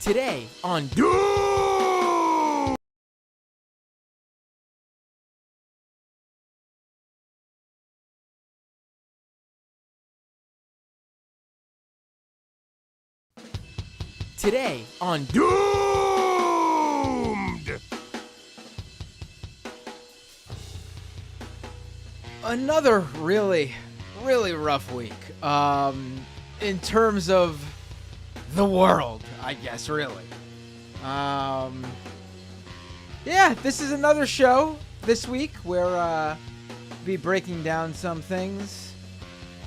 Today on Today on Doomed! Another really rough week. In terms of the world, I guess, really. Yeah, this is another show this week where we'll be breaking down some things.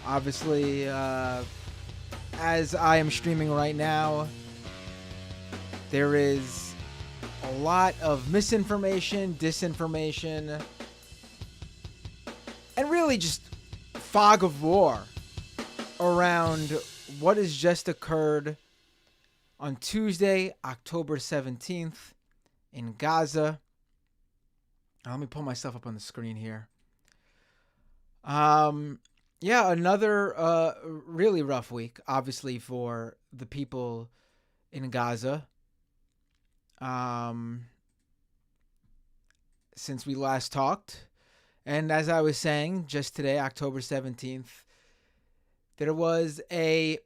Obviously, as I am streaming right now, there is a lot of misinformation, disinformation, and really just fog of war around what has just occurred on Tuesday, October 17th in Gaza. Let me pull myself up on the screen here. Yeah, another really rough week, obviously, for the people in Gaza. Since we last talked. And as I was saying, just today, October 17th, there was a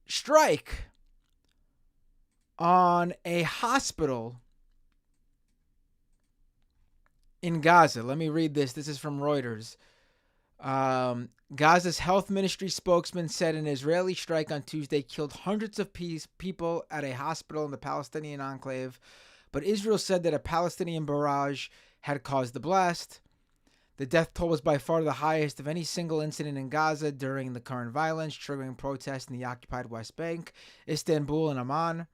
strike on a hospital in Gaza. Let me read this. This is from Reuters. Gaza's health ministry spokesman said an Israeli strike on Tuesday killed hundreds of people at a hospital in the Palestinian enclave, but Israel said that a Palestinian barrage had caused the blast. The death toll was by far the highest of any single incident in Gaza during the current violence, triggering protests in the occupied West Bank, Istanbul, and Amman.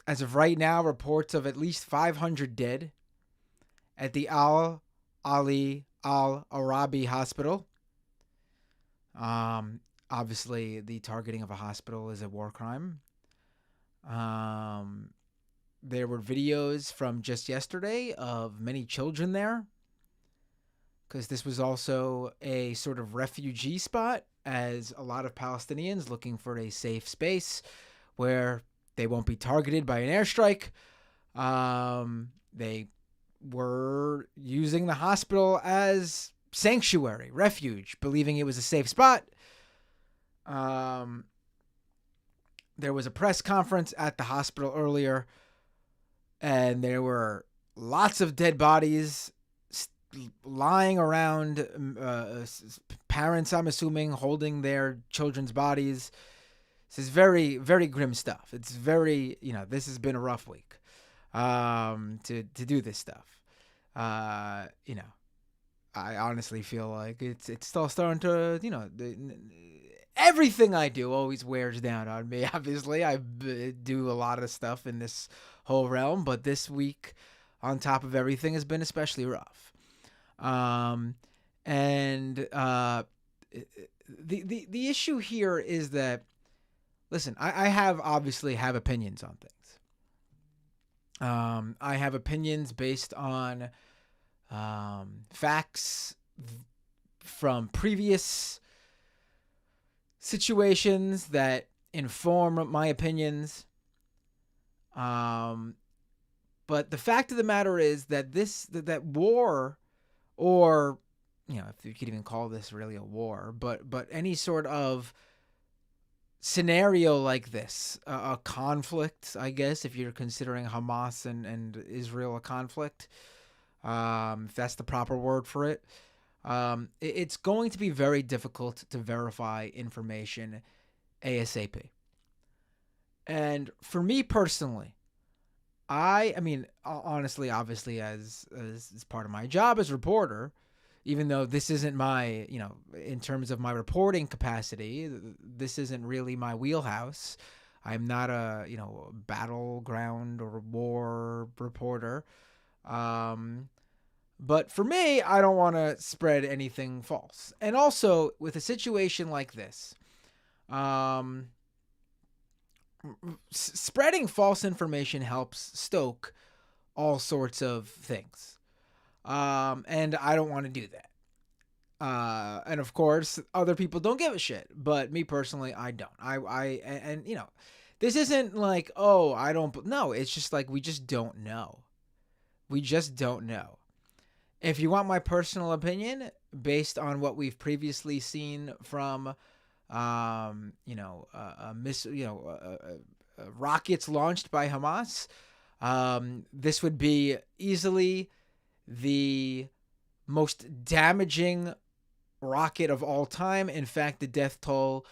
As of right now, reports of at least 500 dead at the Ali Al-Arabi Hospital. Obviously, the targeting of a hospital is a war crime. There were videos from just yesterday of many children there, because this was also a sort of refugee spot, as a lot of Palestinians looking for a safe space where they won't be targeted by an airstrike. They were using the hospital as sanctuary, refuge, believing it was a safe spot. There was a press conference at the hospital earlier, and there were lots of dead bodies lying around, parents, I'm assuming, holding their children's bodies. This is very, very grim stuff. It's very, this has been a rough week to do this stuff. I honestly feel like it's still starting to, everything I do always wears down on me. Obviously, I do a lot of stuff in this whole realm, but this week, on top of everything, has been especially rough. The issue here is that, listen, I obviously have opinions on things. I have opinions based on facts from previous situations that inform my opinions. But the fact of the matter is that that war, or if you could even call this really a war, but any sort of scenario like this, a conflict, I guess, if you're considering Hamas and Israel a conflict, if that's the proper word for it, it's going to be very difficult to verify information ASAP. And for me personally, I mean, honestly, obviously, as part of my job as reporter, even though this isn't my, in terms of my reporting capacity, this isn't really my wheelhouse. I'm not a, battleground or war reporter. But for me, I don't want to spread anything false. And also, with a situation like this, spreading false information helps stoke all sorts of things. And I don't want to do that. And of course, other people don't give a shit. But me personally, I don't. And this isn't like, oh, I don't. No, it's just like we just don't know. We just don't know. If you want my personal opinion, based on what we've previously seen from, rockets launched by Hamas, this would be easily the most damaging rocket of all time. In fact, the death toll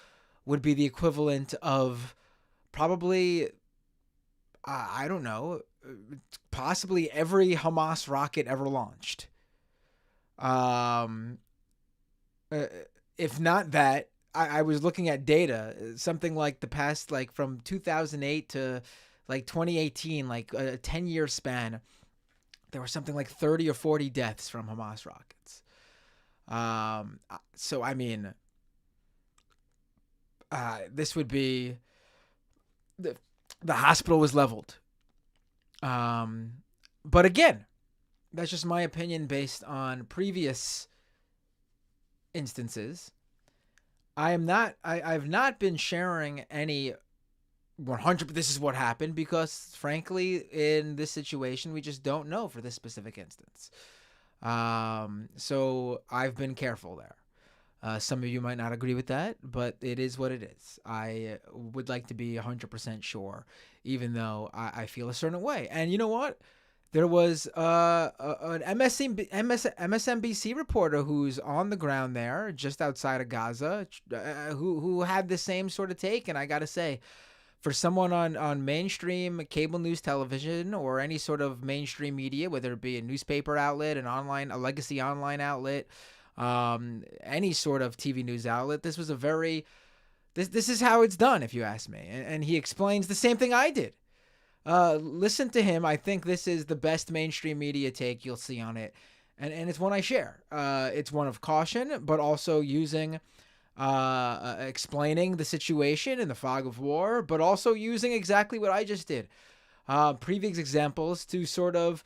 would be the equivalent of probably, I don't know, possibly every Hamas rocket ever launched. Um, uh, if not that, I was looking at data, something like the past, like from 2008 to like 2018, like a 10-year span, there were something like 30 or 40 deaths from Hamas rockets. So I mean, this would be the hospital was leveled. Um, but again, that's just my opinion based on previous instances. I've not been sharing any 100 this is what happened, because frankly in this situation we just don't know for this specific instance. So I've been careful there. Some of you might not agree with that, but it is what it is. I would like to be 100% sure, even though I feel a certain way. And you know what? There was an MSNBC reporter who's on the ground there, just outside of Gaza, who had the same sort of take. And I got to say, for someone on mainstream cable news television or any sort of mainstream media, whether it be a newspaper outlet, a legacy online outlet, any sort of TV news outlet, this was a very this is how it's done, if you ask me. And he explains the same thing I did. Listen to him. I think this is the best mainstream media take you'll see on it, and it's one I share. It's one of caution, but also using explaining the situation in the fog of war, but also using exactly what I just did. Previous examples to sort of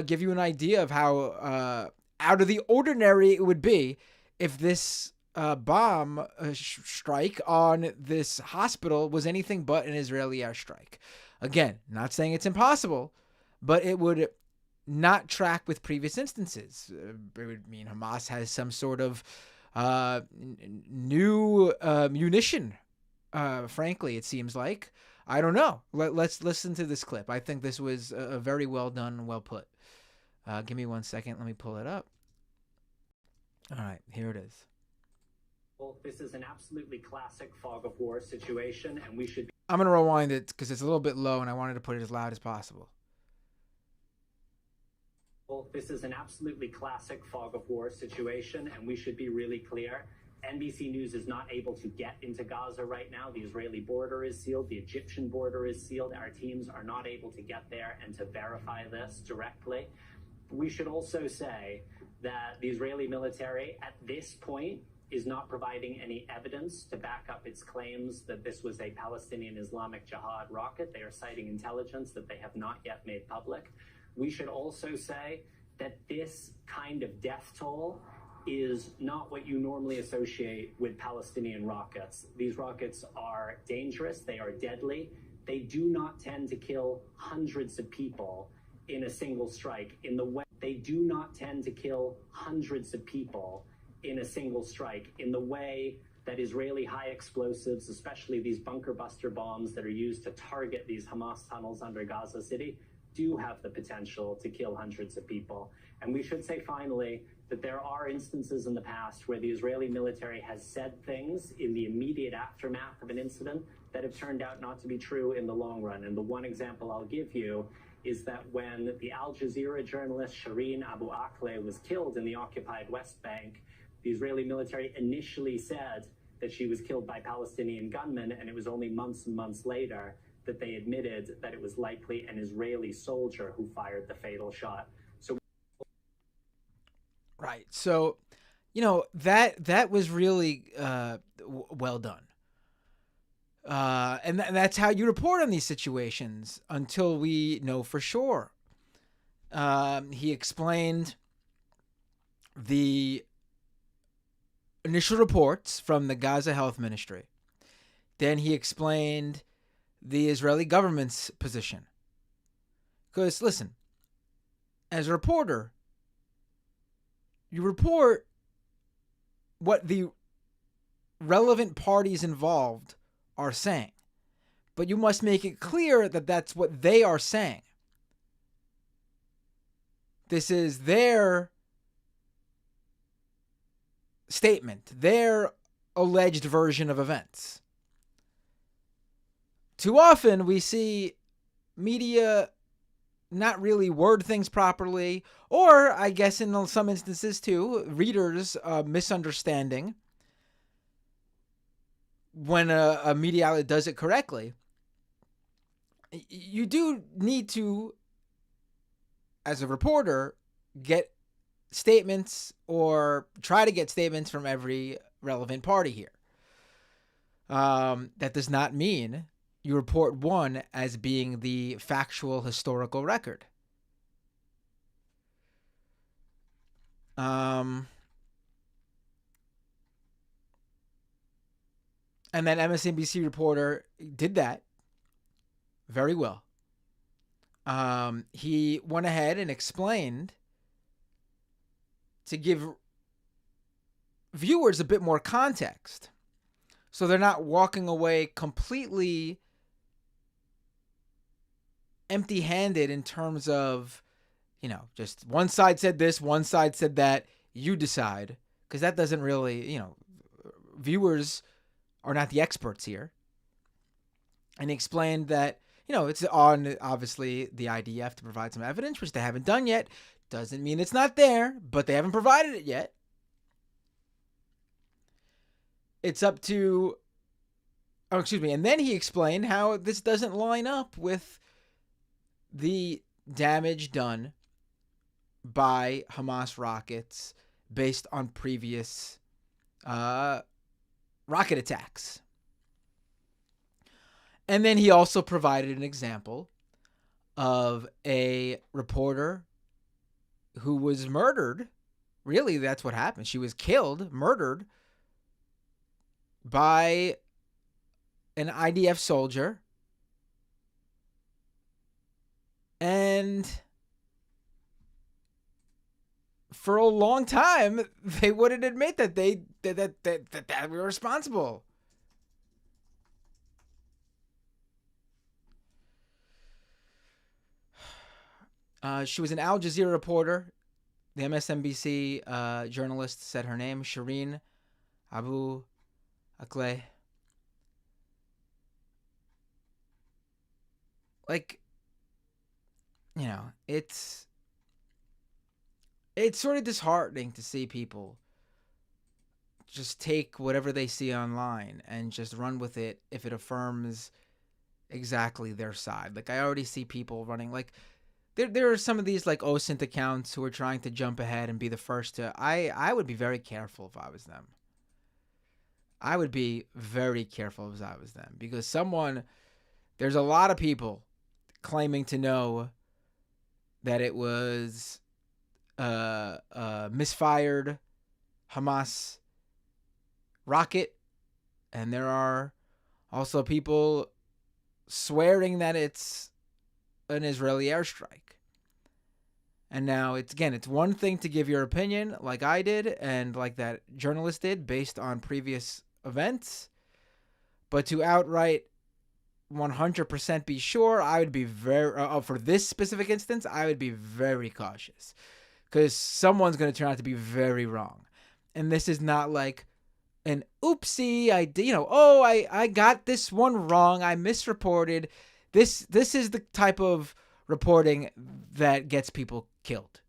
give you an idea of how out of the ordinary it would be if this bomb strike on this hospital was anything but an Israeli airstrike. Again, not saying it's impossible, but it would not track with previous instances. It would mean Hamas has some sort of new munition. Frankly, it seems like. I don't know. Let's listen to this clip. I think this was a very well done and well put. Give me 1 second. Let me pull it up. All right, here it is. This is an absolutely classic fog of war situation, and we should. I'm going to rewind it because it's a little bit low, and I wanted to put it as loud as possible. This is an absolutely classic fog of war situation, and we should be really clear. NBC News is not able to get into Gaza right now. The Israeli border is sealed. The Egyptian border is sealed. Our teams are not able to get there and to verify this directly. We should also say that the Israeli military at this point is not providing any evidence to back up its claims that this was a Palestinian Islamic Jihad rocket. They are citing intelligence that they have not yet made public. We should also say that this kind of death toll is not what you normally associate with Palestinian rockets. These rockets are dangerous. They are deadly. They do not tend to kill hundreds of people in a single strike in the way they do not tend to kill hundreds of people in a single strike in the way that Israeli high explosives, especially these bunker buster bombs that are used to target these Hamas tunnels under Gaza City, do have the potential to kill hundreds of people. And we should say finally that there are instances in the past where the Israeli military has said things in the immediate aftermath of an incident that have turned out not to be true in the long run. And the one example I'll give you is that when the Al Jazeera journalist Shireen Abu Akleh was killed in the occupied West Bank, the Israeli military initially said that she was killed by Palestinian gunmen, and it was only months and months later that they admitted that it was likely an Israeli soldier who fired the fatal shot. So, right. So, that was really well done. And that's how you report on these situations until we know for sure. He explained the initial reports from the Gaza Health Ministry. Then he explained the Israeli government's position. Because, listen, as a reporter, you report what the relevant parties involved are saying, but you must make it clear that that's what they are saying. This is their statement, their alleged version of events. Too often we see media not really word things properly, or I guess in some instances too, readers misunderstanding when a media outlet does it correctly. You do need to, as a reporter, get statements or try to get statements from every relevant party here. That does not mean you report one as being the factual historical record. And that MSNBC reporter did that very well. He went ahead and explained to give viewers a bit more context, so they're not walking away completely empty-handed in terms of, just one side said this, one side said that, you decide, because that doesn't really, viewers are not the experts here. And he explained that, it's on, obviously, the IDF to provide some evidence, which they haven't done yet. Doesn't mean it's not there, but they haven't provided it yet. It's up to, and then he explained how this doesn't line up with the damage done by Hamas rockets based on previous rocket attacks. And then he also provided an example of a reporter who was murdered. Really, that's what happened. She was killed, murdered by an IDF soldier. And for a long time, they wouldn't admit that they were responsible. She was an Al Jazeera reporter. The MSNBC journalist said her name, Shireen Abu Akleh. It's sort of disheartening to see people just take whatever they see online and just run with it if it affirms exactly their side. I already see people running, there are some of these OSINT accounts who are trying to jump ahead and be the first to. I would be very careful if I was them. I would be very careful if I was them, because there's a lot of people claiming to know that it was a misfired Hamas rocket, and there are also people swearing that it's an Israeli airstrike. And now it's one thing to give your opinion like I did and like that journalist did based on previous events, but to outright 100% be sure, I would be very, for this specific instance, I would be very cautious, because someone's going to turn out to be very wrong. And this is not like an oopsie, I got this one wrong, I misreported. This is the type of reporting that gets people killed.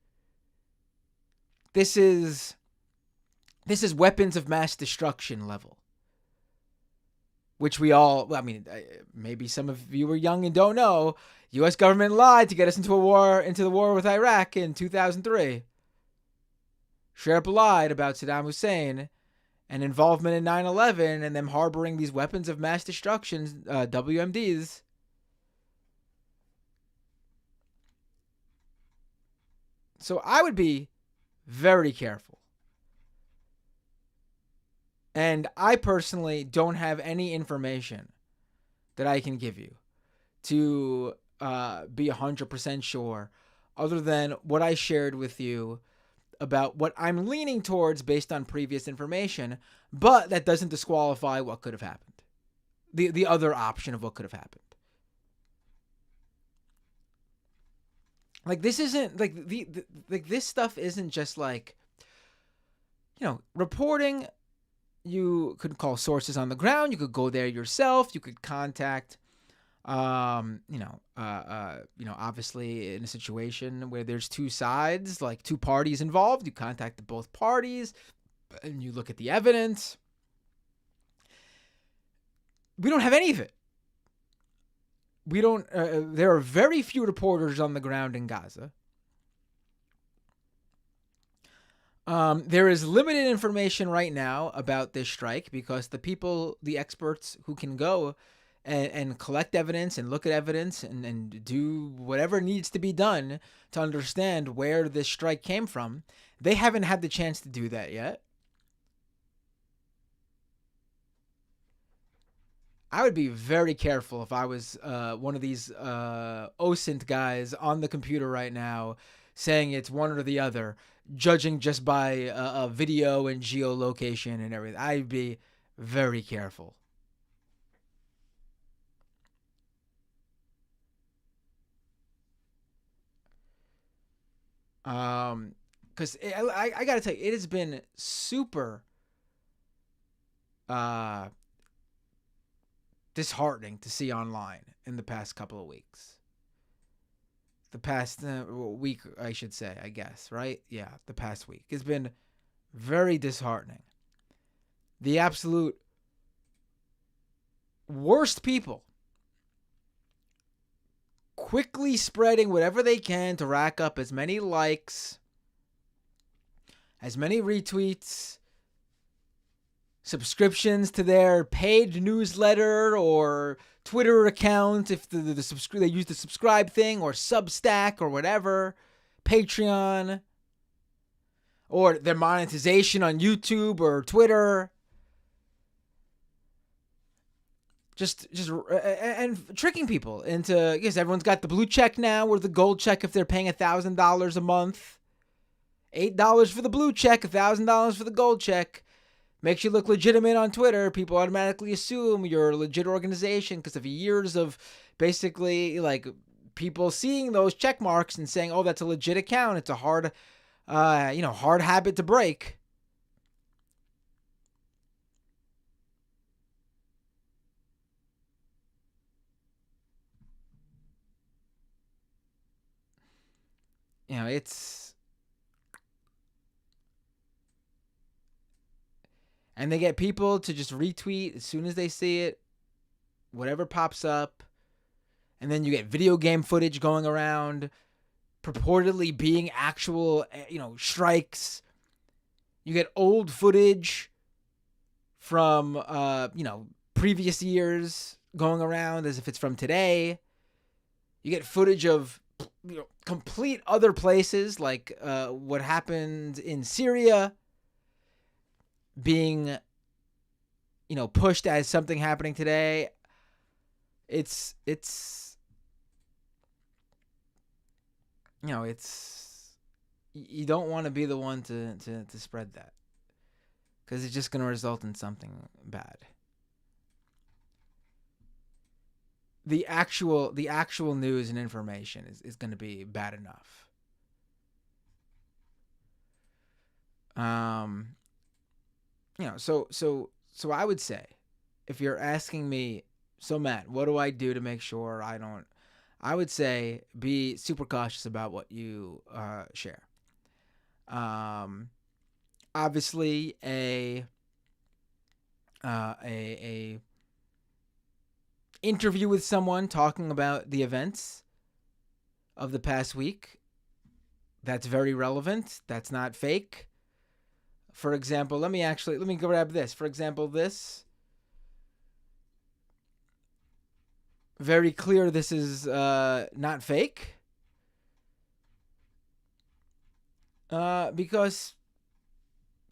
This is weapons of mass destruction level, which we all, maybe some of you were young and don't know. U.S. government lied to get us into the war with Iraq in 2003. Straight up lied about Saddam Hussein and involvement in 9/11 and them harboring these weapons of mass destruction, WMDs. So I would be very careful. And I personally don't have any information that I can give you to be 100% sure, other than what I shared with you about what I'm leaning towards based on previous information, but that doesn't disqualify what could have happened. The other option of what could have happened. Like this isn't like the like this stuff isn't just like, reporting. You could call sources on the ground. You could go there yourself. You could contact obviously in a situation where there's two sides, like two parties involved, you contact both parties and you look at the evidence. We don't have any of it. We don't, there are very few reporters on the ground in Gaza. There is limited information right now about this strike because the experts who can go and collect evidence and look at evidence and do whatever needs to be done to understand where this strike came from, they haven't had the chance to do that yet. I would be very careful if I was one of these OSINT guys on the computer right now saying it's one or the other, judging just by a video and geolocation and everything. I'd be very careful. Because I gotta tell you, it has been super uh, disheartening to see online in the past couple of weeks. The past week, I should say, I guess, right? Yeah, the past week has been very disheartening. The absolute worst people quickly spreading whatever they can to rack up as many likes, as many retweets, subscriptions to their paid newsletter or Twitter account if they use the subscribe thing, or Substack or whatever, Patreon, or their monetization on YouTube or Twitter. Just and tricking people into, I guess everyone's got the blue check now or the gold check if they're paying $1,000 a month. $8 for the blue check, $1,000 for the gold check. Makes you look legitimate on Twitter. People automatically assume you're a legit organization because of years of basically like people seeing those check marks and saying, "Oh, that's a legit account." It's a hard habit to break. It's, and they get people to just retweet as soon as they see it, whatever pops up. And then you get video game footage going around, purportedly being actual, strikes. You get old footage from, previous years going around as if it's from today. You get footage of, complete other places, like what happened in Syria being, pushed as something happening today. It's you don't want to be the one to spread that, because it's just going to result in something bad. The actual news and information is going to be bad enough. So I would say, if you're asking me, so Matt, what do I do to make sure I don't? I would say be super cautious about what you share. Obviously, a interview with someone talking about the events of the past week, that's very relevant. That's not fake. For example, let me grab this. For example, this, very clear this is not fake. Because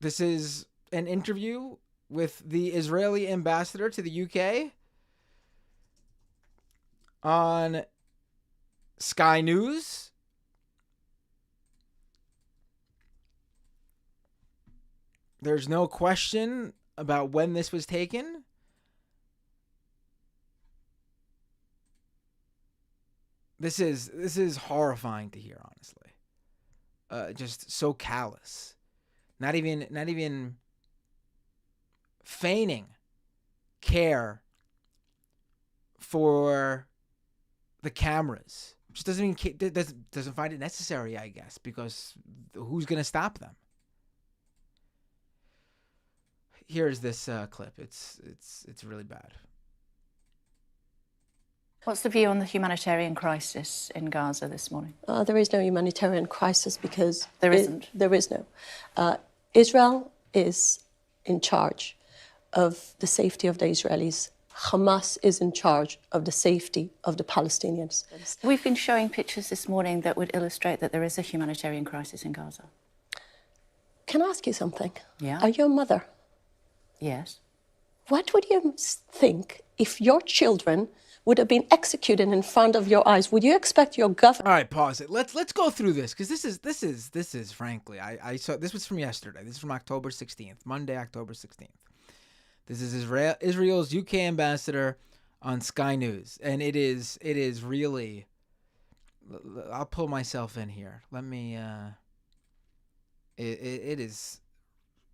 this is an interview with the Israeli ambassador to the UK on Sky News. There's no question about when this was taken. This is horrifying to hear, honestly. Just so callous. Not even feigning care for the cameras. Just doesn't find it necessary, I guess, because who's gonna stop them? Here's this clip. It's really bad. What's the view on the humanitarian crisis in Gaza this morning? There is no humanitarian crisis because there isn't. There is no. Israel is in charge of the safety of the Israelis. Hamas is in charge of the safety of the Palestinians. We've been showing pictures this morning that would illustrate that there is a humanitarian crisis in Gaza. Can I ask you something? Yeah. Are you a mother? Yes. What would you think if your children would have been executed in front of your eyes? Would you expect your government? All right, pause it. Let's go through this because this is frankly, I saw this was from yesterday. This is from October 16th, Monday, October 16th. This is Israel's UK ambassador on Sky News, and it is really. I'll pull myself in here. Let me. It is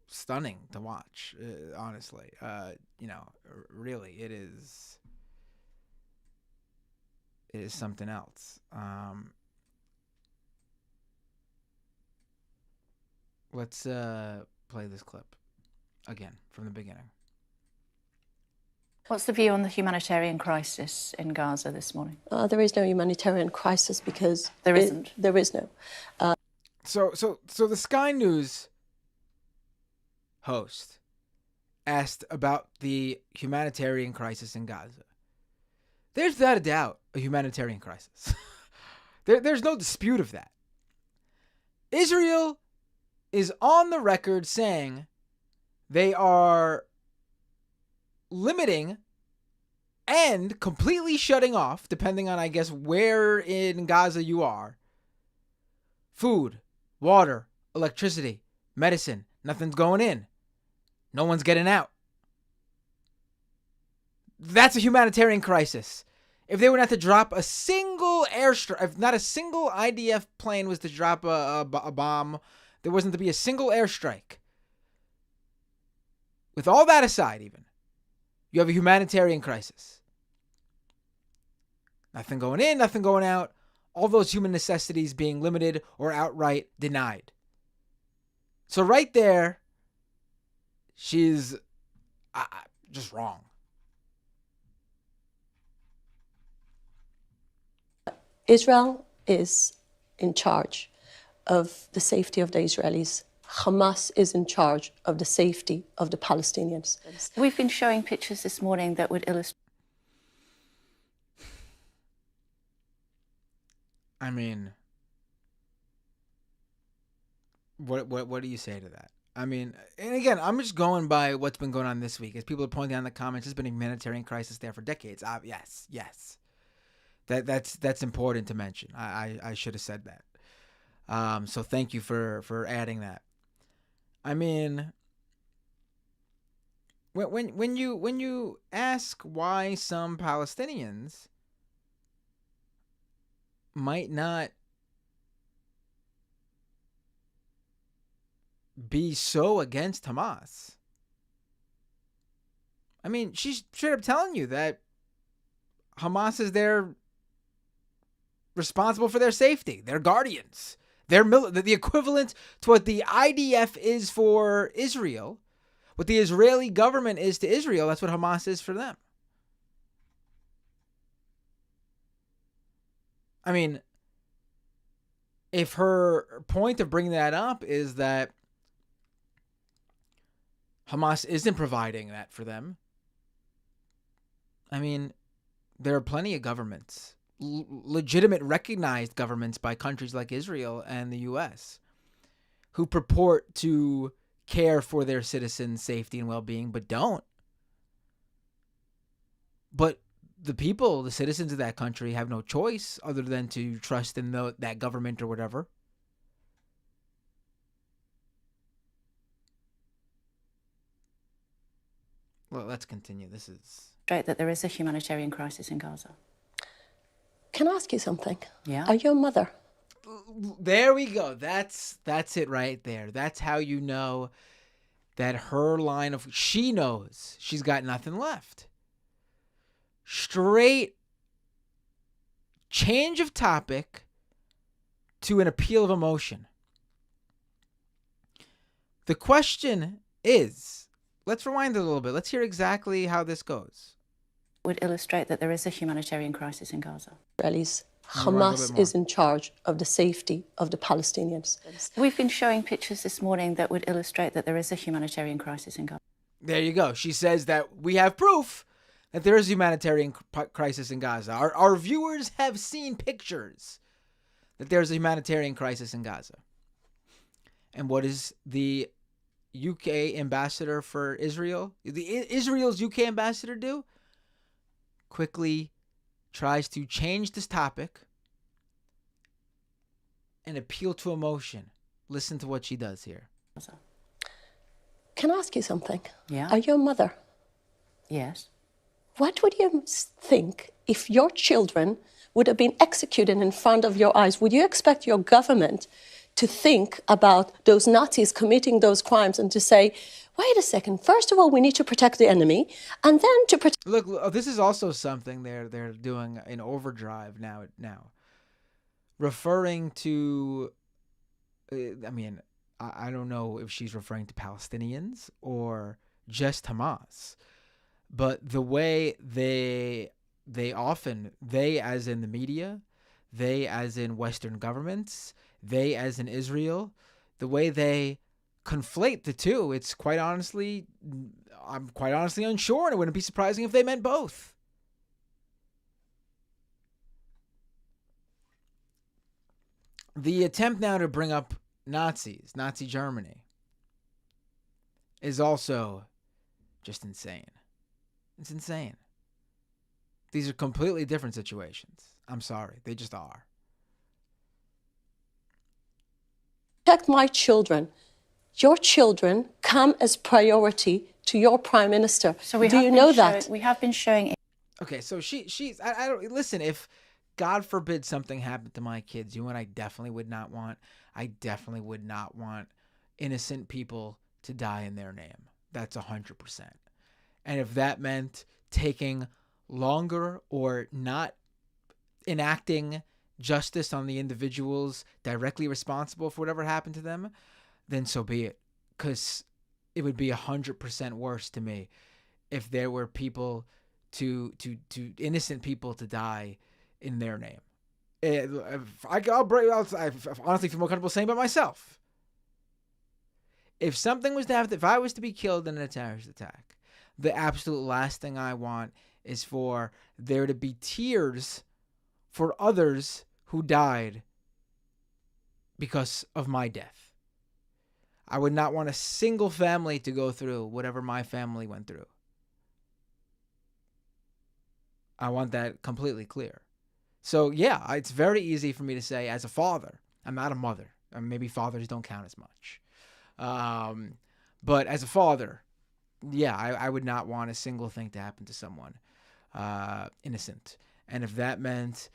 stunning to watch, honestly. Really, it is. It is something else. Let's play this clip again from the beginning. What's the view on the humanitarian crisis in Gaza this morning? There is no humanitarian crisis because there isn't. There is no. So the Sky News host asked about the humanitarian crisis in Gaza. There's without a doubt a humanitarian crisis. There's no dispute of that. Israel is on the record saying they are limiting and completely shutting off, depending on, I guess, where in Gaza you are, food, water, electricity, medicine. Nothing's going in. No one's getting out. That's a humanitarian crisis. If they were not to drop a single airstrike, if not a single IDF plane was to drop a bomb, there wasn't to be a single airstrike. With all that aside, even, you have a humanitarian crisis. Nothing going in, nothing going out. All those human necessities being limited or outright denied. So right there, she's just wrong. Israel is in charge of the safety of the Israelis. Hamas is in charge of the safety of the Palestinians. We've been showing pictures this morning that would illustrate. I mean, what do you say to that? I mean, and again, I'm just going by what's been going on this week. As people are pointing out in the comments, there's been a humanitarian crisis there for decades. Yes. That's important to mention. I should have said that. So thank you for adding that. I mean, when you ask why some Palestinians might not be so against Hamas, I mean, she's straight up telling you that Hamas is their responsible for their safety, their guardians. They're the equivalent to what the IDF is for Israel, what the Israeli government is to Israel. That's what Hamas is for them. I mean, if her point of bringing that up is that Hamas isn't providing that for them, I mean, there are plenty of governments, legitimate recognized governments by countries like Israel and the U.S., who purport to care for their citizens' safety and well-being, but don't. But the people, the citizens of that country, have no choice other than to trust in that government or whatever. Well, let's continue. This is... That there is a humanitarian crisis in Gaza. Can I ask you something? Yeah. Are you a mother? There we go. That's it right there. That's how you know that her line of... She knows she's got nothing left. Straight change of topic to an appeal of emotion. The question is, let's rewind a little bit. Let's hear exactly how this goes. Would illustrate that there is a humanitarian crisis in Gaza. Israelis. Hamas is in charge of the safety of the Palestinians. We've been showing pictures this morning that would illustrate that there is a humanitarian crisis in Gaza. There you go. She says that we have proof that there is a humanitarian crisis in Gaza. Our viewers have seen pictures that there's a humanitarian crisis in Gaza. And what is the UK ambassador for Israel, Israel's UK ambassador do? Quickly tries to change this topic and appeal to emotion. Listen to what she does here. Can I ask you something? Yeah. Are you a mother? Yes. What would you think if your children would have been executed in front of your eyes? Would you expect your government to think about those Nazis committing those crimes and to say, wait a second, first of all, we need to protect the enemy, and then to protect... Look, this is also something they're doing in overdrive now. Referring to, I don't know if she's referring to Palestinians or just Hamas, but the way they often, they as in the media, they as in Western governments, they as in Israel, the way they conflate the two, it's quite honestly, I'm quite honestly unsure, and it wouldn't be surprising if they meant both. The attempt now to bring up Nazis, Nazi Germany, is also just insane. It's insane. These are completely different situations. I'm sorry, they just are. Protect my children. Your children come as priority to your prime minister. So we do have you been know that? We have been showing... Okay, so she's I don't listen, if God forbid something happened to my kids, you know what I definitely would not want? I definitely would not want innocent people to die in their name. That's 100%. And if that meant taking longer or not enacting justice on the individuals directly responsible for whatever happened to them, then so be it. Because it would be 100% worse to me if there were people to innocent people to die in their name. I honestly feel more comfortable saying about myself. If something was to happen, if I was to be killed in a terrorist attack, the absolute last thing I want is for there to be tears for others who died because of my death. I would not want a single family to go through whatever my family went through. I want that completely clear. So yeah, it's very easy for me to say as a father, I'm not a mother. Maybe fathers don't count as much. But as a father, yeah, I would not want a single thing to happen to someone innocent. And if that meant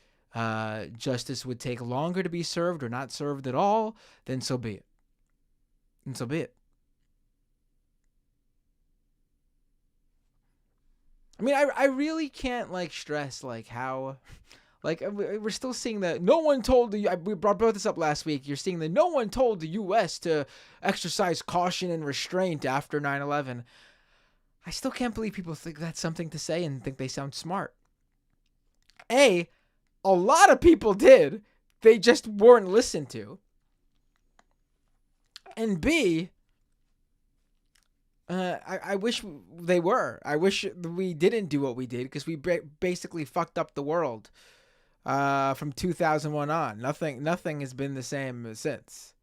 justice would take longer to be served or not served at all, then so be it. And so be it. I mean, I really can't stress how we're still seeing that no one told we brought this up last week. You're seeing that no one told the U.S. to exercise caution and restraint after 9/11. I still can't believe people think that's something to say and think they sound smart. A lot of people did. They just weren't listened to. And B, I wish they were. I wish we didn't do what we did because we basically fucked up the world from 2001 on. Nothing has been the same since.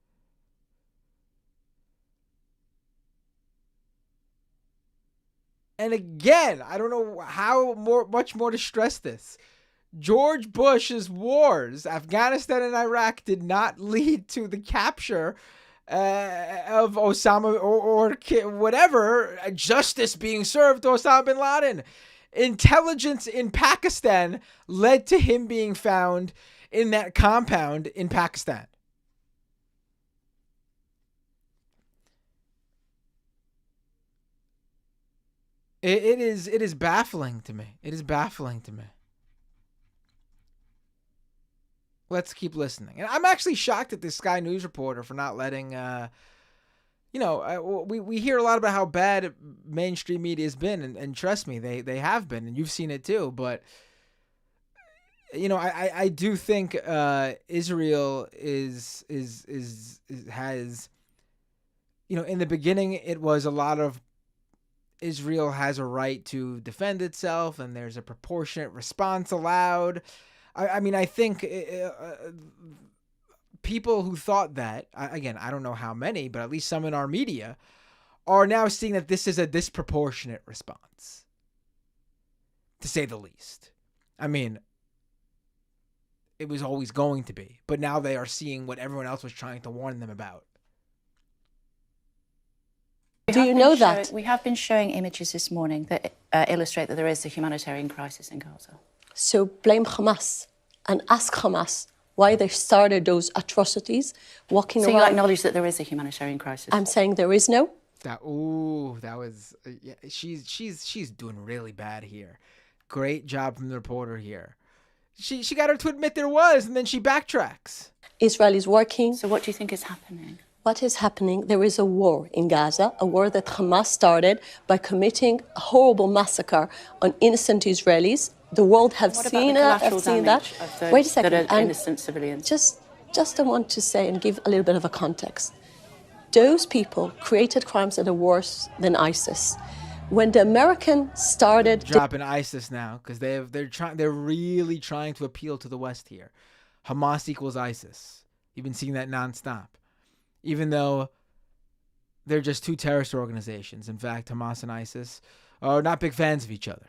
And again, I don't know much more to stress this. George Bush's wars, Afghanistan and Iraq, did not lead to the capture of Osama or whatever, justice being served to Osama bin Laden. Intelligence in Pakistan led to him being found in that compound in Pakistan. It is baffling to me. It is baffling to me. Let's keep listening. And I'm actually shocked at this Sky News reporter for not letting, we hear a lot about how bad mainstream media has been, and trust me, they have been, and you've seen it too. But I do think Israel has, in the beginning it was a lot of Israel has a right to defend itself, and there's a proportionate response allowed. I think people who thought that, again, I don't know how many, but at least some in our media, are now seeing that this is a disproportionate response, to say the least. I mean, it was always going to be, but now they are seeing what everyone else was trying to warn them about. Do you know that? We have been showing images this morning that illustrate that there is a humanitarian crisis in Gaza. So blame Hamas and ask Hamas why they started those atrocities, walking So around. you acknowledge that there is a humanitarian crisis? I'm saying there is no. That was yeah, she's doing really bad here. Great job from the reporter here. She got her to admit there was, and then she backtracks. Israel is working. So what do you think is happening? What is happening? There is a war in Gaza, a war that Hamas started by committing a horrible massacre on innocent Israelis. The world have seen that. Have seen that. Wait a second. That are innocent civilians. Just I want to say and give a little bit of a context. Those people created crimes that are worse than ISIS. When the Americans started dropping ISIS now because they're really trying to appeal to the West here. Hamas equals ISIS. You've been seeing that nonstop. Even though they're just two terrorist organizations. In fact, Hamas and ISIS are not big fans of each other.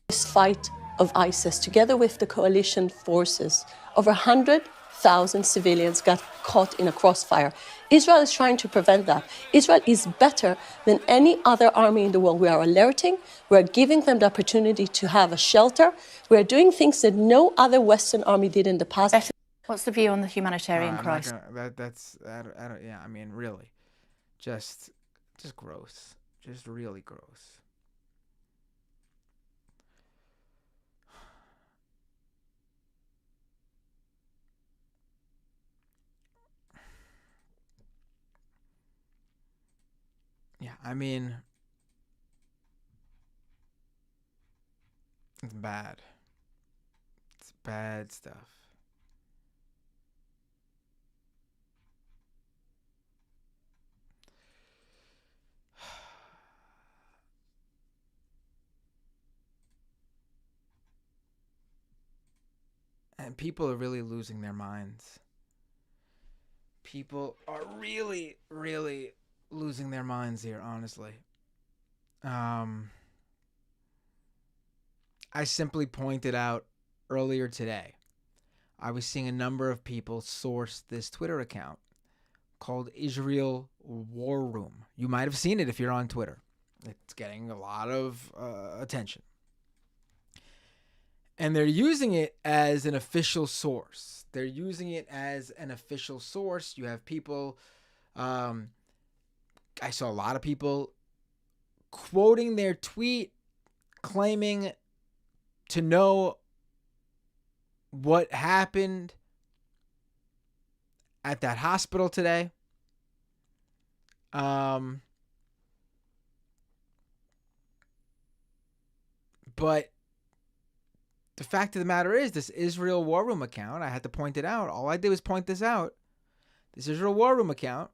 This fight of ISIS, together with the coalition forces, over 100,000 civilians got caught in a crossfire. Israel is trying to prevent that. Israel is better than any other army in the world. We are alerting. We are giving them the opportunity to have a shelter. We are doing things that no other Western army did in the past. What's the view on the humanitarian crisis? I mean, really, just gross, just really gross. Yeah, I mean, it's bad. It's bad stuff. And people are really losing their minds. People are really, really losing their minds here, honestly. I simply pointed out earlier today, I was seeing a number of people source this Twitter account called Israel War Room. You might have seen it if you're on Twitter. It's getting a lot of attention. And they're using it as an official source. You have people, I saw a lot of people quoting their tweet, claiming to know what happened at that hospital today. But the fact of the matter is, this Israel War Room account, I had to point it out. All I did was point this out. This Israel War Room account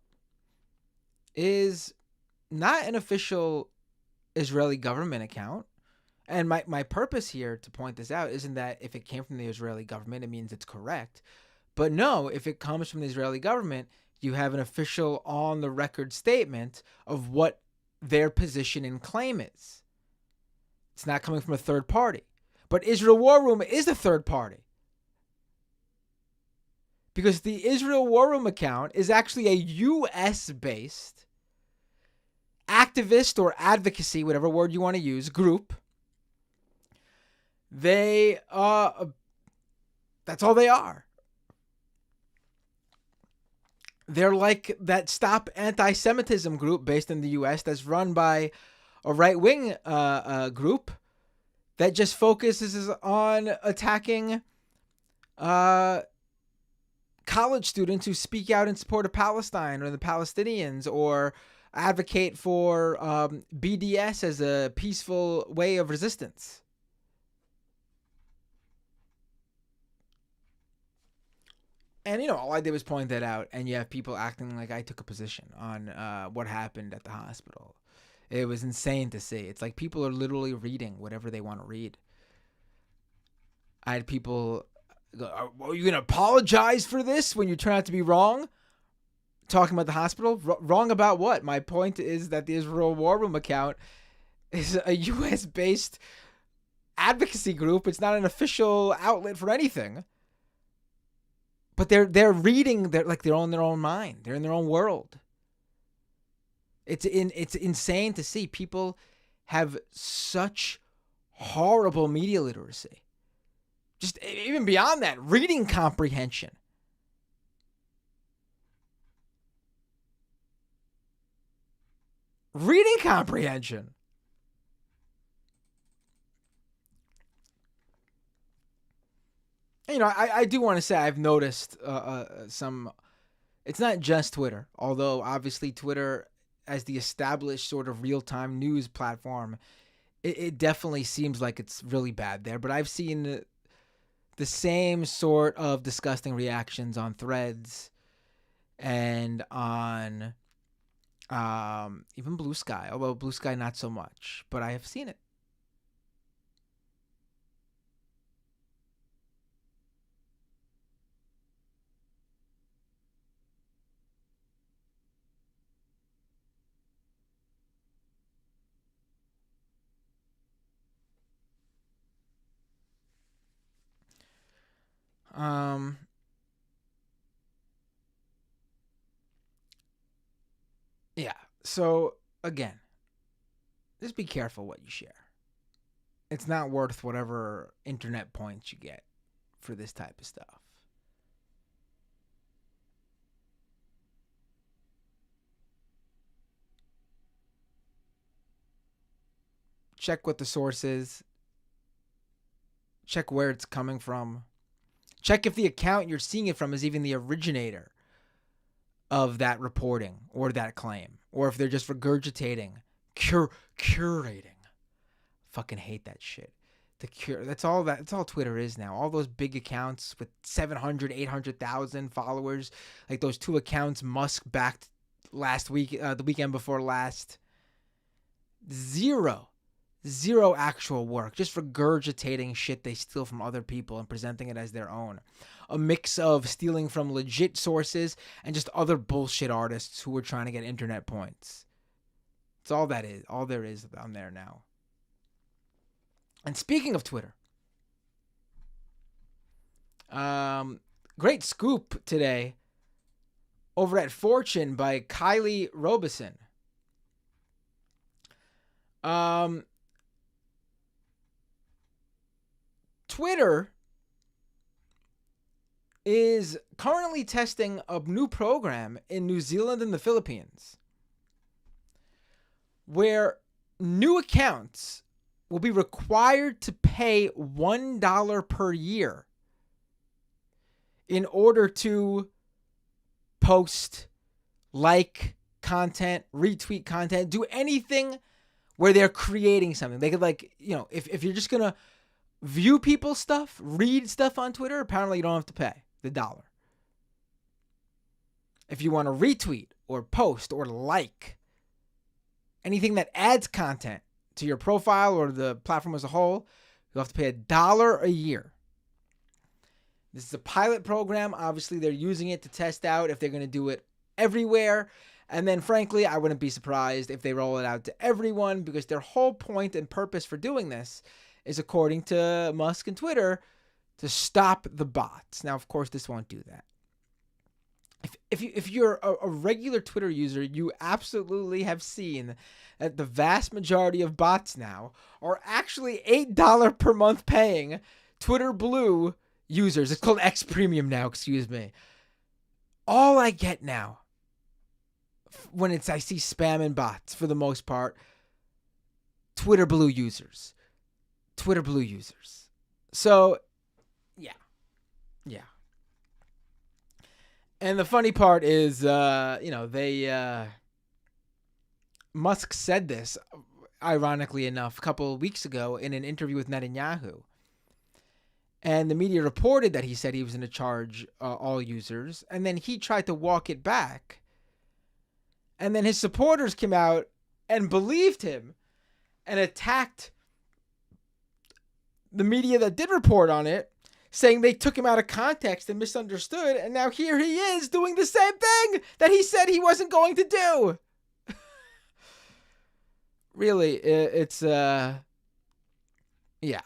is not an official Israeli government account. And my purpose here to point this out isn't that if it came from the Israeli government, it means it's correct. But no, if it comes from the Israeli government, you have an official on-the-record statement of what their position and claim is. It's not coming from a third party. But Israel War Room is a third party. Because the Israel War Room account is actually a US-based activist or advocacy, whatever word you want to use, group. They, that's all they are. They're like that Stop Anti-Semitism group based in the US that's run by a right-wing group that just focuses on attacking college students who speak out in support of Palestine or the Palestinians, or advocate for BDS as a peaceful way of resistance. And, all I did was point that out, and you have people acting like I took a position on what happened at the hospital. It was insane to see. It's like people are literally reading whatever they want to read. I had people go, are you going to apologize for this when you turn out to be wrong? Talking about the hospital? Wrong about what? My point is that the Israel War Room account is a US-based advocacy group. It's not an official outlet for anything. But they're reading, they're on their own mind. They're in their own world. It's insane to see people have such horrible media literacy. Just even beyond that, reading comprehension. Reading comprehension. I do want to say I've noticed some. It's not just Twitter, although obviously Twitter, as the established sort of real-time news platform, it definitely seems like it's really bad there. But I've seen the same sort of disgusting reactions on Threads and on even Blue Sky, although Blue Sky not so much, but I have seen it. Yeah. So again, just be careful what you share. It's not worth whatever internet points you get for this type of stuff. Check what the source is. Check where it's coming from. Check if the account you're seeing it from is even the originator of that reporting or that claim, or if they're just regurgitating, curating. Fucking hate that shit. That's all Twitter is now. All those big accounts with 700, 800,000 followers, like those two accounts Musk backed last week, the weekend before last. Zero actual work, just regurgitating shit they steal from other people and presenting it as their own. A mix of stealing from legit sources and just other bullshit artists who are trying to get internet points. It's all that is. All there is on there now. And speaking of Twitter, great scoop today over at Fortune by Kylie Robeson. Twitter is currently testing a new program in New Zealand and the Philippines where new accounts will be required to pay $1 per year in order to post, like content, retweet content, do anything where they're creating something. They could, like, if you're just going to view people's stuff, read stuff on Twitter, apparently you don't have to pay the $1. If you want to retweet or post or like anything that adds content to your profile or the platform as a whole, you'll have to pay $1 a year. This is a pilot program. Obviously, they're using it to test out if they're going to do it everywhere. And then, frankly, I wouldn't be surprised if they roll it out to everyone, because their whole point and purpose for doing this is, according to Musk and Twitter, to stop the bots. Now, of course, this won't do that. If you're a regular Twitter user, you absolutely have seen that the vast majority of bots now are actually $8 per month paying Twitter Blue users. It's called X Premium now, excuse me. All I get now when I see spam and bots, for the most part, Twitter Blue users. Twitter Blue users. So, yeah. Yeah. And the funny part is, Musk said this, ironically enough, a couple of weeks ago in an interview with Netanyahu. And the media reported that he said he was going to charge all users. And then he tried to walk it back. And then his supporters came out and believed him and attacked the media that did report on it, saying they took him out of context and misunderstood. And now here he is doing the same thing that he said he wasn't going to do. Really, it's, yeah. Yeah,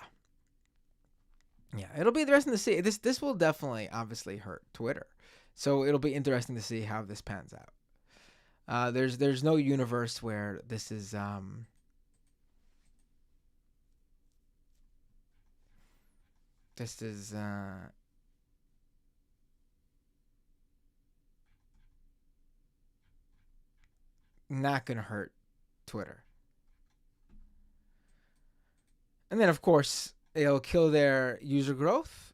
it'll be interesting to see. This will definitely, obviously, hurt Twitter. So it'll be interesting to see how this pans out. There's no universe where this is not gonna hurt Twitter. And then, of course, it'll kill their user growth.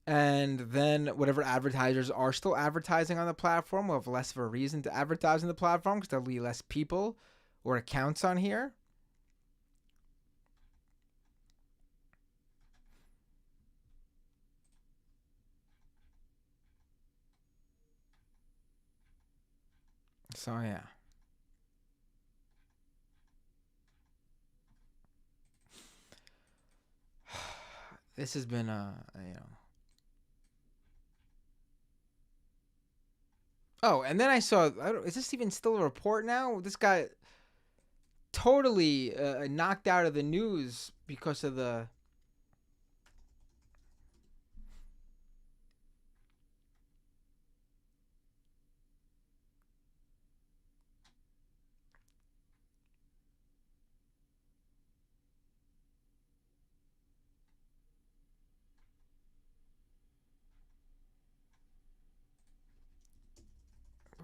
And then whatever advertisers are still advertising on the platform will have less of a reason to advertise on the platform, because there'll be less people or accounts on here. So, yeah. This has been Oh, and then I saw, is this even still a report now? This guy totally knocked out of the news because of the...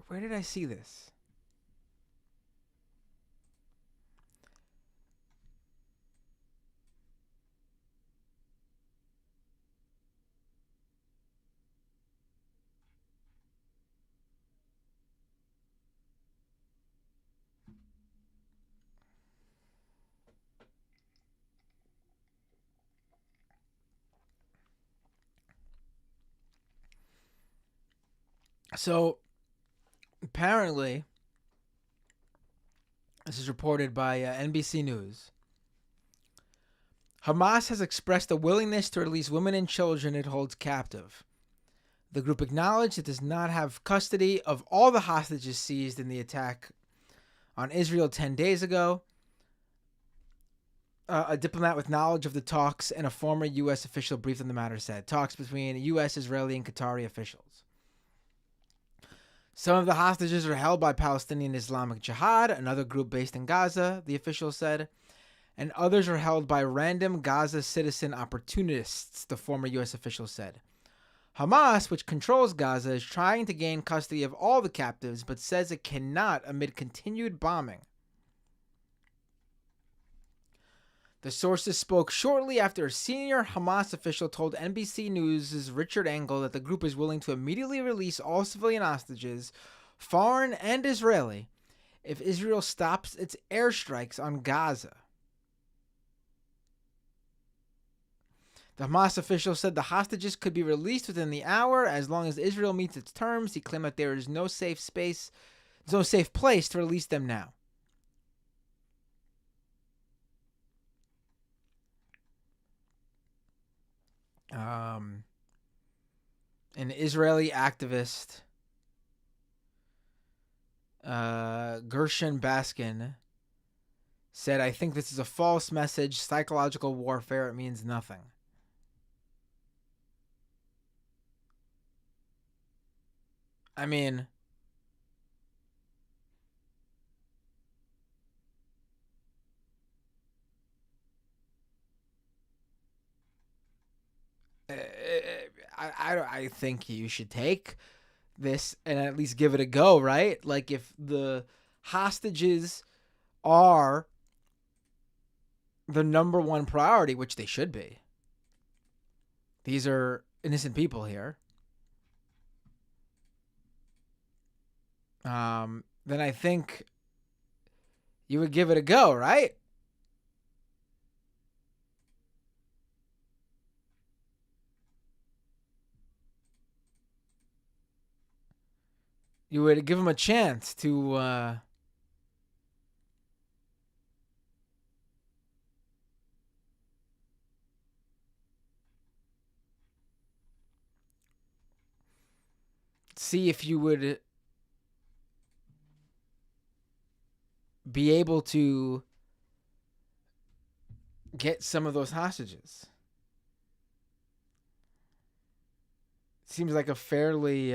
Where did I see this? So, apparently, this is reported by NBC News. Hamas has expressed a willingness to release women and children it holds captive. The group acknowledged it does not have custody of all the hostages seized in the attack on Israel 10 days ago. A diplomat with knowledge of the talks and a former U.S. official briefed on the matter said. Talks between U.S., Israeli, and Qatari officials. Some of the hostages are held by Palestinian Islamic Jihad, another group based in Gaza, the official said. And others are held by random Gaza citizen opportunists, the former U.S. official said. Hamas, which controls Gaza, is trying to gain custody of all the captives, but says it cannot amid continued bombing. The sources spoke shortly after a senior Hamas official told NBC News' Richard Engel that the group is willing to immediately release all civilian hostages, foreign and Israeli, if Israel stops its airstrikes on Gaza. The Hamas official said the hostages could be released within the hour as long as Israel meets its terms. He claimed that there is no safe place to release them now. An Israeli activist Gershon Baskin said, I think this is a false message, psychological warfare. It means nothing. I mean, I think you should take this and at least give it a go, right? Like, if the hostages are the number one priority, which they should be, these are innocent people here, then I think you would give it a go, right? You would give them a chance to see if you would be able to get some of those hostages. Seems like a fairly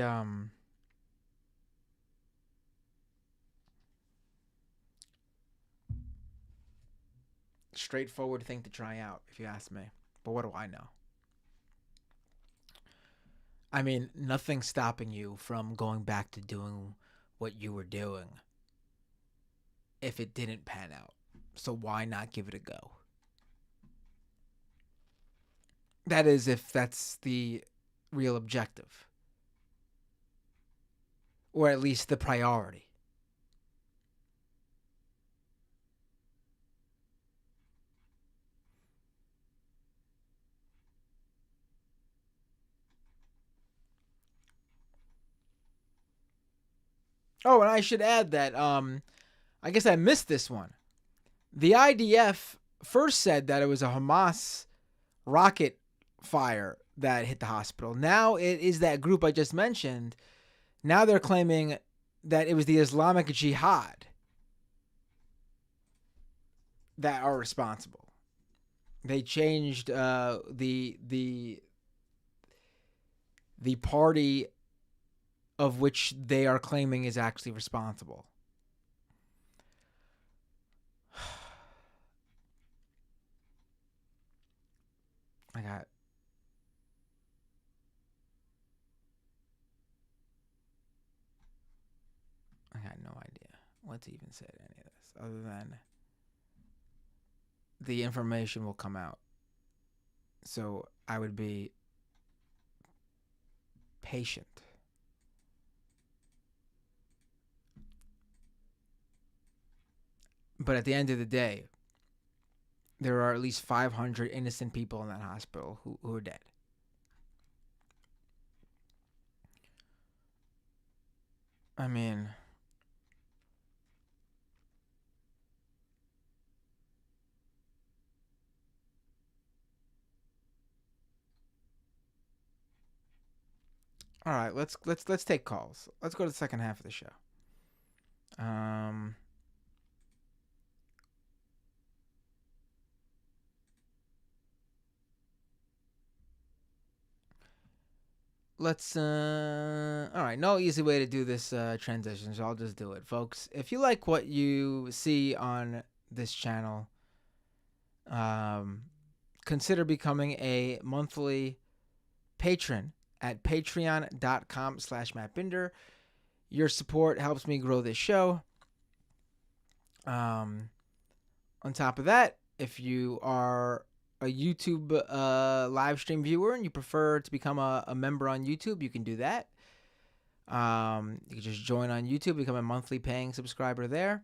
straightforward thing to try out, if you ask me. But what do I know? I mean, nothing's stopping you from going back to doing what you were doing if it didn't pan out. So why not give it a go? That is, if that's the real objective, or at least the priority. Oh, and I should add that I guess I missed this one. The IDF first said that it was a Hamas rocket fire that hit the hospital. Now it is that group I just mentioned. Now they're claiming that it was the Islamic Jihad that are responsible. They changed the party of which they are claiming is actually responsible. I got no idea what to even say to any of this, other than the information will come out. So I would be patient. But at the end of the day, there are at least 500 innocent people in that hospital who are dead. I mean, all right, let's take calls. Let's go to the second half of the show. Um let's all right, no easy way to do this transition, so I'll just do it, folks. If you like what you see on this channel, consider becoming a monthly patron at patreon.com/mattbinder. Your support helps me grow this show. On top of that, if you are a YouTube live stream viewer and you prefer to become a member on YouTube, you can do that. You can just join on YouTube, become a monthly paying subscriber there.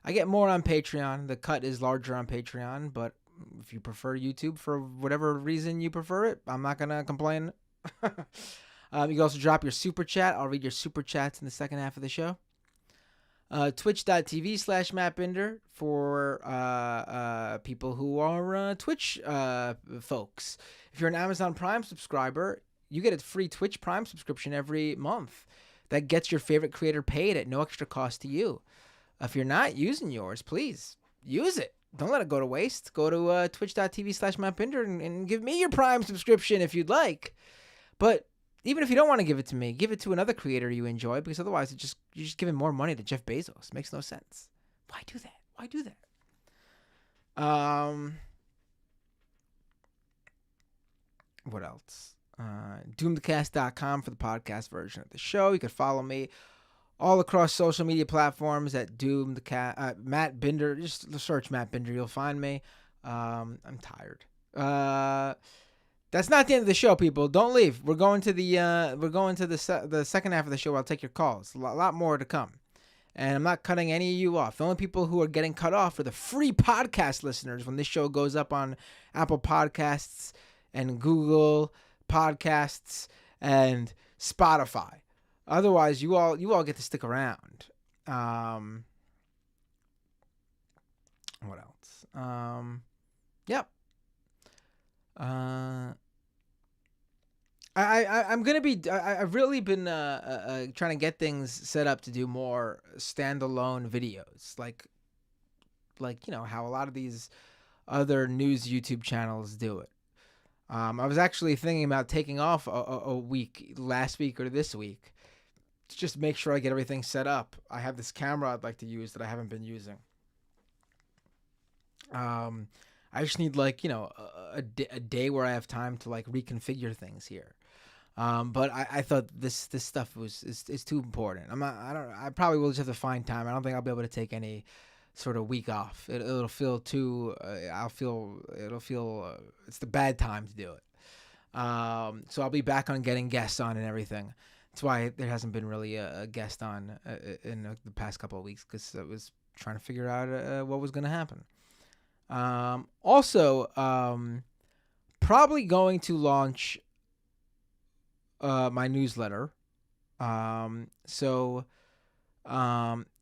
I get more on Patreon. The cut is larger on Patreon, but if you prefer YouTube for whatever reason you prefer it, I'm not going to complain. You can also drop your super chat. I'll read your super chats in the second half of the show. Twitch.tv/MattBinder for people who are Twitch folks. If you're an Amazon Prime subscriber, you get a free Twitch Prime subscription every month. that gets your favorite creator paid at no extra cost to you. If you're not using yours, please use it. Don't let it go to waste. Go to twitch.tv/MattBinder and give me your Prime subscription if you'd like. But even if you don't want to give it to me, give it to another creator you enjoy, because otherwise you're just giving more money to Jeff Bezos. It makes no sense. Why do that? Why do that? What else? Doomthecast.com for the podcast version of the show. You can follow me all across social media platforms at Matt Binder. Just search Matt Binder. You'll find me. I'm tired. That's not the end of the show, people. Don't leave. We're going to the second half of the show where I'll take your calls. A lot more to come. And I'm not cutting any of you off. The only people who are getting cut off are the free podcast listeners when this show goes up on Apple Podcasts and Google Podcasts and Spotify. Otherwise, you all get to stick around. What else? Yep. I'm gonna be. I've really been trying to get things set up to do more standalone videos, like how a lot of these other news YouTube channels do it. I was actually thinking about taking off a week last week or this week to just make sure I get everything set up. I have this camera I'd like to use that I haven't been using. I just need a day where I have time to reconfigure things here. But I thought this stuff is too important. I probably will just have to find time. I don't think I'll be able to take any sort of week off. It'll feel too. It'll feel it's the bad time to do it. So I'll be back on getting guests on and everything. That's why there hasn't been really a guest on in the past couple of weeks, because I was trying to figure out what was going to happen. Also, probably going to launch my newsletter. So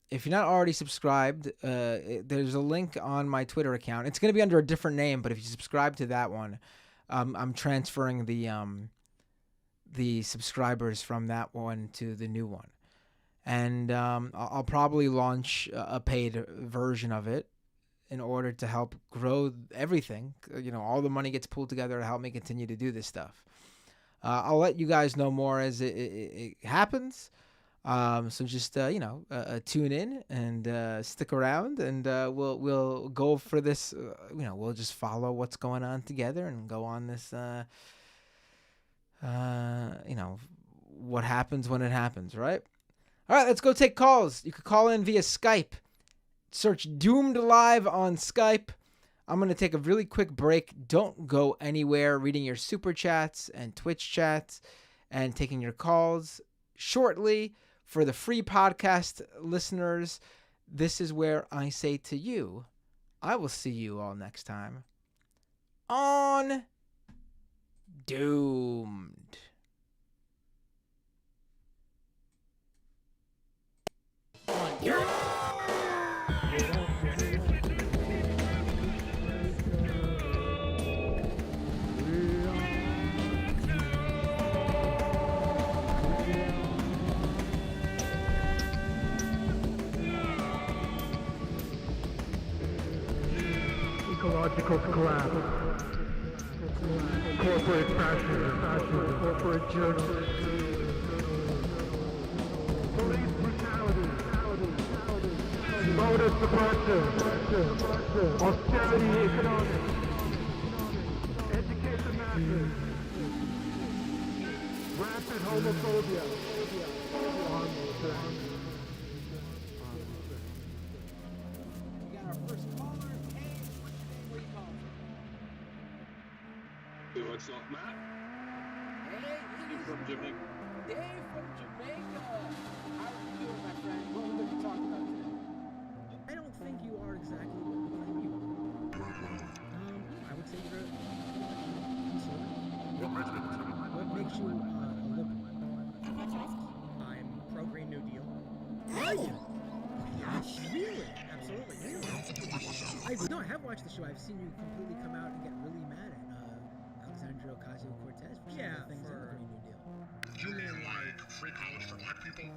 if you're not already subscribed, there's a link on my Twitter account. It's going to be under a different name, but if you subscribe to that one, I'm transferring the subscribers from that one to the new one. And I'll probably launch a paid version of it in order to help grow everything. All the money gets pulled together to help me continue to do this stuff. I'll let you guys know more as it happens. So just tune in and stick around, and we'll go for this. We'll just follow what's going on together and go on this. What happens when it happens, right? All right, let's go take calls. You could call in via Skype. Search Doomed Live on Skype. I'm going to take a really quick break. Don't go anywhere. Reading your super chats and Twitch chats and taking your calls shortly. For the free podcast listeners, this is where I say to you, I will see you all next time on Doomed. Ecological collapse, corporate fascism, corporate journalism, police brutality, voter suppression, austerity economics, education masses, rampant homophobia, What's up, Matt? Hey, You from Jamaica? Dave from Jamaica. How are you doing, my friend? What are we going to talk about today? I don't think you are exactly what you claim you are. I would say you're conservative. What makes you a liberal? I'm pro-Green New Deal. Are you? Yes, really? Absolutely. I have watched the show. I've seen you completely come out and get really mad at Alexandria Ocasio-Cortez for some of the things in the Green New Deal. You mean like free college for black people?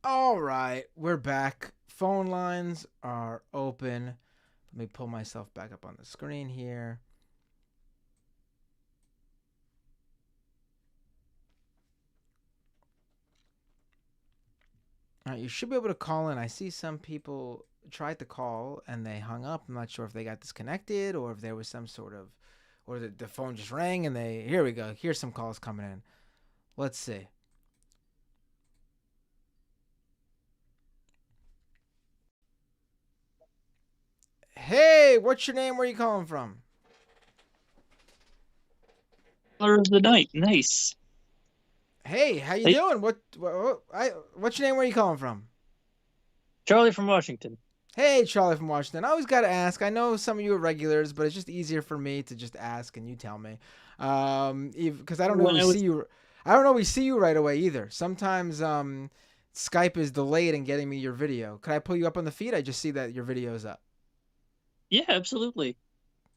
All right, we're back. Phone lines are open. Let me pull myself back up on the screen here. All right, you should be able to call in. I see some people tried to call and they hung up. I'm not sure if they got disconnected or if there was some sort of, or the phone just rang and they. Here we go. Here's some calls coming in. Let's see. Hey, what's your name? Where are you calling from? Color of the night. Nice. Hey, how you Hey. doing? What's your name? Where are you calling from? Charlie from Washington. Hey, Charlie from Washington. I always got to ask. I know some of you are regulars, but it's just easier for me to just ask and you tell me. Because I don't know When I we was- see you. I don't know we see you right away either. Sometimes Skype is delayed in getting me your video. Could I pull you up on the feed? I just see that your video is up. Yeah, absolutely.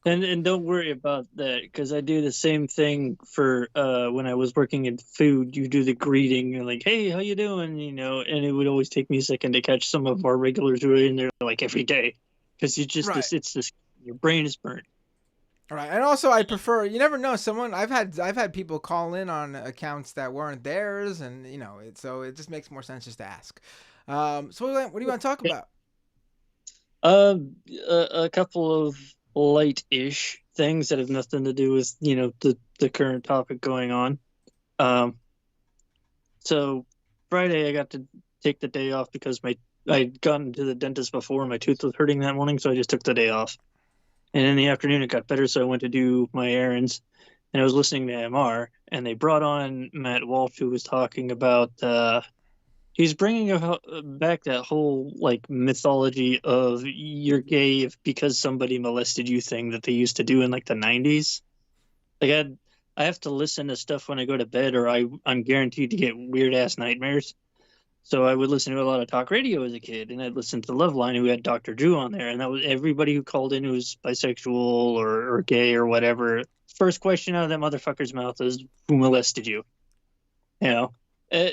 And don't worry about that because I do the same thing for when I was working in food. You do the greeting and like, hey, how you doing? You know, and it would always take me a second to catch some of our regulars who are in there like every day because you just Right. it's just your brain is burnt. All right, and also I prefer. You never know. Someone I've had people call in on accounts that weren't theirs, and so it just makes more sense just to ask. So what do you want to talk about? A couple of light-ish things that have nothing to do with the current topic going on. So Friday I got to take the day off because I'd gotten to the dentist before and my tooth was hurting that morning, so I just took the day off. And in the afternoon it got better, so I went to do my errands, and I was listening to MR, and they brought on Matt Walsh, who was talking about he's bringing back that whole like mythology of you're gay because somebody molested you thing that they used to do in like the 90s. Like I have to listen to stuff when I go to bed, or I'm guaranteed to get weird ass nightmares. So I would listen to a lot of talk radio as a kid, and I'd listen to Loveline, who had Dr. Drew on there, and that was everybody who called in who was bisexual or gay or whatever. First question out of that motherfucker's mouth is, "Who molested you?" You know, uh,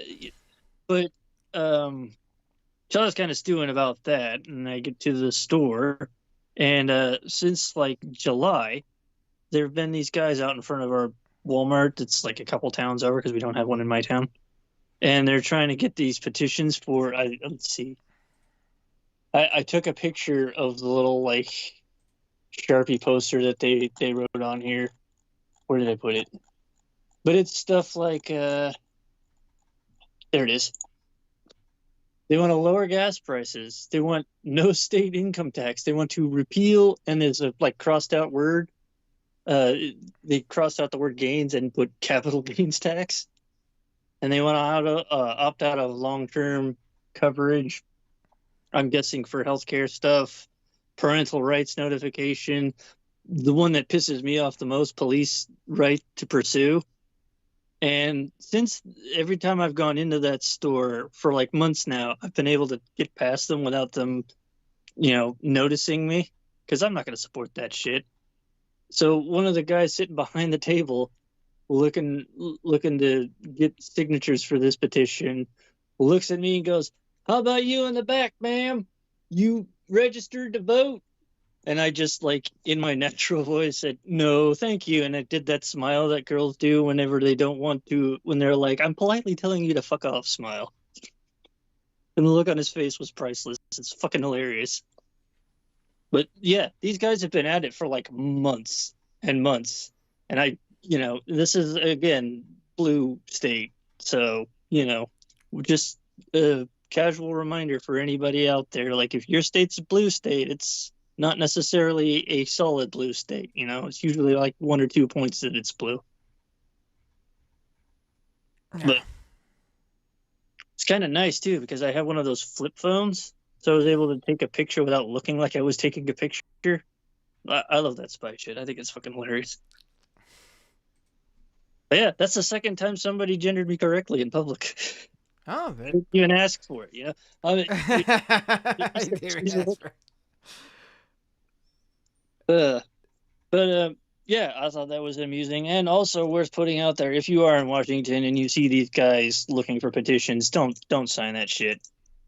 but so I was kind of stewing about that, and I get to the store, and since like July, there have been these guys out in front of our Walmart. It's like a couple towns over because we don't have one in my town. And they're trying to get these petitions for. Let's see. I took a picture of the little like Sharpie poster that they wrote on here. Where did I put it? But it's stuff like there it is. They want to lower gas prices. They want no state income tax. They want to repeal, and there's a like crossed out word. They crossed out the word gains and put capital gains tax. And they want to opt out of long-term coverage. I'm guessing for healthcare stuff, parental rights notification. The one that pisses me off the most, police right to pursue. And since every time I've gone into that store for like months now, I've been able to get past them without them, noticing me, because I'm not going to support that shit. So one of the guys sitting behind the table looking to get signatures for this petition, looks at me and goes, "How about you in the back, ma'am? You registered to vote?" And I just, like, in my natural voice said, "No, thank you." And I did that smile that girls do whenever they don't want to, when they're like, "I'm politely telling you to fuck off," smile. And the look on his face was priceless. It's fucking hilarious. But yeah, these guys have been at it for like months and months. And this is, again, blue state. So, just a casual reminder for anybody out there. Like, if your state's a blue state, it's not necessarily a solid blue state. It's usually like 1 or 2 points that it's blue. Yeah. But it's kind of nice too, because I have one of those flip phones. So I was able to take a picture without looking like I was taking a picture. I love that spy shit. I think it's fucking hilarious. But yeah, that's the second time somebody gendered me correctly in public. Oh, I didn't even ask for it, I mean, I didn't ask for it. but yeah, I thought that was amusing and also worth putting out there. If you are in Washington and you see these guys looking for petitions, don't sign that shit.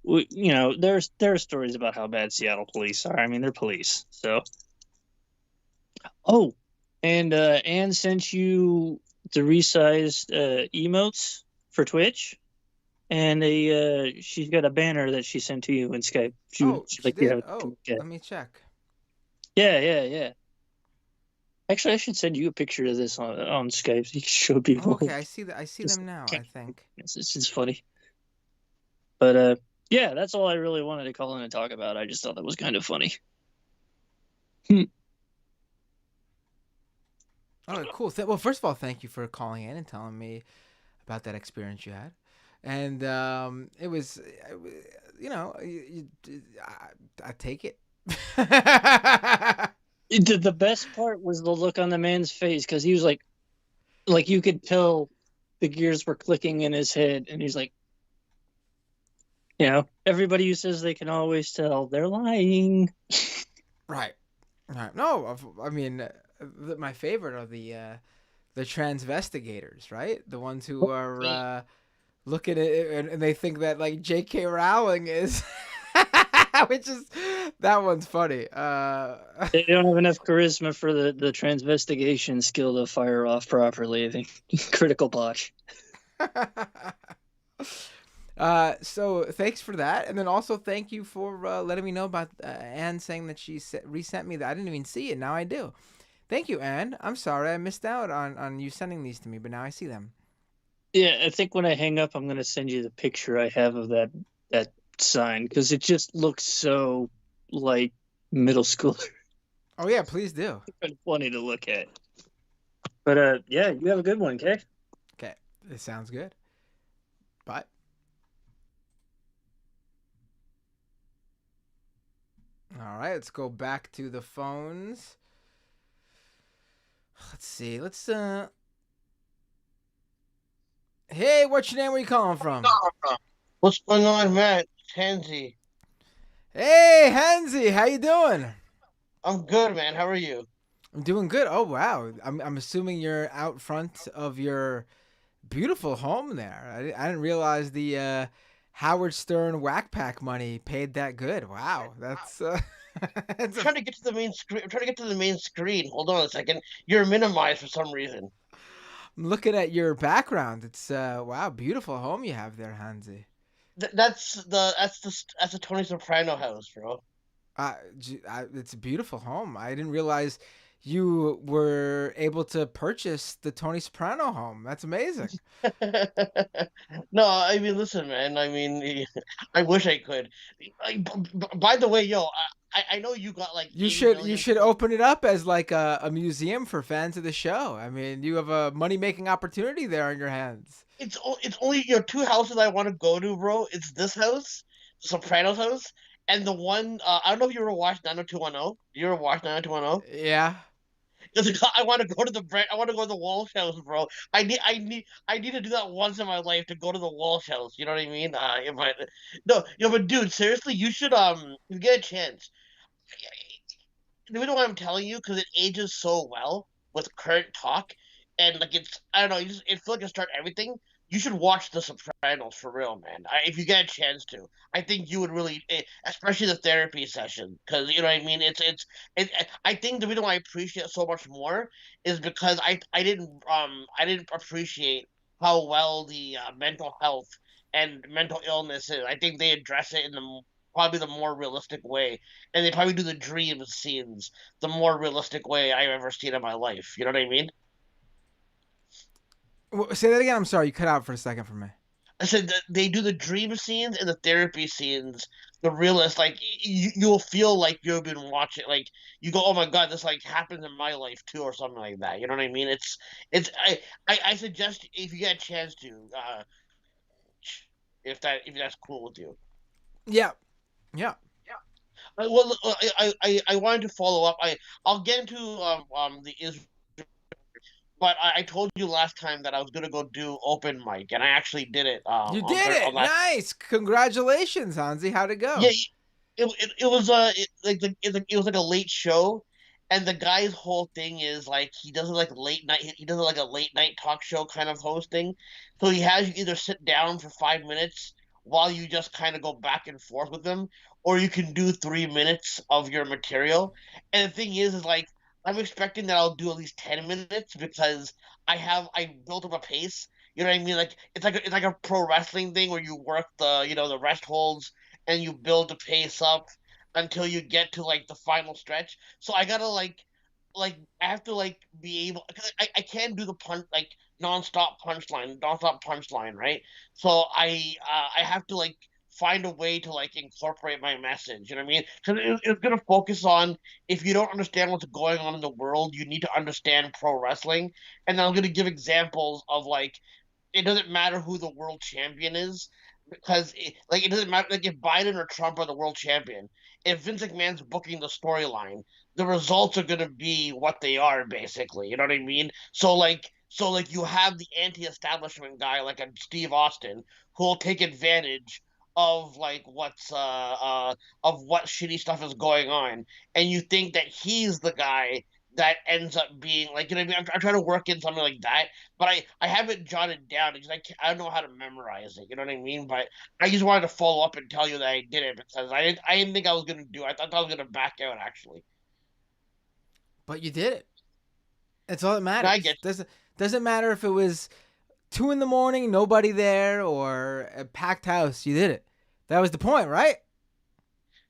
There are stories about how bad Seattle police are. I mean, they're police. So, oh, and Anne sent you the resized emotes for Twitch, and she's got a banner that she sent to you in Skype. She like did? Let me check. Yeah. Actually, I should send you a picture of this on Skype so you can show people. Oh, okay, I see that. I see them now. I think it's just funny. But yeah, that's all I really wanted to call in and talk about. I just thought that was kind of funny. All right, cool. Well, first of all, thank you for calling in and telling me about that experience you had. And it was, I take it. The best part was the look on the man's face, because he was like you could tell the gears were clicking in his head, and he's like, everybody who says they can always tell, they're lying. Right. No, I mean, my favorite are the transvestigators, right? The ones who are looking at it and they think that like J.K. Rowling is, which is, that one's funny. They don't have enough charisma for the transvestigation skill to fire off properly. I think critical botch. So thanks for that, and then also thank you for letting me know about Anne saying that she resent me that. I didn't even see it. Now I do. Thank you, Anne. I'm sorry I missed out on you sending these to me, but now I see them. Yeah, I think when I hang up, I'm gonna send you the picture I have of that sign, because it just looks so like middle schooler. Oh yeah, please do. It's funny to look at. But yeah, you have a good one, okay? Okay, this sounds good. Bye. All right, let's go back to the phones. Let's see. Hey, what's your name? Where you calling from? What's going on, Matt? Tansy. Hey, Hansi, how you doing? I'm good, man. How are you? I'm doing good. Oh wow, I'm assuming you're out front of your beautiful home there. I didn't realize the Howard Stern Whack Pack money paid that good. Wow, that's. I'm trying to get to the main screen. I'm trying to get to the main screen. Hold on a second. You're minimized for some reason. I'm looking at your background. It's wow, beautiful home you have there, Hansi. That's the Tony Soprano house, bro. It's a beautiful home. I didn't realize you were able to purchase the Tony Soprano home. That's amazing. No, I mean, listen, man. I mean, I wish I could. By the way, yo, I know you got like You 80 should million. open it up as like a museum for fans of the show. I mean, you have a money making opportunity there on your hands. It's only two houses I want to go to, bro. It's this house, the Sopranos house, and the one I don't know if you ever watched 90210. You ever watched 90210? Yeah. I want to go to I want to go to the Walsh house, bro. I need to do that once in my life, to go to the Walsh house. You know what I mean? But dude, seriously, you should if you get a chance. The reason why I'm telling you, because it ages so well with current talk. and like it's I don't know, it feels like it start everything. You should watch The Sopranos for real, man. If you get a chance to, I think you would really, especially the therapy session, because you know what I mean. It. I think the reason why I appreciate it so much more is because I didn't appreciate how well the mental health and mental illness is. I think they address it in probably the more realistic way, and they probably do the dream scenes the more realistic way I've ever seen in my life. You know what I mean? Say that again. I'm sorry, you cut out for a second for me. I said that they do the dream scenes and the therapy scenes, the realist. Like you'll feel like you've been watching. Like you go, oh my god, this like happens in my life too, or something like that. You know what I mean? It's. I suggest if you get a chance to, if that's cool with you. Yeah, yeah. Well, I wanted to follow up. I'll get into the Israel, but I told you last time that I was gonna go do open mic, and I actually did it. You did On it. last. Nice. Congratulations, Hansi. How'd it Yeah, go? it was it was like a late show, and the guy's whole thing is like he doesn't like late night. He doesn't like a late night talk show kind of hosting. So he has you either sit down for 5 minutes while you just kind of go back and forth with them, or you can do 3 minutes of your material. And the thing is like I'm expecting that I'll do at least 10 minutes because I built up a pace. You know what I mean? Like it's like a pro wrestling thing where you work the rest holds and you build the pace up until you get to like the final stretch. So I gotta like I have to like be able because I can't do the punch like nonstop punchline, right? So I have to like find a way to like incorporate my message. You know what I mean? Because it's gonna focus on if you don't understand what's going on in the world, you need to understand pro wrestling. And then I'm gonna give examples of like it doesn't matter who the world champion is because it doesn't matter like if Biden or Trump are the world champion. If Vince McMahon's booking the storyline, the results are gonna be what they are basically. You know what I mean? So like you have the anti-establishment guy like a Steve Austin who will take advantage of like of what shitty stuff is going on, and you think that he's the guy that ends up being like you know what I mean. I'm trying to work in something like that but I haven't jotted down because I don't know how to memorize it. You know what I mean? But I just wanted to follow up and tell you that I did it because I didn't think I was gonna do it. I thought I was gonna back out actually. But you did it. That's all that And I matters. get Doesn't matter if it was 2 in the morning, nobody there, or a packed house. You did it. That was the point, right?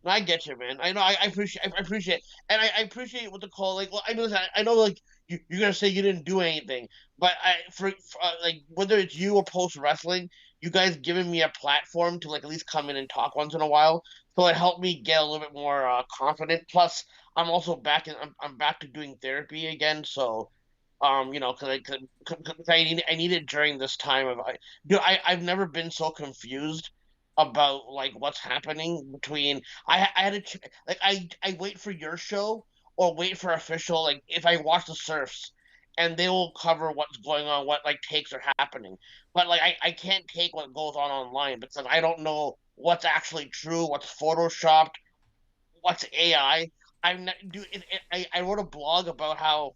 I get you, man. I know. I appreciate, and I appreciate what the call. Like, well, I know, like you're gonna say you didn't do anything, but for like whether it's you or post wrestling, you guys giving me a platform to like at least come in and talk once in a while, so it helped me get a little bit more confident. Plus, I'm also back in. I'm back to doing therapy again, so because I need it during this time of I've never been so confused about like what's happening between I had a like I wait for your show or wait for official like if I watch the surfs and they will cover what's going on what like takes are happening but like I can't take what goes on online because I don't know what's actually true what's photoshopped what's AI I'm not do I wrote a blog about how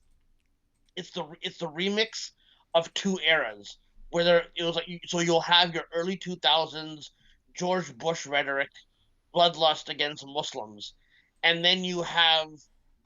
it's the remix of two eras where it was like so you'll have your early 2000s George Bush rhetoric, bloodlust against Muslims, and then you have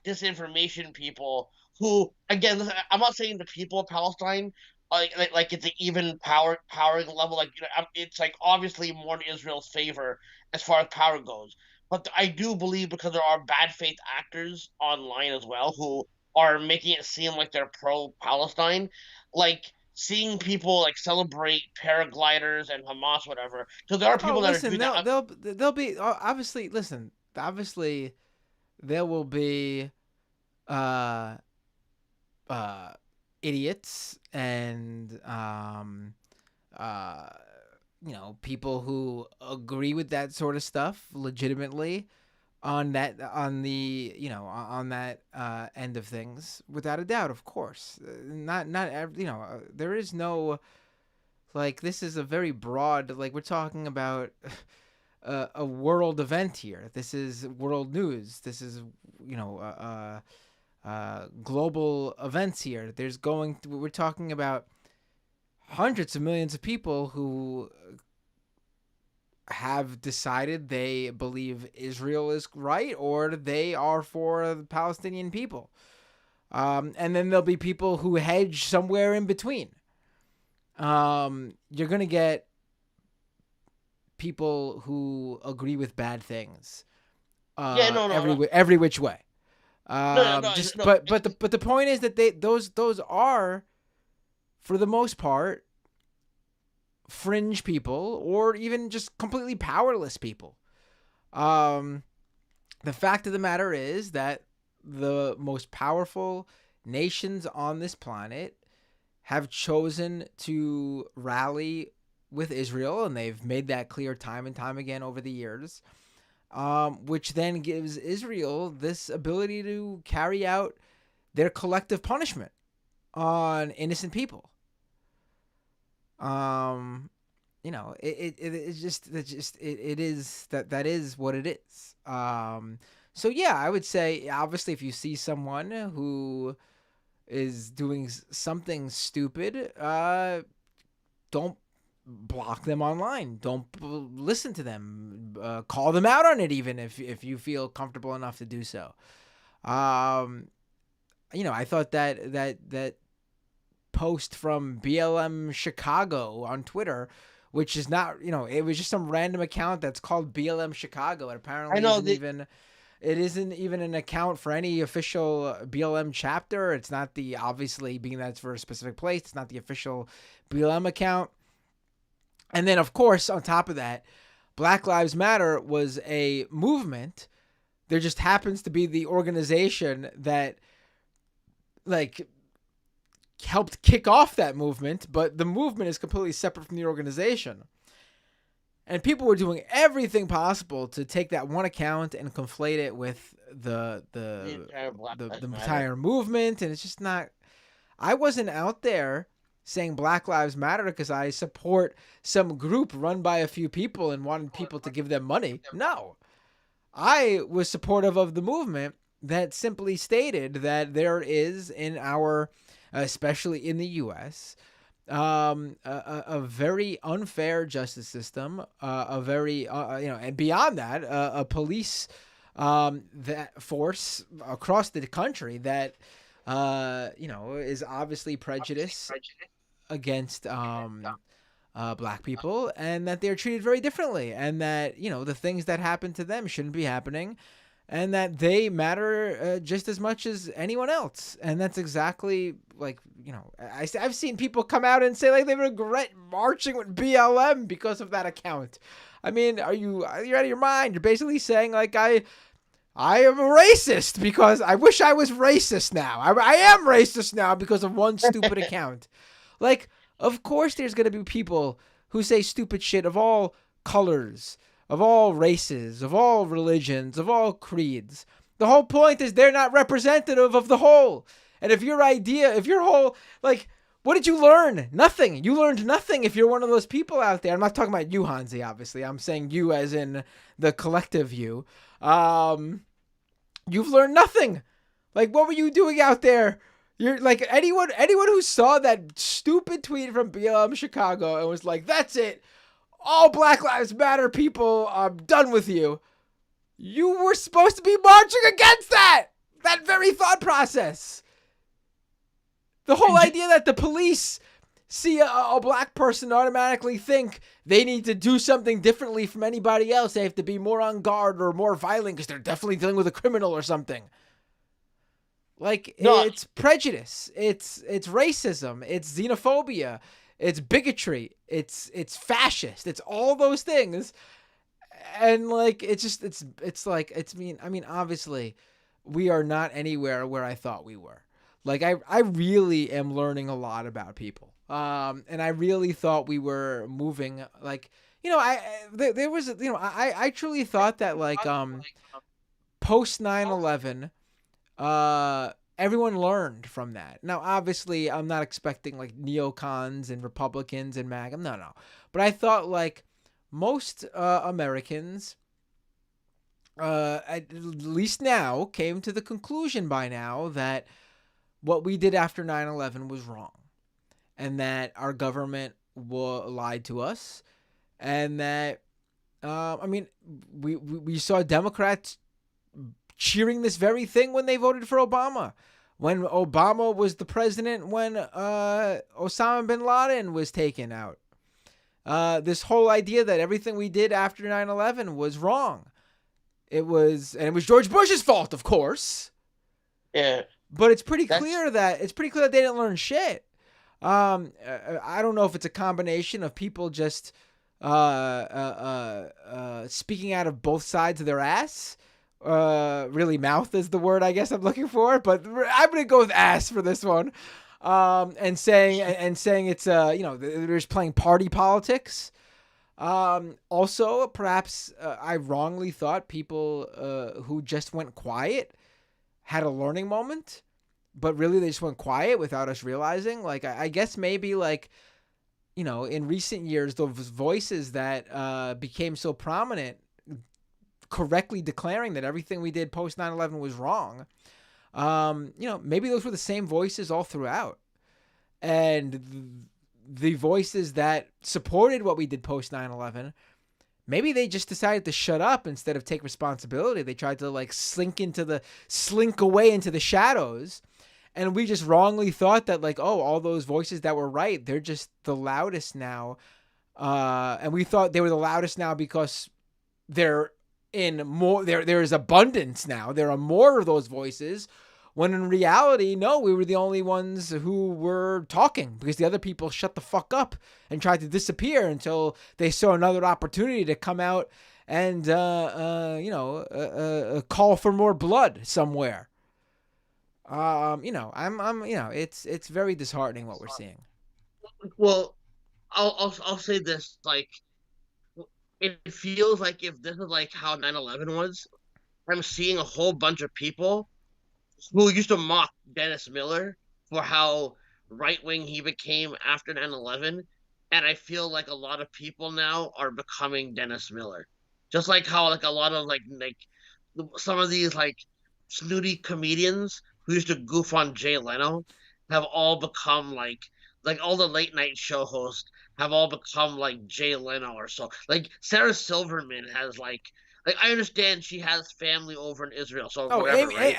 disinformation people who again listen, I'm not saying the people of Palestine like it's an even powering level like it's like obviously more in Israel's favor as far as power goes but I do believe because there are bad faith actors online as well who are making it seem like they're pro Palestine. Like seeing people like celebrate paragliders and Hamas, whatever. Because there are Oh, people that are listen, doing that. they'll be obviously. Listen, obviously, there will be uh uh idiots and uh people who agree with that sort of stuff legitimately on the on that end of things without a doubt, of course. There is no, like, this is a very broad, like, we're talking about a world event here. This is world news. This is you know global events here. We're talking about hundreds of millions of people who have decided they believe Israel is right or they are for the Palestinian people. And then there'll be people who hedge somewhere in between. You're going to get people who agree with bad things Yeah, no, no, no, every which way. no, no, Just no. but the point is that those are, for the most part, fringe people or even just completely powerless people. The fact of the matter is that the most powerful nations on this planet have chosen to rally with Israel, and they've made that clear time and time again over the years, which then gives Israel this ability to carry out their collective punishment on innocent people. It is that is what it is. So yeah, I would say, obviously, if you see someone who is doing something stupid, don't block them online. Don't listen to them. Call them out on it, even if you feel comfortable enough to do so. I thought that post from BLM Chicago on Twitter, which is not, it was just some random account that's called BLM Chicago. It apparently I know it isn't even an account for any official BLM chapter. It's not obviously, being that it's for a specific place, it's not the official BLM account. And then, of course, on top of that, Black Lives Matter was a movement. There just happens to be the organization that, like, helped kick off that movement, but the movement is completely separate from the organization. And people were doing everything possible to take that one account and conflate it with the entire movement, and it's just not. I wasn't out there saying Black Lives Matter because I support some group run by a few people and wanted people to give them money. No. I was supportive of the movement that simply stated that there is in our, especially in the U.S., a very unfair justice system, a very, and beyond that, a police that force across the country that, is obviously prejudiced against black people, and that they're treated very differently, and that, the things that happen to them shouldn't be happening, and that they matter just as much as anyone else. And that's exactly, like, I've seen people come out and say, like, they regret marching with BLM because of that account. I mean, you're out of your mind. You're basically saying, like, I am a racist because I wish I was racist now. I am racist now because of one stupid account. Like, of course there's going to be people who say stupid shit of all colors, of all races, of all religions, of all creeds. The whole point is they're not representative of the whole. And if your whole, like, what did you learn? Nothing. You learned nothing if you're one of those people out there. I'm not talking about you, Hansi, obviously. I'm saying you as in the collective you. You've learned nothing. Like, what were you doing out there? You're like, anyone who saw that stupid tweet from BLM Chicago and was like, that's it, all Black Lives Matter people, I'm done with you. You were supposed to be marching against that very thought process. The whole idea that the police see a black person automatically think they need to do something differently from anybody else. They have to be more on guard or more violent because they're definitely dealing with a criminal or something. Like, no. It's prejudice. It's racism. It's xenophobia. It's bigotry. It's fascist. It's all those things. And, like, obviously we are not anywhere where I thought we were. Like, I really am learning a lot about people. And I really thought we were moving, like, there was, I truly thought that, like, post 9/11, everyone learned from that. Now, obviously, I'm not expecting, like, neocons and Republicans and MAGA. No. But I thought, like, most Americans at least now, came to the conclusion by now that what we did after 9/11 was wrong, and that our government lied to us, and that I mean, we saw Democrats cheering this very thing when they voted for Obama. When Obama was the president, when Osama bin Laden was taken out. This whole idea that everything we did after 9/11 was wrong. It was George Bush's fault, of course. Yeah. But it's pretty That's clear that they didn't learn shit. I don't know if it's a combination of people just speaking out of both sides of their ass. Really, mouth is the word I guess I'm looking for, but I'm gonna go with ass for this one. And saying it's they're just playing party politics. Also, perhaps I wrongly thought people who just went quiet had a learning moment, but really they just went quiet without us realizing. Like I guess maybe like in recent years those voices that became so prominent, correctly declaring that everything we did post 9/11 was wrong. Maybe those were the same voices all throughout, and the voices that supported what we did post 9/11, maybe they just decided to shut up instead of take responsibility. They tried to like slink away into the shadows. And we just wrongly thought that like, oh, all those voices that were right, they're just the loudest now. And we thought they were the loudest now because they're in more, there is abundance now. There are more of those voices. When in reality, no, we were the only ones who were talking because the other people shut the fuck up and tried to disappear until they saw another opportunity to come out and, call for more blood somewhere. It's very disheartening what we're seeing. well. I'll say this. Like, it feels like if this is like how 9/11 was, I'm seeing a whole bunch of people who used to mock Dennis Miller for how right wing he became after 9/11, and I feel like a lot of people now are becoming Dennis Miller, just like how like a lot of like some of these like snooty comedians who used to goof on Jay Leno have all become like all the late night show hosts have all become like Jay Leno or so. Like Sarah Silverman has like I understand she has family over in Israel, so Oh, whatever, right?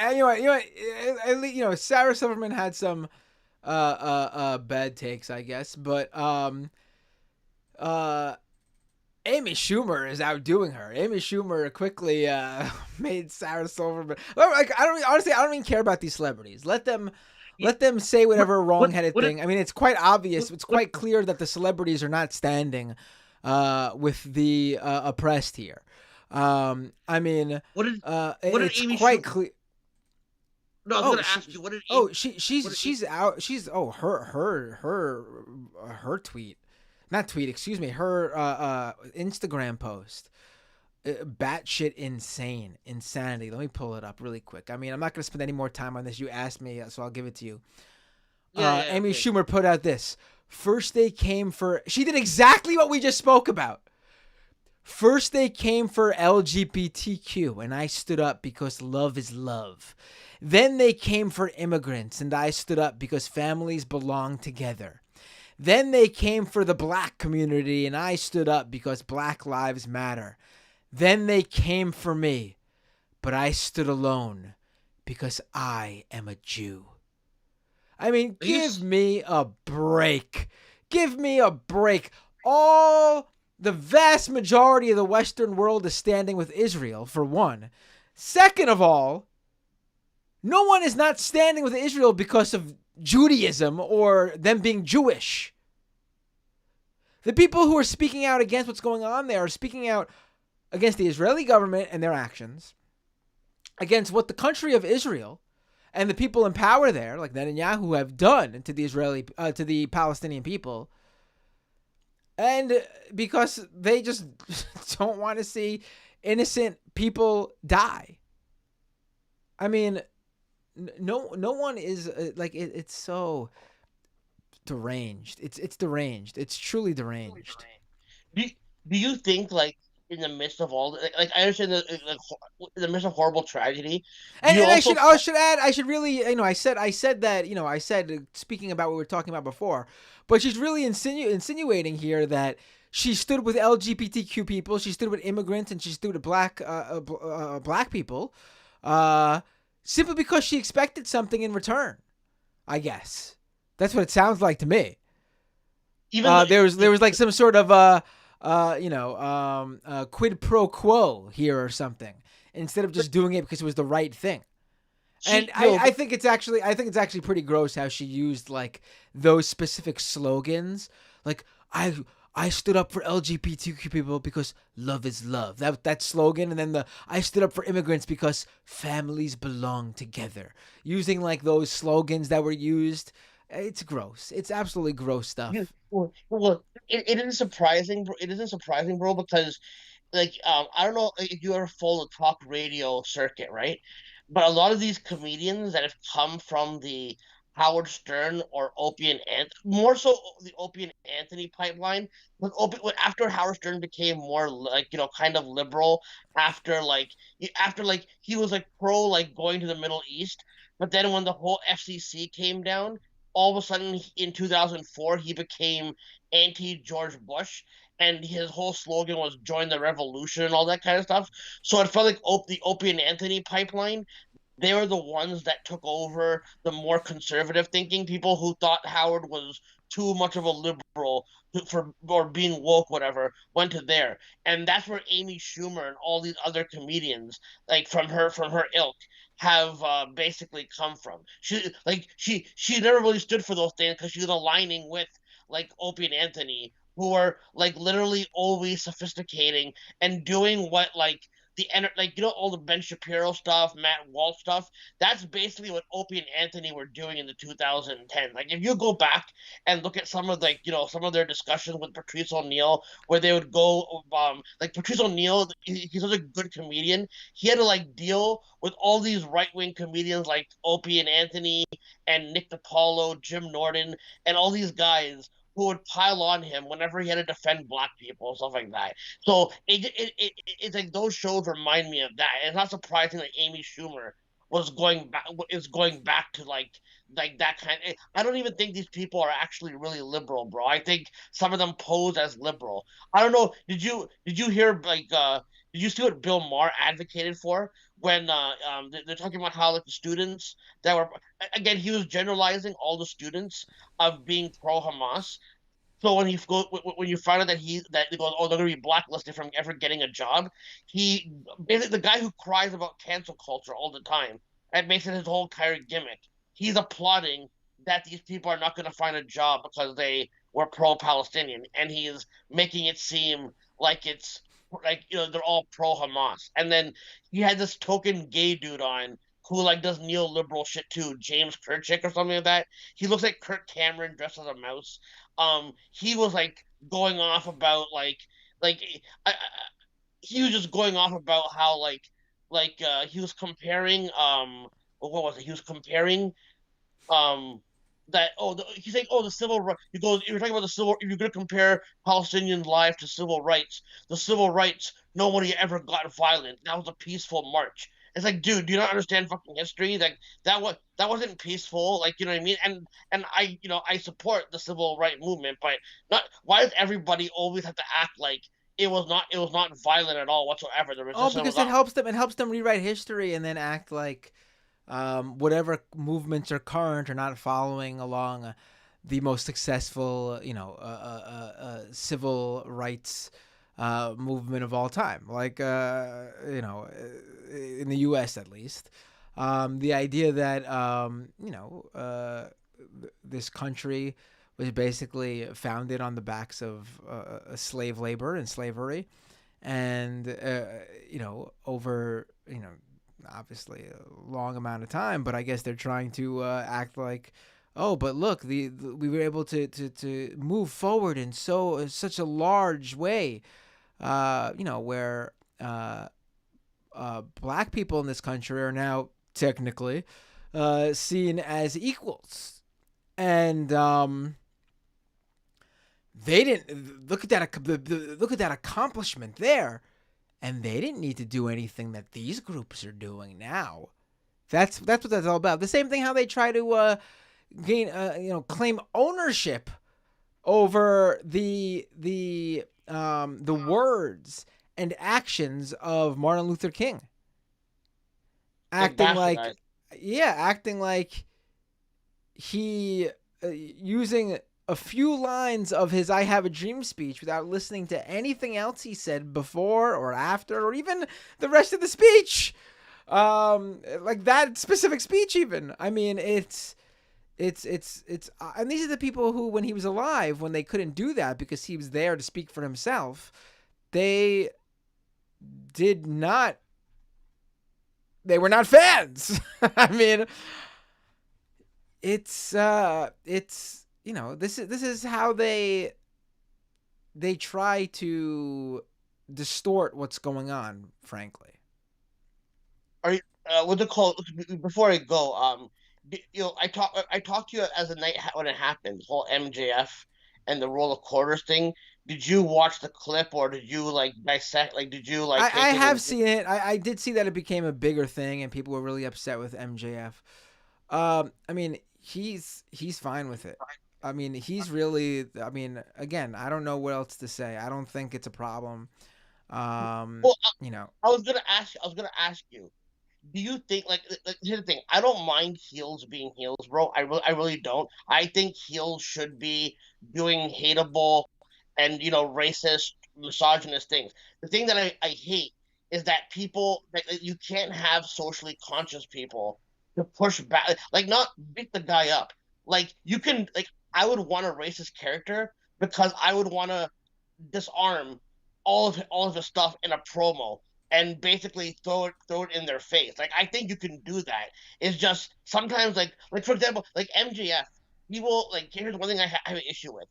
Sarah Silverman had some bad takes, I guess, but uh Amy Schumer is outdoing her. Amy Schumer quickly made Sarah Silverman. Like I don't even care about these celebrities. Let them say What whatever wrong-headed what thing. I mean, it's quite obvious. It's what quite clear that the celebrities are not standing with the oppressed here. I mean, what did what did it's Amy quite Schumer? clear. No, I was Oh, gonna ask you what did what did she's out. She's her tweet, not tweet. Excuse me. Her Instagram post. Batshit insane insanity. Let me pull it up really quick. I mean, I'm not gonna spend any more time on this. You asked me, so I'll give it to you. yeah, Amy okay. Schumer put out this. First they came for. She did exactly what we just spoke about. First they came for LGBTQ, and I stood up because love is love. Then they came for immigrants, and I stood up because families belong together. Then they came for the black community, and I stood up because Black Lives Matter. Then they came for me, but I stood alone because I am a Jew. I mean, Are you give me a break. Give me a break. The vast majority of the Western world is standing with Israel, for one. Second of all, no one is not standing with Israel because of Judaism or them being Jewish. The people who are speaking out against what's going on there are speaking out against the Israeli government and their actions, against what the country of Israel and the people in power there, like Netanyahu, have done to the Palestinian people, and because they just don't want to see innocent people die. I mean, no one is it's so deranged. It's deranged. It's truly deranged. do, do you think like in the midst of all like I understand that like, in the midst of horrible tragedy. Do And, you and I also should I should add I should really I said that I said speaking about what we were talking about before, but she's really insinuating here that she stood with LGBTQ people, she stood with immigrants, and she stood with black people, uh, simply because she expected something in return. I guess that's what it sounds like to me. even though There was like some sort of quid pro quo here or something, instead of just doing it because it was the right thing. And she no I think it's actually pretty gross how she used like those specific slogans. Like I stood up for LGBTQ people because love is love. That slogan, and then the I stood up for immigrants because families belong together. Using like those slogans that were used, it's gross. It's absolutely gross you, stuff. it isn't surprising, bro. It isn't surprising, bro, because like I don't know if you ever follow the talk radio circuit, right? But a lot of these comedians that have come from the Howard Stern or Opie and more so the Opie and Anthony pipeline. After Howard Stern became more like kind of liberal after like he was like pro like going to the Middle East, but then when the whole FCC came down, all of a sudden in 2004 he became anti George Bush, and his whole slogan was "Join the Revolution" and all that kind of stuff. So it felt like the Opie and Anthony pipeline. They were the ones that took over the more conservative thinking people who thought Howard was too much of a liberal for or being woke, whatever, went to there, and that's where Amy Schumer and all these other comedians, like from her ilk, have basically come from. She never really stood for those things because she was aligning with like Opie and Anthony, who are like literally always sophisticating and doing what like all the Ben Shapiro stuff, Matt Walsh stuff. That's basically what Opie and Anthony were doing in the 2010. Like if you go back and look at some of some of their discussions with Patrice O'Neill, where they would go like Patrice O'Neill, he's such a good comedian. He had to like deal with all these right wing comedians like Opie and Anthony and Nick DiPaolo, Jim Norton, and all these guys who would pile on him whenever he had to defend black people and stuff like that. So it's like those shows remind me of that. And it's not surprising that Amy Schumer is going back to like that kind. I don't even think these people are actually really liberal, bro. I think some of them pose as liberal. I don't know. Did you hear did you see what Bill Maher advocated for when they're talking about how like the students that were again he was generalizing all the students of being pro Hamas. So when you find out that he goes, oh, they're gonna be blacklisted from ever getting a job, he basically the guy who cries about cancel culture all the time, that makes it his whole entire gimmick. He's applauding that these people are not gonna find a job because they were pro-Palestinian, and he is making it seem like it's like they're all pro-Hamas. And then he had this token gay dude on who like does neoliberal shit too, James Kirchick or something like that. He looks like Kirk Cameron dressed as a mouse. He was like going off about like I, he was just going off about how he was comparing what was it? He was comparing um that he's like the civil right. He goes, if you're talking about the civil, if you're going to compare Palestinian life to civil rights, the civil rights nobody ever got violent. That was a peaceful march. It's like, dude, do you not understand fucking history? Like that wasn't peaceful. Like you know what I mean? And I support the civil right movement, but not why does everybody always have to act like it was not violent at all whatsoever? The Oh, resistance was because not. it helps them rewrite history and then act like whatever movements are current are not following along the most successful, civil rights movement of all time. Like, in the U.S. at least, the idea that this country was basically founded on the backs of slave labor and slavery, and over obviously a long amount of time, but I guess they're trying to act like, oh, but look, we were able to move forward in such a large way, where black people in this country are now technically seen as equals, and they didn't look at that accomplishment there. and they didn't need to do anything that these groups are doing now. That's what that's all about. The same thing how they try to gain claim ownership over the words and actions of Martin Luther King. Like Acting like bastardized. acting like he using a few lines of his "I Have a Dream" speech without listening to anything else he said before or after, or even the rest of the speech. Like that specific speech, even. I mean, it's and these are the people who, when he was alive, when they couldn't do that because he was there to speak for himself, they did not. They were not fans. I mean, it's this is how they try to distort what's going on, frankly. Are you, what's it called? Before I go, I talked to you as a night when it happened, the whole MJF and the roll of quarters thing. Did you watch the clip, or did you like dissect? Like, did you like I take it have in? seen it. I did see that it became a bigger thing and people were really upset with MJF. I mean, he's fine with it. I mean, he's really. I mean, again, I don't know what else to say. I don't think it's a problem. Well, You know, I was gonna ask. I was gonna ask you. Do you think like here's the thing? I don't mind heels being heels, bro. I really don't. I think heels should be doing hateable and racist, misogynist things. The thing that I hate is that people that you can't have socially conscious people to push back, like not beat the guy up. Like you can like I would want a racist character because I would want to disarm all of his stuff in a promo and basically throw it in their face. Like I think you can do that. It's just sometimes like for example, like MJF, he will like here's one thing I have an issue with.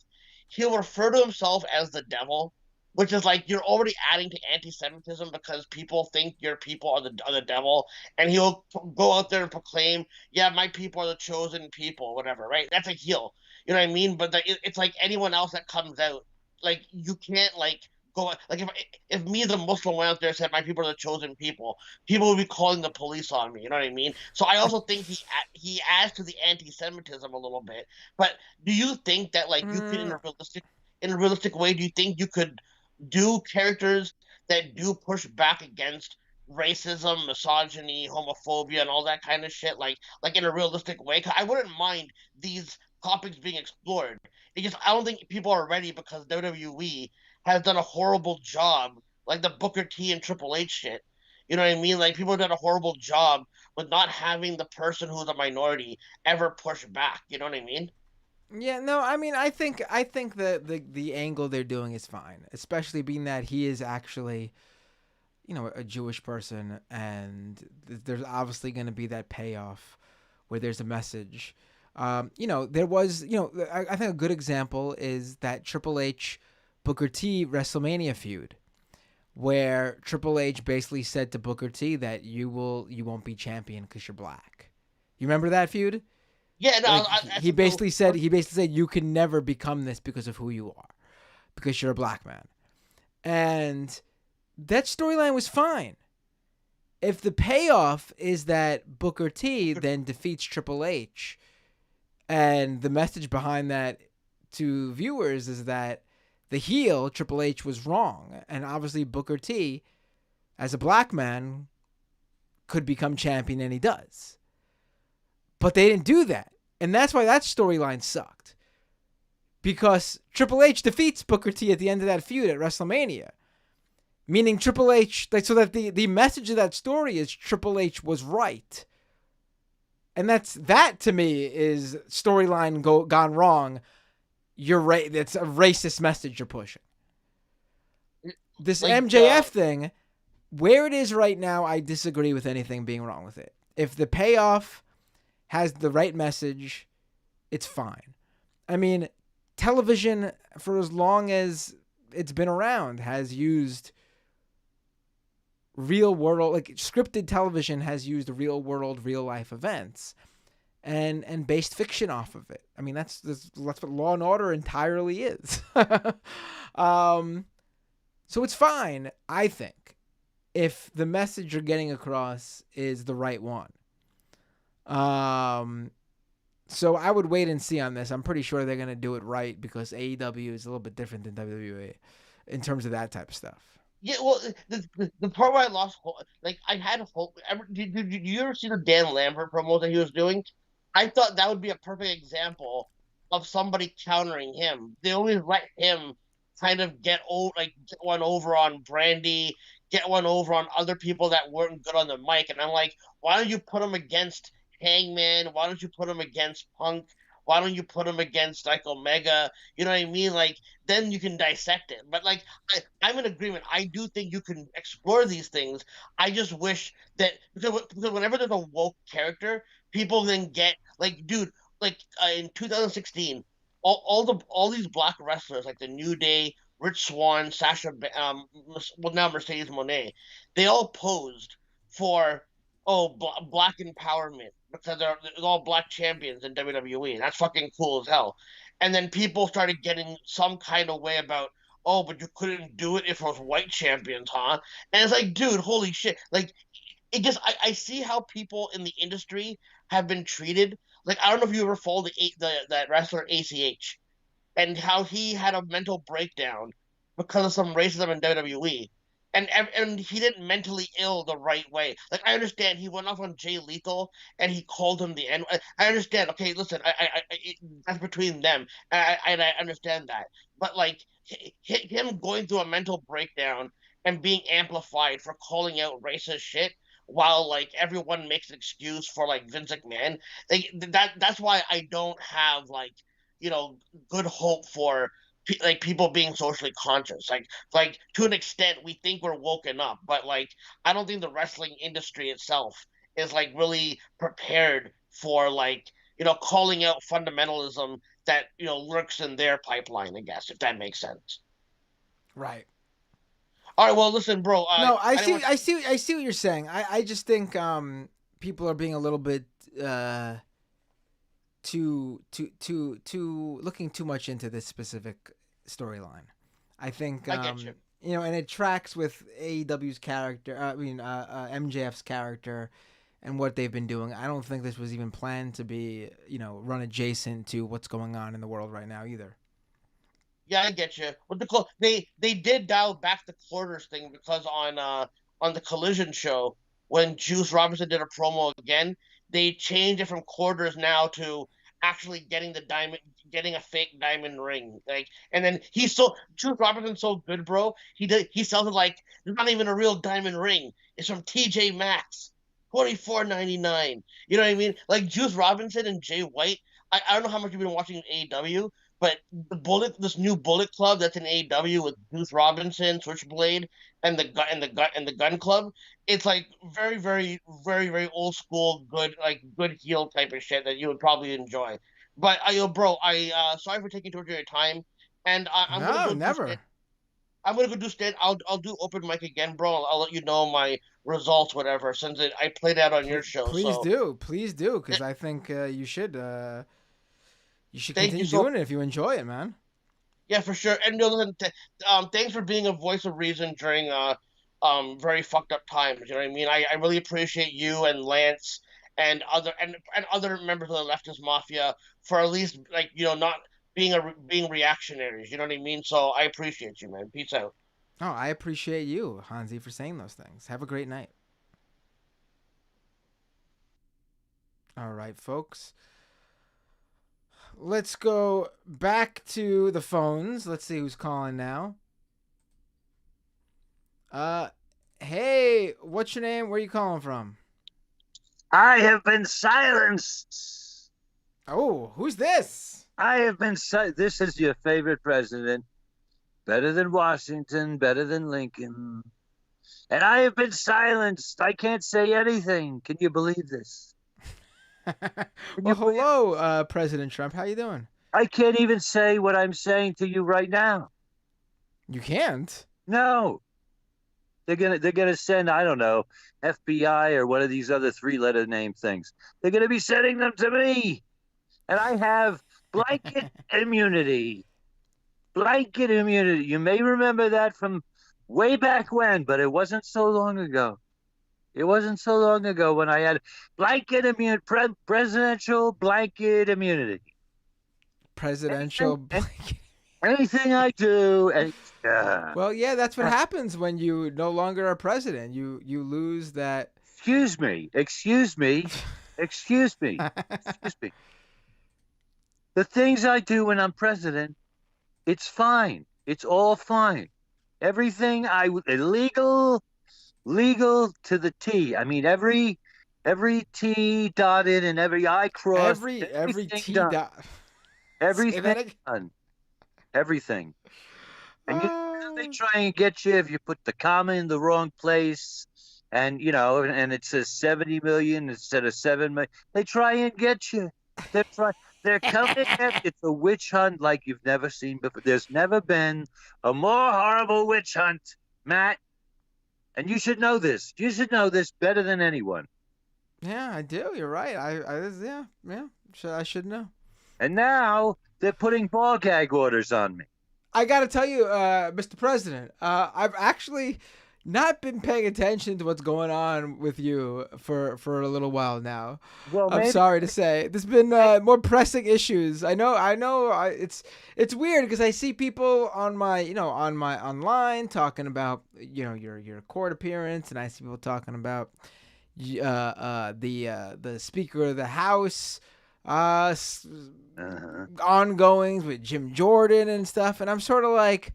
He'll refer to himself as the devil, which is like you're already adding to anti-Semitism because people think your people are the devil, and he'll go out there and proclaim, "Yeah, my people are the chosen people," whatever. Right? That's a heel. You know what I mean? But it's like anyone else that comes out, like you can't like go like if me the Muslim went out there and said my people are the chosen people would be calling the police on me. You know what I mean? So I also think he adds to the anti-Semitism a little bit. But do you think that like you could mm, in a realistic way? Do you think you could do characters that do push back against racism, misogyny, homophobia, and all that kind of shit, like in a realistic way? 'Cause I wouldn't mind these topics being explored. It just I don't think people are ready because WWE has done a horrible job, like the Booker T and Triple H shit. You know what I mean? Like people have done a horrible job with not having the person who's a minority ever push back. You know what I mean? yeah, no, I mean, I think that the angle they're doing is fine, especially being that he is actually, a Jewish person, and there's obviously going to be that payoff where there's a message. There was, I think a good example is that Triple H Booker T WrestleMania feud, where Triple H basically said to Booker T that you won't be champion because you're black. You remember that feud? Yeah, no, Like I he think so. basically said you can never become this because of who you are, because you're a black man. And that storyline was fine. If the payoff is that Booker T then defeats Triple H, and the message behind that to viewers is that the heel Triple H was wrong, and obviously Booker T, as a black man, could become champion, and he does. But they didn't do that, and that's why that storyline sucked. Because Triple H defeats Booker T at the end of that feud at WrestleMania. Meaning Triple H, like, so that the message of that story is Triple H was right. And that to me is storyline gone wrong. You're right. It's a racist message you're pushing. This Like MJF thing, where it is right now, I disagree with anything being wrong with it. If the payoff has the right message, it's fine. I mean, television, for as long as it's been around, has used real world, like scripted television has used real world, real life events and based fiction off of it. I mean, that's what Law and Order entirely is. So it's fine, I think. if the message you're getting across is the right one. Um, so I would wait and see on this. I'm pretty sure they're gonna do it right because AEW is a little bit different than WWE in terms of that type of stuff. Yeah, well, the part where I lost hope, like I had hope. Did you ever see the Dan Lambert promo that he was doing? I thought that would be a perfect example of somebody countering him. They always let him kind of get one over on Brandy, get one over on other people that weren't good on the mic, and I'm like, why don't you put him against Hangman? Why don't you put him against Punk? Why don't you put him against like Omega? You know what I mean? Like then you can dissect it. But like I'm in agreement. I do think you can explore these things. I just wish that because whenever there's a woke character, people then get like, dude, like in 2016, all these black wrestlers like the New Day, Rich Swann, well now Mercedes Monet, they all posed for black empowerment because they're all black champions in WWE, and that's fucking cool as hell. And then people started getting some kind of way about, oh, but you couldn't do it if it was white champions, huh? And it's like, dude, holy shit! Like, it just I see how people in the industry have been treated. Like, I don't know if you ever followed that wrestler ACH and how he had a mental breakdown because of some racism in WWE. And he didn't mentally ill the right way. Like I understand he went off on Jay Lethal and he called him the N. I understand. Okay, listen, that's between them, and I understand that. But like him going through a mental breakdown and being amplified for calling out racist shit while like everyone makes an excuse for like Vince McMahon, like that's why I don't have like good hope for like people being socially conscious. Like to an extent, we think we're woken up, but like I don't think the wrestling industry itself is like really prepared for like calling out fundamentalism that lurks in their pipeline. I guess if that makes sense. Right. All right. Well, listen, bro. No, I I didn't see. want. I see. I see what you're saying. I just think people are being a little bit too looking too much into this specific storyline. I think I get you. and it tracks with AEW's character. MJF's character and what they've been doing. I don't think this was even planned to be run adjacent to what's going on in the world right now either. Yeah, I get you. With they did dial back the quarters thing because on the Collision show when Juice Robinson did a promo again, they changed it from quarters now to actually getting a fake diamond ring. Like, and then Juice Robinson's so good, bro. He sells it like it's not even a real diamond ring. It's from TJ Maxx, $24.99. You know what I mean? Like Juice Robinson and Jay White. I don't know how much you've been watching AEW, but this new Bullet Club that's in AEW with Bruce Robinson, Switchblade, and the Gun Club. It's like very, very, very, very old school, good heel type of shit that you would probably enjoy. But bro, I sorry for taking too much of your time, and I'm gonna No, go do never. I'm gonna go do stand. I'll do open mic again, bro. I'll let you know my results, whatever. Since I played out on your show, so Please do, because I think you should thank you continue so doing it if you enjoy it, man. Yeah, for sure. And listen, thanks for being a voice of reason during very fucked up times. You know what I mean? I really appreciate you and Lance and other members of the leftist mafia for at least like not being reactionaries. You know what I mean? So I appreciate you, man. Peace out. Oh, I appreciate you, Hansi, for saying those things. Have a great night. All right, folks. Let's go back to the phones. Let's see who's calling now. Hey, what's your name? Where are you calling from? I have been silenced. Oh, who's this? I have been This is your favorite president. Better than Washington, better than Lincoln. And I have been silenced. I can't say anything. Can you believe this? Well, hello, President Trump. How you doing? I can't even say what I'm saying to you right now. You can't? No. They're gonna send, I don't know, FBI or one of these other 3-letter name things. They're gonna be sending them to me. And I have blanket immunity. Blanket immunity. You may remember that from way back when, but it wasn't so long ago. It wasn't so long ago when I had presidential blanket immunity. Presidential Anything, blanket. anything I do, Well, yeah, that's what happens when you no longer are president. You lose that. excuse me, excuse me, excuse me, excuse me. The things I do when I'm president, it's fine. It's all fine. Everything illegal, legal to the T. I mean, every T dotted and every I crossed, Every everything T done, dot. Say everything that again. done, everything. And they Oh. try and get you if you put the comma in the wrong place, and and it says 70 million instead of 7 million. They try and get you. They're trying. They're coming at. It's a witch hunt like you've never seen before. There's never been a more horrible witch hunt, Matt. And you should know this. You should know this better than anyone. Yeah, I do. You're right. Yeah. I should know. And now they're putting ball gag orders on me. I got to tell you, Mr. President, I've actually not been paying attention to what's going on with you for a little while now. Well, I'm maybe sorry to say, there's been more pressing issues. I know. It's weird because I see people on my online talking about your court appearance, and I see people talking about the Speaker of the House ongoings with Jim Jordan and stuff, and I'm sort of like,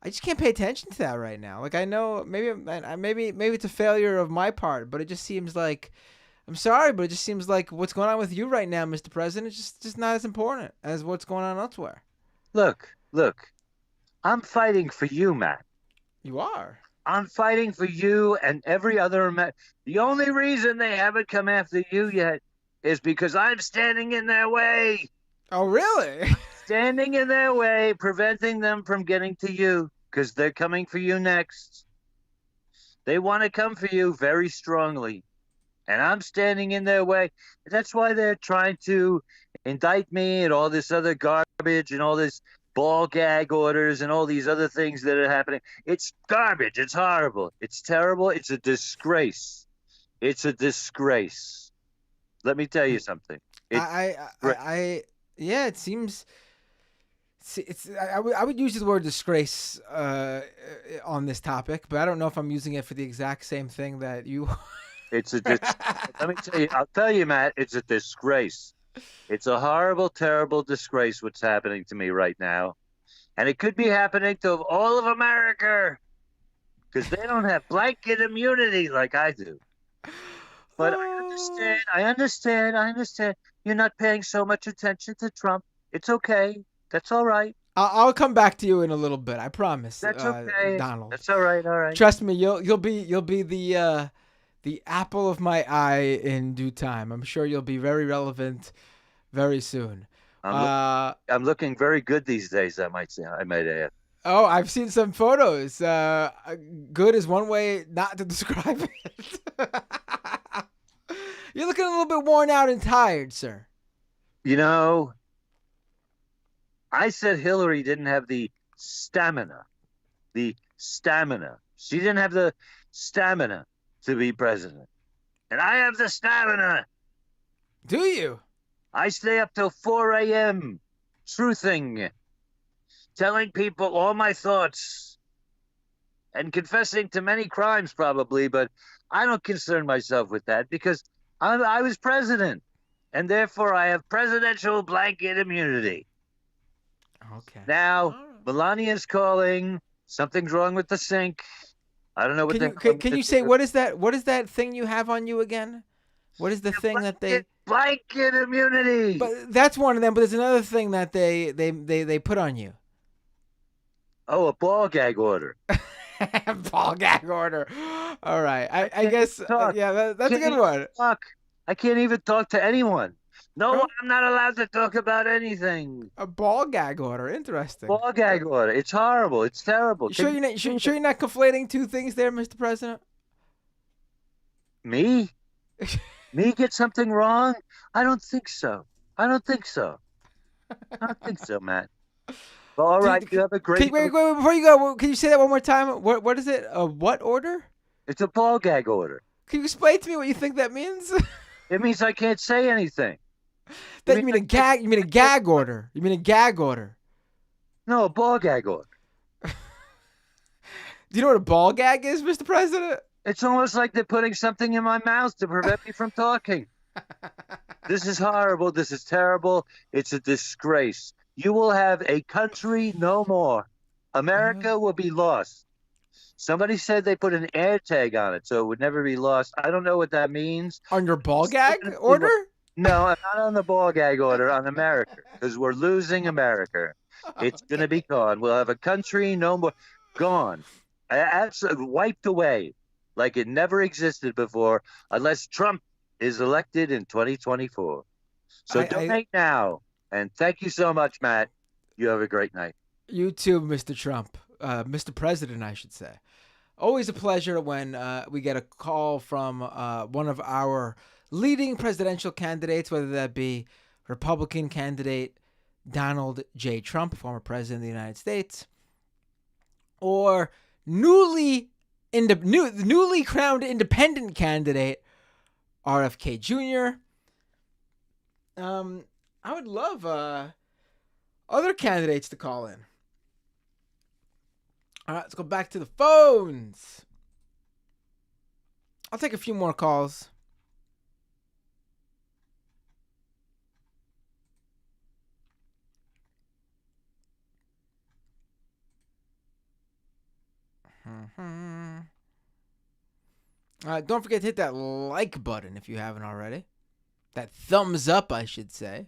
I just can't pay attention to that right now. Like, I know maybe it's a failure of my part, but it just seems like, I'm sorry, but it just seems like what's going on with you right now, Mr. President, is just not as important as what's going on elsewhere. look. I'm fighting for you, Matt. You are. I'm fighting for you and every other American. The only reason they haven't come after you yet is because I'm standing in their way. Oh, really? Standing in their way, preventing them from getting to you because they're coming for you next. They want to come for you very strongly. And I'm standing in their way. That's why they're trying to indict me and all this other garbage and all this ball gag orders and all these other things that are happening. It's garbage. It's horrible. It's terrible. It's a disgrace. It's a disgrace. Let me tell you something. Yeah, it seems. I would use the word disgrace on this topic, but I don't know if I'm using it for the exact same thing that you. Let me tell you. I'll tell you, Matt. It's a disgrace. It's a horrible, terrible disgrace what's happening to me right now, and it could be happening to all of America because they don't have blanket immunity like I do. But I understand. You're not paying so much attention to Trump. It's okay. That's all right. I'll come back to you in a little bit. I promise. That's okay. Donald. That's all right. All right. Trust me, you'll be the apple of my eye in due time. I'm sure you'll be very relevant very soon. I'm looking very good these days, I might say. I might add. Oh, I've seen some photos. Good is one way not to describe it. You're looking a little bit worn out and tired, sir. You know, I said Hillary didn't have the stamina. The stamina. She didn't have the stamina to be president. And I have the stamina. Do you? I stay up till 4 a.m. truthing, telling people all my thoughts, and confessing to many crimes probably, but I don't concern myself with that because I was president, and therefore I have presidential blanket immunity. Okay. Now, Melania's calling. Something's wrong with the sink. I don't know what Can you say what is that thing you have on you again? What is the thing that they blanket immunity? But that's one of them. But there's another thing that they put on you. Oh, a ball gag order. Ball gag order. All right. I guess. That's a good one. I can't even talk to anyone. No, I'm not allowed to talk about anything. A ball gag order. Interesting. Ball gag order. It's horrible. It's terrible. Sure you're not conflating two things there, Mr. President? Me? Me get something wrong? I don't think so. I don't think so, Matt. All right, you have a great. Wait, before you go, can you say that one more time? What is it? A what order? It's a ball gag order. Can you explain to me what you think that means? It means I can't say anything. That you mean a gag? You mean a gag order? You mean a gag order? No, a ball gag order. Do you know what a ball gag is, Mr. President? It's almost like they're putting something in my mouth to prevent me from talking. This is horrible. This is terrible. It's a disgrace. You will have a country no more. America will be lost. Somebody said they put an air tag on it so it would never be lost. I don't know what that means. On your ball gag order? No, I'm not on the ball gag order, on America, because we're losing America. It's going to be gone. We'll have a country no more. Gone. Absolutely wiped away like it never existed before unless Trump is elected in 2024. So donate now. And thank you so much, Matt. You have a great night. You too, Mr. Trump. Mr. President, I should say. Always a pleasure when we get a call from one of our leading presidential candidates, whether that be Republican candidate Donald J. Trump, former president of the United States, or newly crowned independent candidate RFK Jr. I would love other candidates to call in. All right, let's go back to the phones. I'll take a few more calls. Don't forget to hit that like button if you haven't already. That thumbs up, I should say.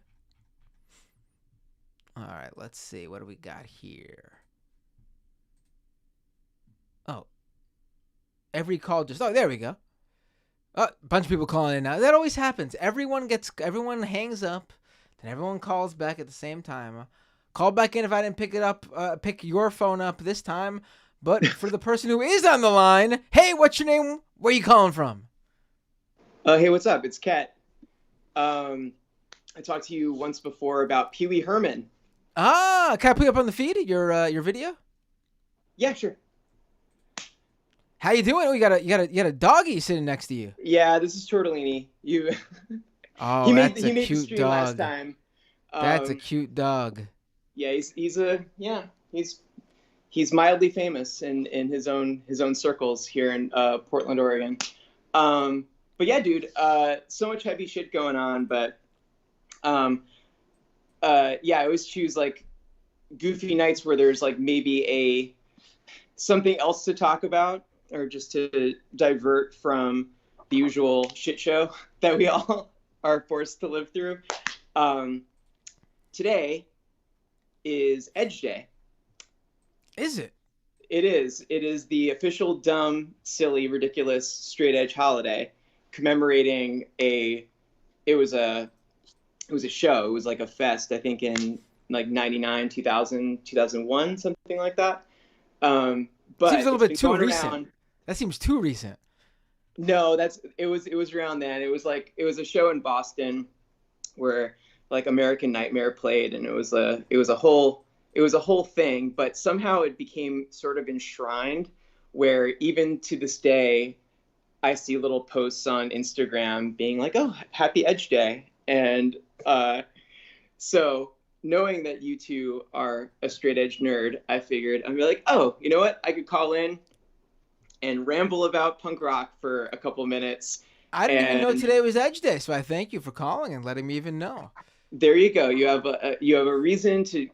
All right, let's see. What do we got here? Oh. Every call just... Oh, there we go. A bunch of people calling in now. That always happens. Everyone hangs up, then everyone calls back at the same time. Call back in if I didn't pick your phone up this time. But for the person who is on the line, hey, what's your name? Where you calling from? Hey, what's up? It's Kat. I talked to you once before about Pee Wee Herman. Can I put you up on the feed? Your video? Yeah, sure. How you doing? Oh, you got a doggy sitting next to you. Yeah, this is Tortellini. Oh, he that's made a the cute stream dog. last time. That's a cute dog. Yeah, he's mildly famous in his own circles here in Portland, Oregon. But yeah, dude, so much heavy shit going on. But yeah, I always choose like goofy nights where there's like maybe something else to talk about, or just to divert from the usual shit show that we all are forced to live through. Today is Edge Day. Is it? It is. It is the official dumb, silly, ridiculous straight edge holiday commemorating it was a show. It was like a fest, I think in like 99, 2000, 2001, something like that. But seems a little bit too recent. Around. That seems too recent. No, it was around then. It was a show in Boston where like American Nightmare played, and it was a whole thing, but somehow it became sort of enshrined where even to this day, I see little posts on Instagram being like, oh, happy Edge Day. And so knowing that you two are a straight edge nerd, I figured I'd be like, oh, you know what? I could call in and ramble about punk rock for a couple minutes. I didn't even know today was Edge Day, so I thank you for calling and letting me even know. There you go. You have a reason to,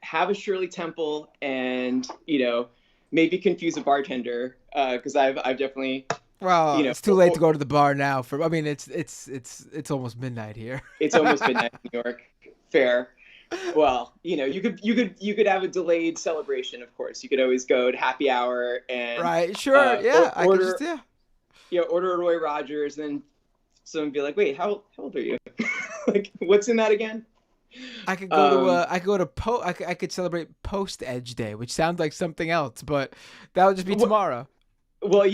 have a Shirley Temple and, maybe confuse a bartender. Cause I've definitely, it's too late to go to the bar now it's almost midnight here. It's almost midnight in New York. Fair. Well, you could have a delayed celebration, of course. You could always go to happy hour and right. Sure. Yeah. Order a Roy Rogers, and then someone be like, wait, how old are you? Like, what's in that again? I could go I could celebrate post Edge Day, which sounds like something else, but that would just be tomorrow. Well,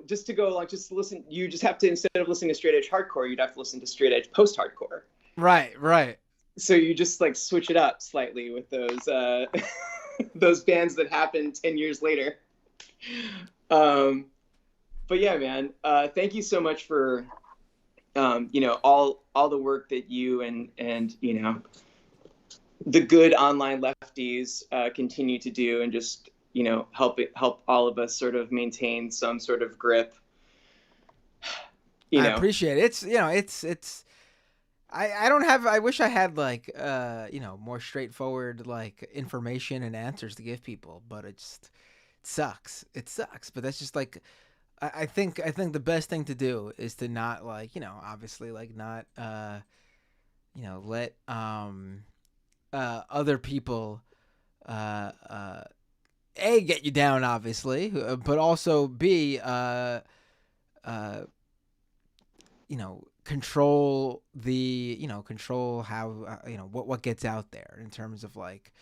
just to go just listen, you just have to, instead of listening to straight edge hardcore, you'd have to listen to straight edge post hardcore. Right. So you just like switch it up slightly with those those bands that happened 10 years later. Um, but yeah, man, thank you so much for you know, all the work that you and you know, the good online lefties continue to do, and just, you know, help all of us sort of maintain some sort of grip. You I know, appreciate it. It's, you know, it's I don't have, I wish I had like you know, more straightforward like information and answers to give people, but it just, it sucks. It sucks. But that's just like, I think the best thing to do is to not, like, you know, obviously like not you know, let other people uh A, get you down, obviously, but also B, uh you know, control the, you know, control how you know, what gets out there in terms of like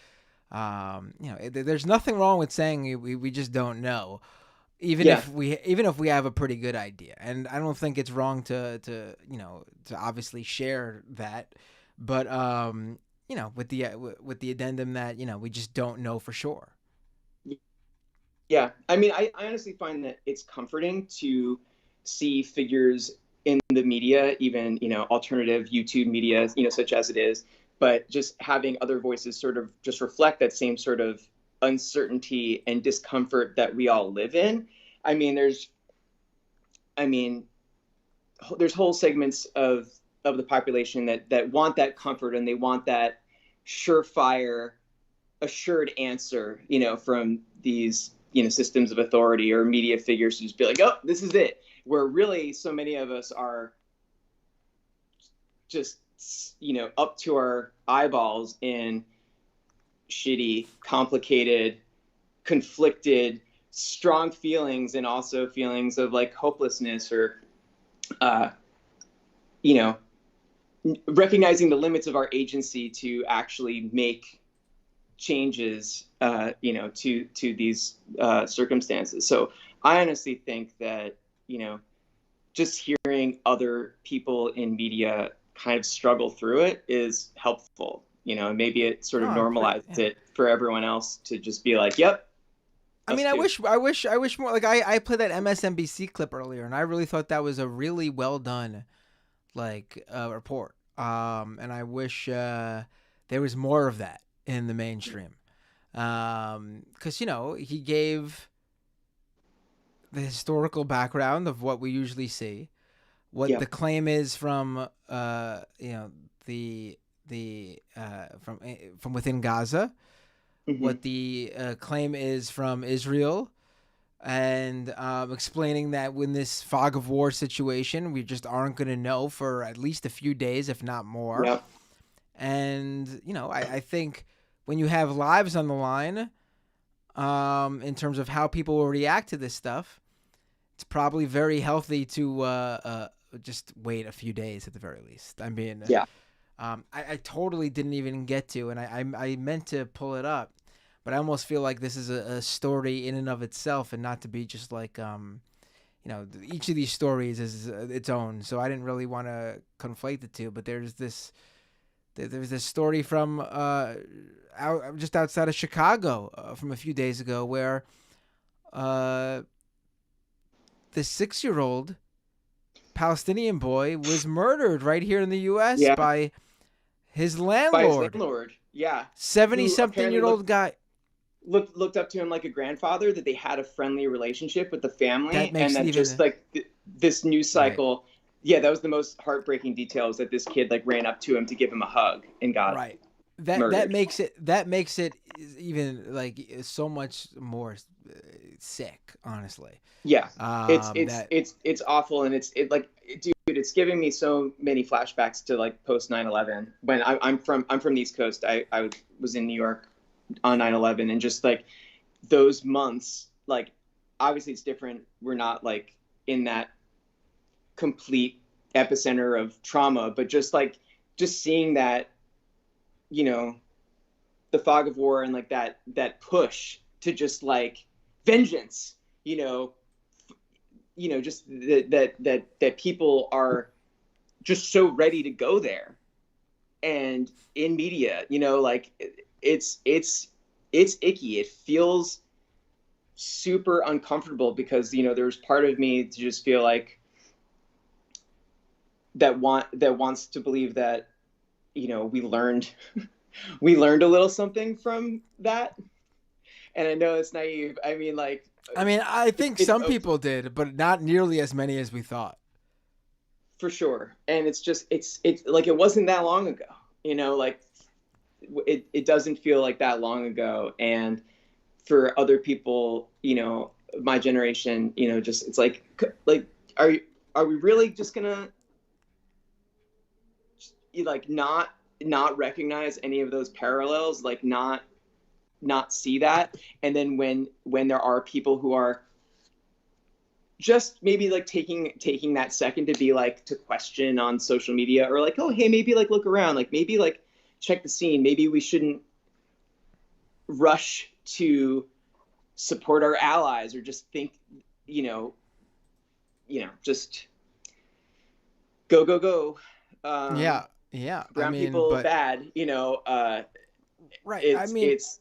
you know, there's nothing wrong with saying we just don't know, yeah, even if we have a pretty good idea. And I don't think it's wrong to you know, to obviously share that, but you know, with the addendum that, you know, we just don't know for sure. yeah. I mean, I honestly find that it's comforting to see figures in the media, even, you know, alternative YouTube media, you know, such as it is, but just having other voices sort of just reflect that same sort of uncertainty and discomfort that we all live in. I mean, I mean, there's whole segments of the population that want that comfort, and they want that surefire, assured answer, you know, from these, you know, systems of authority or media figures to just be like, oh, this is it. Where really so many of us are just, you know, up to our eyeballs in shitty, complicated, conflicted, strong feelings, and also feelings of like hopelessness or you know, recognizing the limits of our agency to actually make changes, you know, to these circumstances. So I honestly think that, you know, just hearing other people in media kind of struggle through it is helpful. You know, maybe it sort No, of I agree. normalizes Yeah. it for everyone else to just be like, "Yep, I us mean, too." I wish more, like, I played that MSNBC clip earlier, and I really thought that was a really well done like report. And I wish there was more of that in the mainstream. Because, you know, he gave the historical background of what we usually see, what Yeah. the claim is from you know, from within Gaza, Hmm. what the claim is from Israel, and explaining that when this fog of war situation, we just aren't going to know for at least a few days, if not more. Yeah. And, you know, I think when you have lives on the line, in terms of how people will react to this stuff, it's probably very healthy to just wait a few days at the very least. I mean, Yeah. I totally didn't even get to, and I meant to pull it up, but I almost feel like this is a story in and of itself, and not to be just like, you know, each of these stories is its own. So I didn't really want to conflate the two. But there's this story from just outside of Chicago from a few days ago, where uh, the 6-year-old Palestinian boy was murdered right here in the U.S. Yeah. by his By his landlord, landlord. Yeah. 70 Who something apparently year old guy. looked up to him like a grandfather, that they had a friendly relationship with the That family, and makes it that just even like this news right. cycle. Yeah, that was the most heartbreaking details, that this kid like ran up to him to give him a hug and got Right. That murdered. makes it even like so much more sick, honestly. Yeah, That it's awful, and dude, it's giving me so many flashbacks to like post 9/11, when I'm from the East Coast. I was in New York on 9/11, and just like those months, like obviously it's different. We're not like in that complete epicenter of trauma, but just seeing that, you know, the fog of war, and like that push to just like vengeance, you know, just that people are just so ready to go there, and in media, you know, like it's icky. It feels super uncomfortable because, you know, there's part of me to just feel like that wants to believe that, you know, we learned we learned a little something from that. And I know it's naive. I mean, like, I mean, I think it's some people did, but not nearly as many as we thought. for sure. And it's just it's like it wasn't that long ago, you know, like it doesn't feel like that long ago. And for other people, you know, my generation, you know, just it's like are we really just gonna like not recognize any of those parallels, like not see that? And then when there are people who are just maybe like taking that second to be like to question on social media, or like, oh hey, maybe like look around, like maybe like check the scene, maybe we shouldn't rush to support our allies, or just think, just go go go. Yeah, yeah. Brown people but bad. right. It's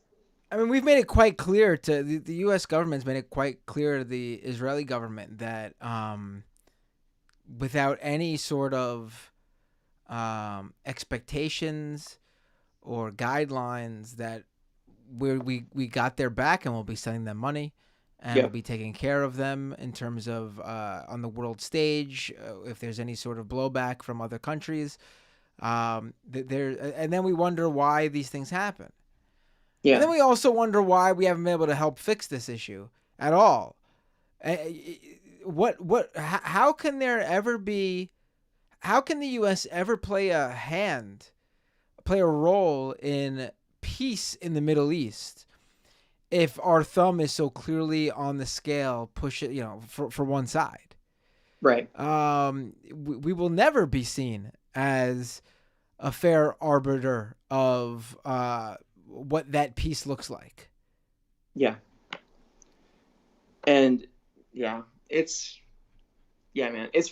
I mean, we've made it quite clear to the U.S. government's made it quite clear to the Israeli government that without any sort of expectations or guidelines, that we got their back and we'll be sending them money and we'll be taking care of them in terms of on the world stage if there's any sort of blowback from other countries. And then we wonder why these things happen. Yeah. And then we also wonder why we haven't been able to help fix this issue at all. How can there ever be? How can the U.S. ever play a role in peace in the Middle East if our thumb is so clearly on the scale, push it, for one side? Right. We will never be seen as a fair arbiter of what that peace looks like. Yeah. And man, it's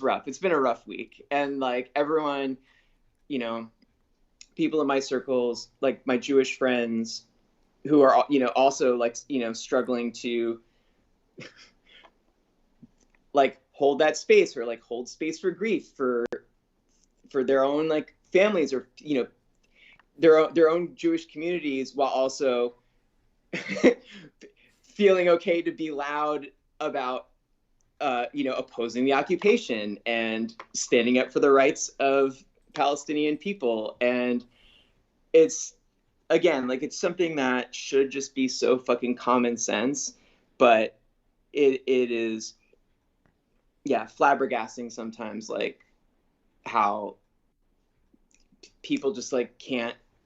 rough. It's been a rough week. And like everyone, people in my circles, like my Jewish friends who are, also like, struggling to like hold that space, or like hold space for grief for their own like families, or, their own Jewish communities, while also feeling okay to be loud about, opposing the occupation and standing up for the rights of Palestinian people. And it's, again, like, it's something that should just be so fucking common sense, but it is, flabbergasting sometimes, like how people just like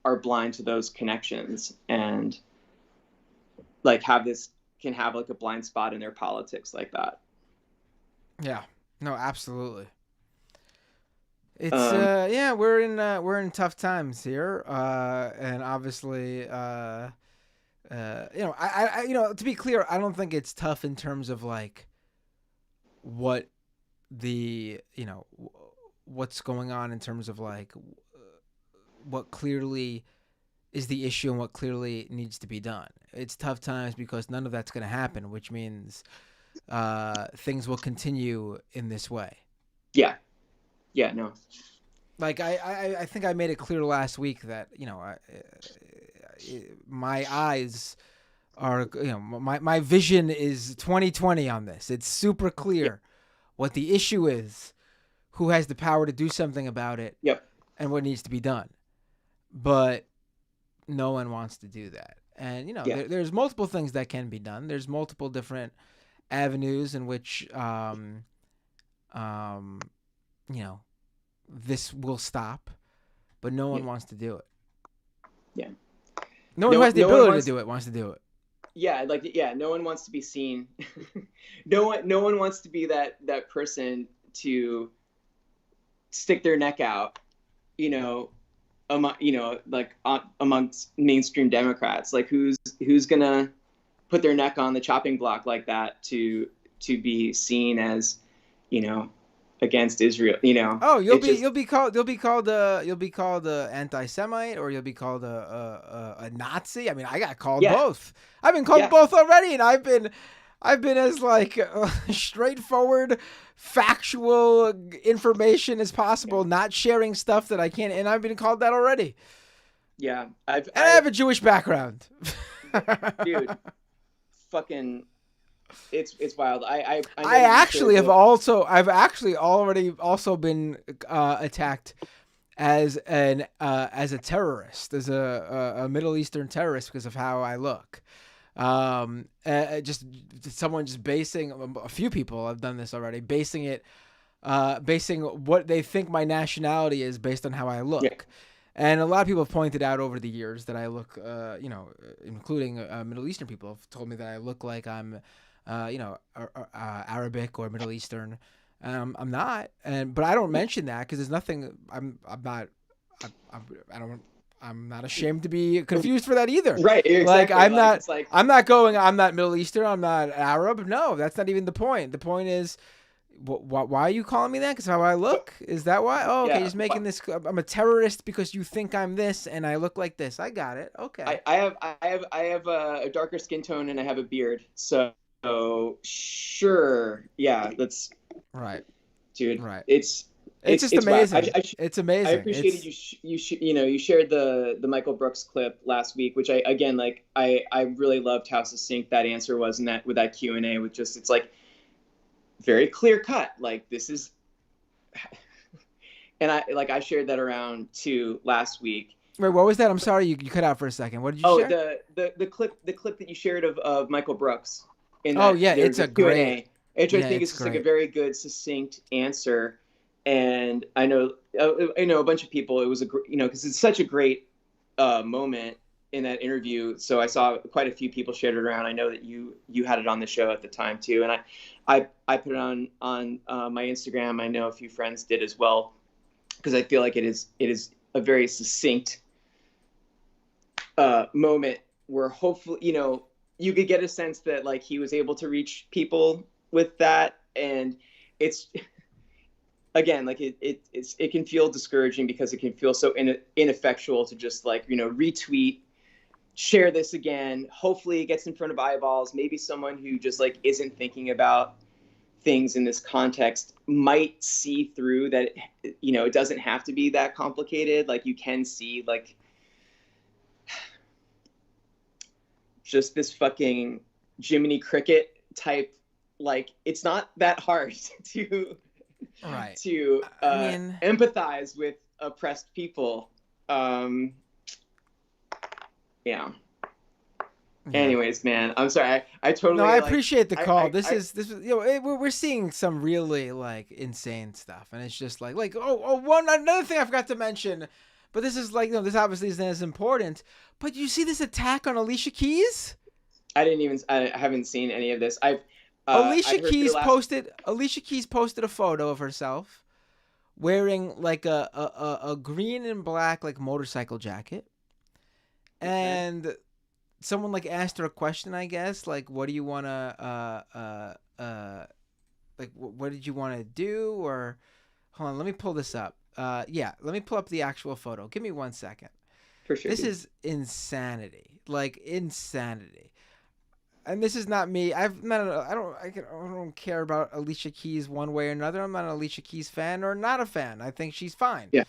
are blind to those connections, and like can have like a blind spot in their politics like that. Yeah, no, absolutely. It's we're in tough times here, and obviously, I to be clear, I don't think it's tough in terms of like what the what's going on in terms of like what clearly is the issue and what clearly needs to be done. It's tough times because none of that's going to happen, which means things will continue in this way. Yeah. Yeah, no. Like I think I made it clear last week that, my eyes are, my vision is 20/20 on this. It's super clear what the issue is, who has the power to do something about it, and what needs to be done. But no one wants to do that. And, there's multiple things that can be done. There's multiple different avenues in which, this will stop, but no one wants to do it. Yeah. No one who has the ability to do it wants to do it. Yeah, no one wants to be seen. no one wants to be that person to stick their neck out, amongst mainstream Democrats. Like who's gonna put their neck on the chopping block like that to be seen as, against Israel. You know. Oh, It just, you'll be called a anti-Semite, or you'll be called a Nazi. I mean, I got called yeah, both. I've been called yeah, both already, and I've been as like straightforward, factual information as possible, not sharing stuff that I can't. And I've been called that already. yeah. And I have a Jewish background. Dude, fucking, it's wild. I know I you actually shared have also I've actually already also been attacked as a terrorist, as a Middle Eastern terrorist because of how I look. Just someone just basing, a few people have done this already, basing what they think my nationality is based on how I look. Yeah. And a lot of people have pointed out over the years that I look, including Middle Eastern people have told me that I look like I'm, Arabic or Middle Eastern. I'm not, but I don't mention that because there's nothing. I'm not ashamed to be confused for that either. Right, exactly. Like I'm Like, not. it's like, I'm not going. I'm not Middle Eastern. I'm not Arab. No, that's not even the point. The point is, why are you calling me that? Because how I look? Is that why? Oh, okay. Yeah, Just making this. I'm a terrorist because you think I'm this and I look like this. I got it. Okay. I have a darker skin tone and I have a beard. So sure, yeah, that's right, dude. Right. It's just wild. amazing. It's amazing. I appreciated you shared the Michael Brooks clip last week, which I really loved how succinct that answer was in that with that Q&A, with just, it's like very clear cut. Like, this is, and I shared that around too last week. Wait, what was that? I'm sorry, you cut out for a second. What did you share? The clip that you shared of Michael Brooks. It's a Q&A, which I Yeah, think is it's just like a great. very good, succinct answer. And I know a bunch of people. It was because it's such a great moment in that interview. So I saw quite a few people shared it around. I know that you had it on the show at the time too, and I put it on my Instagram. I know a few friends did as well, because I feel like it is a very succinct moment where hopefully you could get a sense that like he was able to reach people with that. And it's, again, like it can feel discouraging because it can feel so ineffectual to just like, retweet, share this again. Hopefully it gets in front of eyeballs. Maybe someone who just like isn't thinking about things in this context might see through that, it doesn't have to be that complicated. Like, you can see like just this fucking Jiminy Cricket type, like, it's not that hard to Right. to empathize with oppressed people. Yeah. Anyways, man, I'm sorry. I totally. No, I like, appreciate the call. This is we're seeing some really like insane stuff, and it's just like another thing I forgot to mention, but this is like, this obviously isn't as important. But you see this attack on Alicia Keys? I haven't seen any of this. Alicia Keys posted a photo of herself wearing like a green and black like motorcycle jacket, and someone like asked her a question, I guess, like, what do you want to like what did you want to do? Or hold on, let me pull this up. Let me pull up the actual photo. Give me 1 second. For sure. This is insanity. Like, insanity. And this is not me. I don't care about Alicia Keys one way or another. I'm not an Alicia Keys fan or not a fan. I think she's fine. Yeah.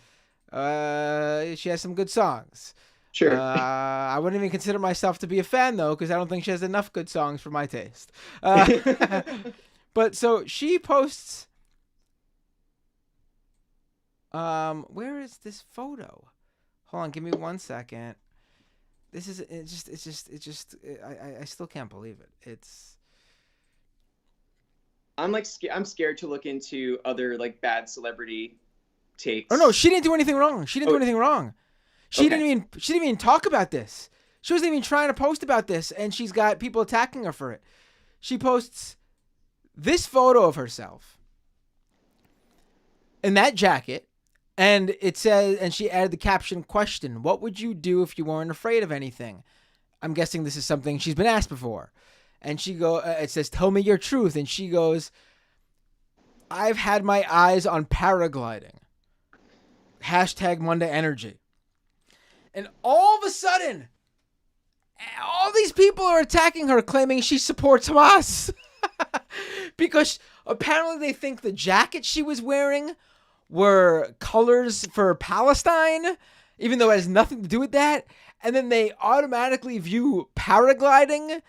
She has some good songs. Sure. I wouldn't even consider myself to be a fan, though, because I don't think she has enough good songs for my taste. But so she posts. Where is this photo? Hold on, give me 1 second. This is I still can't believe it. I'm scared to look into other like bad celebrity takes. Oh no, she didn't do anything wrong. She didn't do anything wrong. She didn't even talk about this. She wasn't even trying to post about this, and she's got people attacking her for it. She posts this photo of herself in that jacket, and it says, and she added the caption, question, what would you do if you weren't afraid of anything? I'm guessing this is something she's been asked before. And it says, tell me your truth. And she goes, I've had my eyes on paragliding. Hashtag Monday Energy. And all of a sudden, all these people are attacking her, claiming she supports Hamas. Because apparently they think the jacket she was wearing were colors for Palestine, even though it has nothing to do with that. And then they automatically view paragliding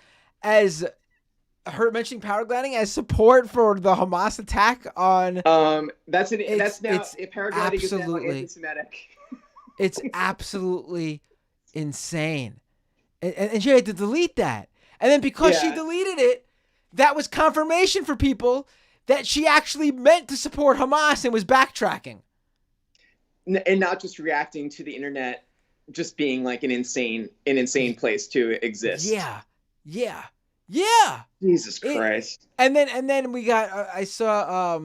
as her mentioning paragliding as support for the Hamas attack on. That's now it's paragliding is now absolutely anti-Semitic. it's absolutely insane, and she had to delete that. And then because she deleted it, that was confirmation for people that she actually meant to support Hamas and was backtracking. And not just reacting to the internet just being like an insane place to exist. Yeah. Jesus Christ. And then we got I saw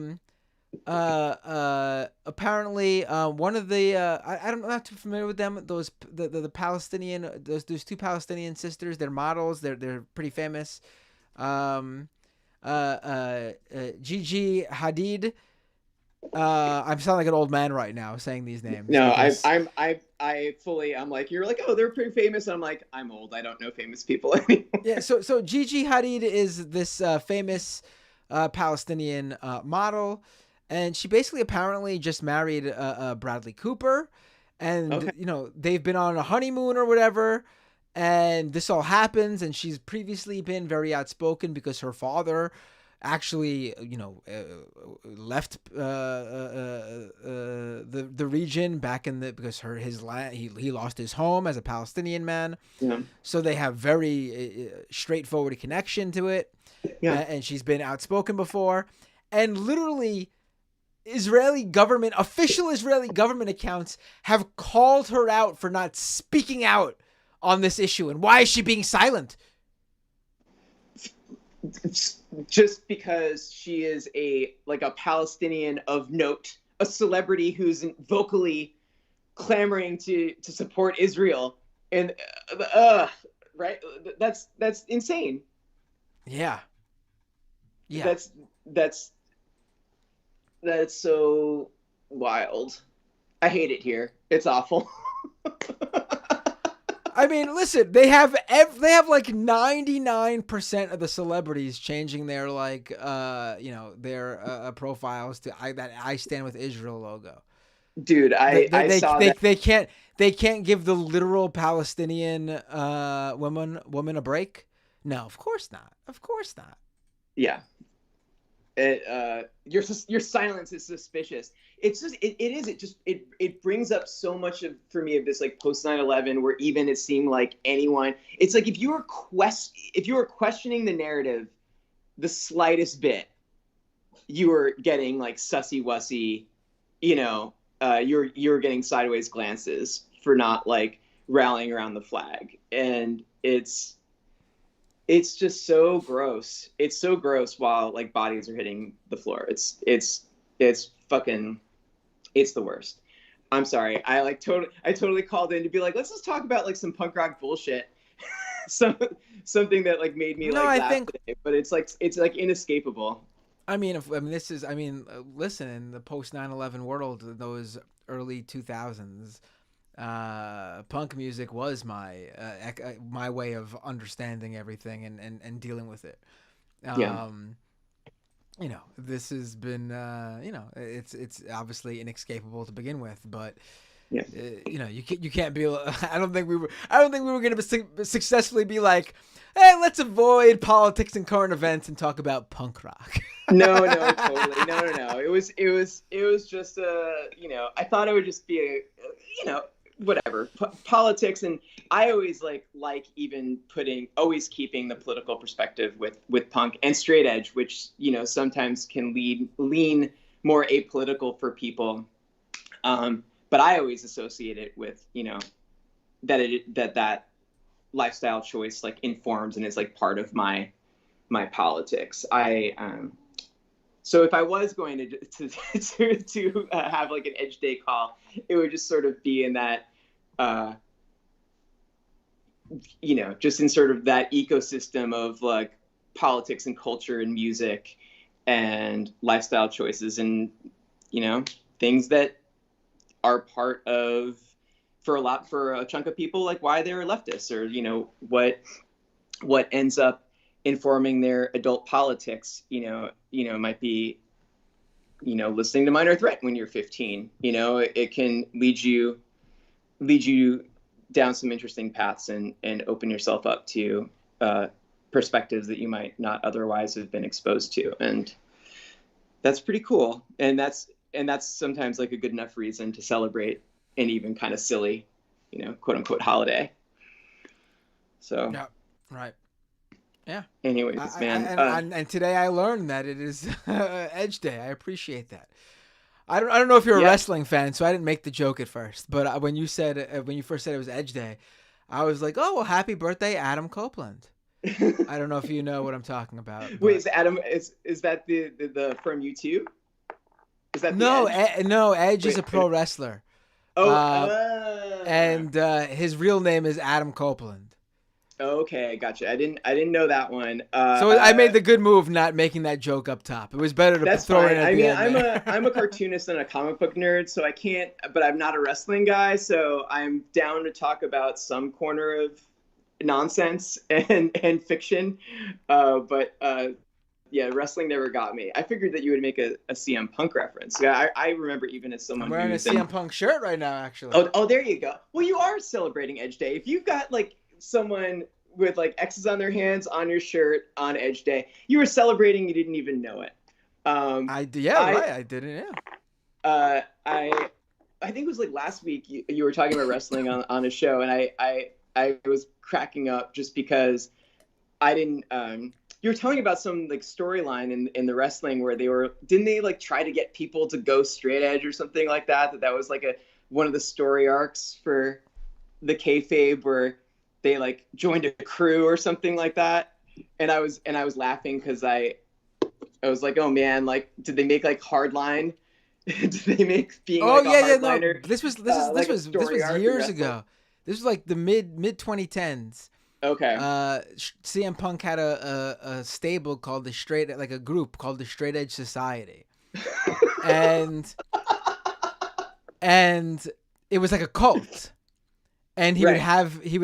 apparently one of the I'm not too familiar with them, those the Palestinian, those two Palestinian sisters, they're models, they're pretty famous. Gigi Hadid. I'm sounding like an old man right now saying these names. No, because... I'm like, you're like, oh, they're pretty famous, and I'm like, I'm old, I don't know famous people anymore. Yeah, so Gigi Hadid is this famous Palestinian model, and she basically apparently just married Bradley Cooper, and they've been on a honeymoon or whatever. And this all happens, and she's previously been very outspoken because her father actually, left the region back in because his land, he lost his home as a Palestinian man. Yeah. So they have very straightforward connection to it. Yeah. And she's been outspoken before, and literally official Israeli government accounts have called her out for not speaking out on this issue. And why is she being silent? Just because she is a Palestinian of note, a celebrity who's vocally clamoring to support Israel, and right, that's insane. Yeah. That's so wild. I hate it here. It's awful. I mean, listen, they have like 99% of the celebrities changing their their profiles to that I Stand With Israel logo. Dude, I saw that. They can't give the literal Palestinian woman a break. No, of course not. Of course not. Yeah. Your silence is suspicious. It's just it brings up so much for me of this post 9/11, where even it seemed like anyone, it's like if you were questioning the narrative the slightest bit, you were getting sussy wussy, you're getting sideways glances for not rallying around the flag. And it's just so gross. It's so gross while bodies are hitting the floor. It's fucking, it's the worst. I'm sorry. I totally called in to be like, let's just talk about some punk rock bullshit. Something that made me laugh today. But it's inescapable. Listen, in the post 9/11 world, those early 2000s, punk music was my way of understanding everything and dealing with it. This has been it's obviously inescapable to begin with, but you can't be. I don't think we were going to successfully be like, hey, let's avoid politics and current events and talk about punk rock. No, totally. No. It was just I thought it would just be whatever politics, and I always even always keeping the political perspective with punk and straight edge, which sometimes can lean more apolitical for people, but I always associate it with that lifestyle choice informs and is part of my politics. So if I was going to have an edge day call, it would just sort of be in that, just in sort of that ecosystem of politics and culture and music, and lifestyle choices, and things that are part of, for a chunk of people, like why they're leftists, or what ends up informing their adult politics. Might be listening to Minor Threat when you're 15. It can lead you down some interesting paths, and open yourself up to perspectives that you might not otherwise have been exposed to, and that's pretty cool. And that's sometimes like a good enough reason to celebrate an even kind of silly, quote unquote holiday. So Yeah, right. Yeah. Anyways, man. And today I learned that it is Edge Day. I appreciate that. I don't know if you're a wrestling fan, so I didn't make the joke at first. But when you first said it was Edge Day, I was like, oh, well, happy birthday, Adam Copeland. I don't know if you know what I'm talking about. But... Wait, is Adam is that the from U2? Is that no? Edge? No, Edge is a pro wrestler. And his real name is Adam Copeland. Okay, gotcha. I didn't know that one. So I made the good move not making that joke up top. It was better to throw it in at the end. I'm a cartoonist and a comic book nerd, so I can't. But I'm not a wrestling guy, so I'm down to talk about some corner of nonsense and fiction. Yeah, wrestling never got me. I figured that you would make a CM Punk reference. Yeah, I remember even as someone I'm wearing a CM Punk shirt right now, actually. Oh, there you go. Well, you are celebrating Edge Day. If you've got like someone with like X's on their hands on your shirt on Edge Day, you were celebrating. You didn't even know it. I didn't. Yeah. I think it was like last week you were talking about wrestling on a show, and I was cracking up just because I didn't. You were telling about some like storyline in the wrestling where didn't they like try to get people to go straight edge or something like that? That was like one of the story arcs for the kayfabe where they like joined a crew or something like that. And I was laughing because I was like, oh man, like did they make like Hardline? Did they make being like a hardliner? No. This was years ago. This was like the mid 2010s. Okay. CM Punk had a stable called a group called the Straight Edge Society, and it was like a cult, and he would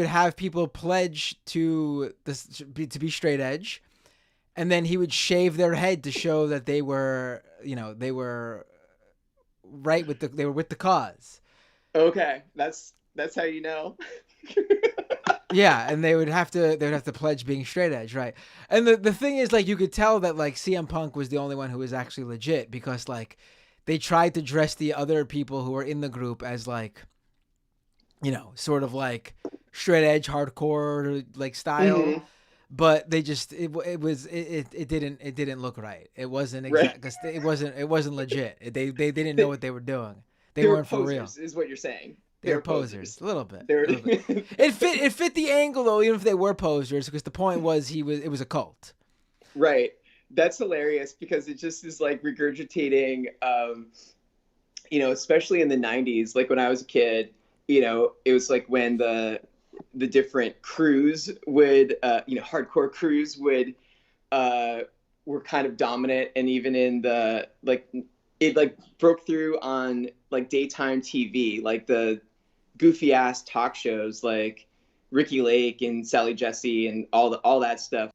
have people pledge to be straight edge, and then he would shave their head to show that they were right with they were with the cause. Okay, that's how you know. Yeah, and they would have to pledge being straight edge, right? And the thing is, like, you could tell that like CM Punk was the only one who was actually legit, because like they tried to dress the other people who were in the group as like, sort of like straight edge hardcore like style, mm-hmm. but they just it didn't look right. It wasn't exact. Right. It wasn't legit. They didn't know what they were doing. They weren't for real. Is what you're saying. They're posers. A little bit. It fit the angle though, even if they were posers, because the point was it was a cult. Right. That's hilarious because it just is like regurgitating, especially in the 90s, like when I was a kid, it was like when the different crews would, hardcore crews would, were kind of dominant, and even in the it like broke through on like daytime TV, like the goofy ass talk shows like Ricky Lake and Sally Jesse and all that stuff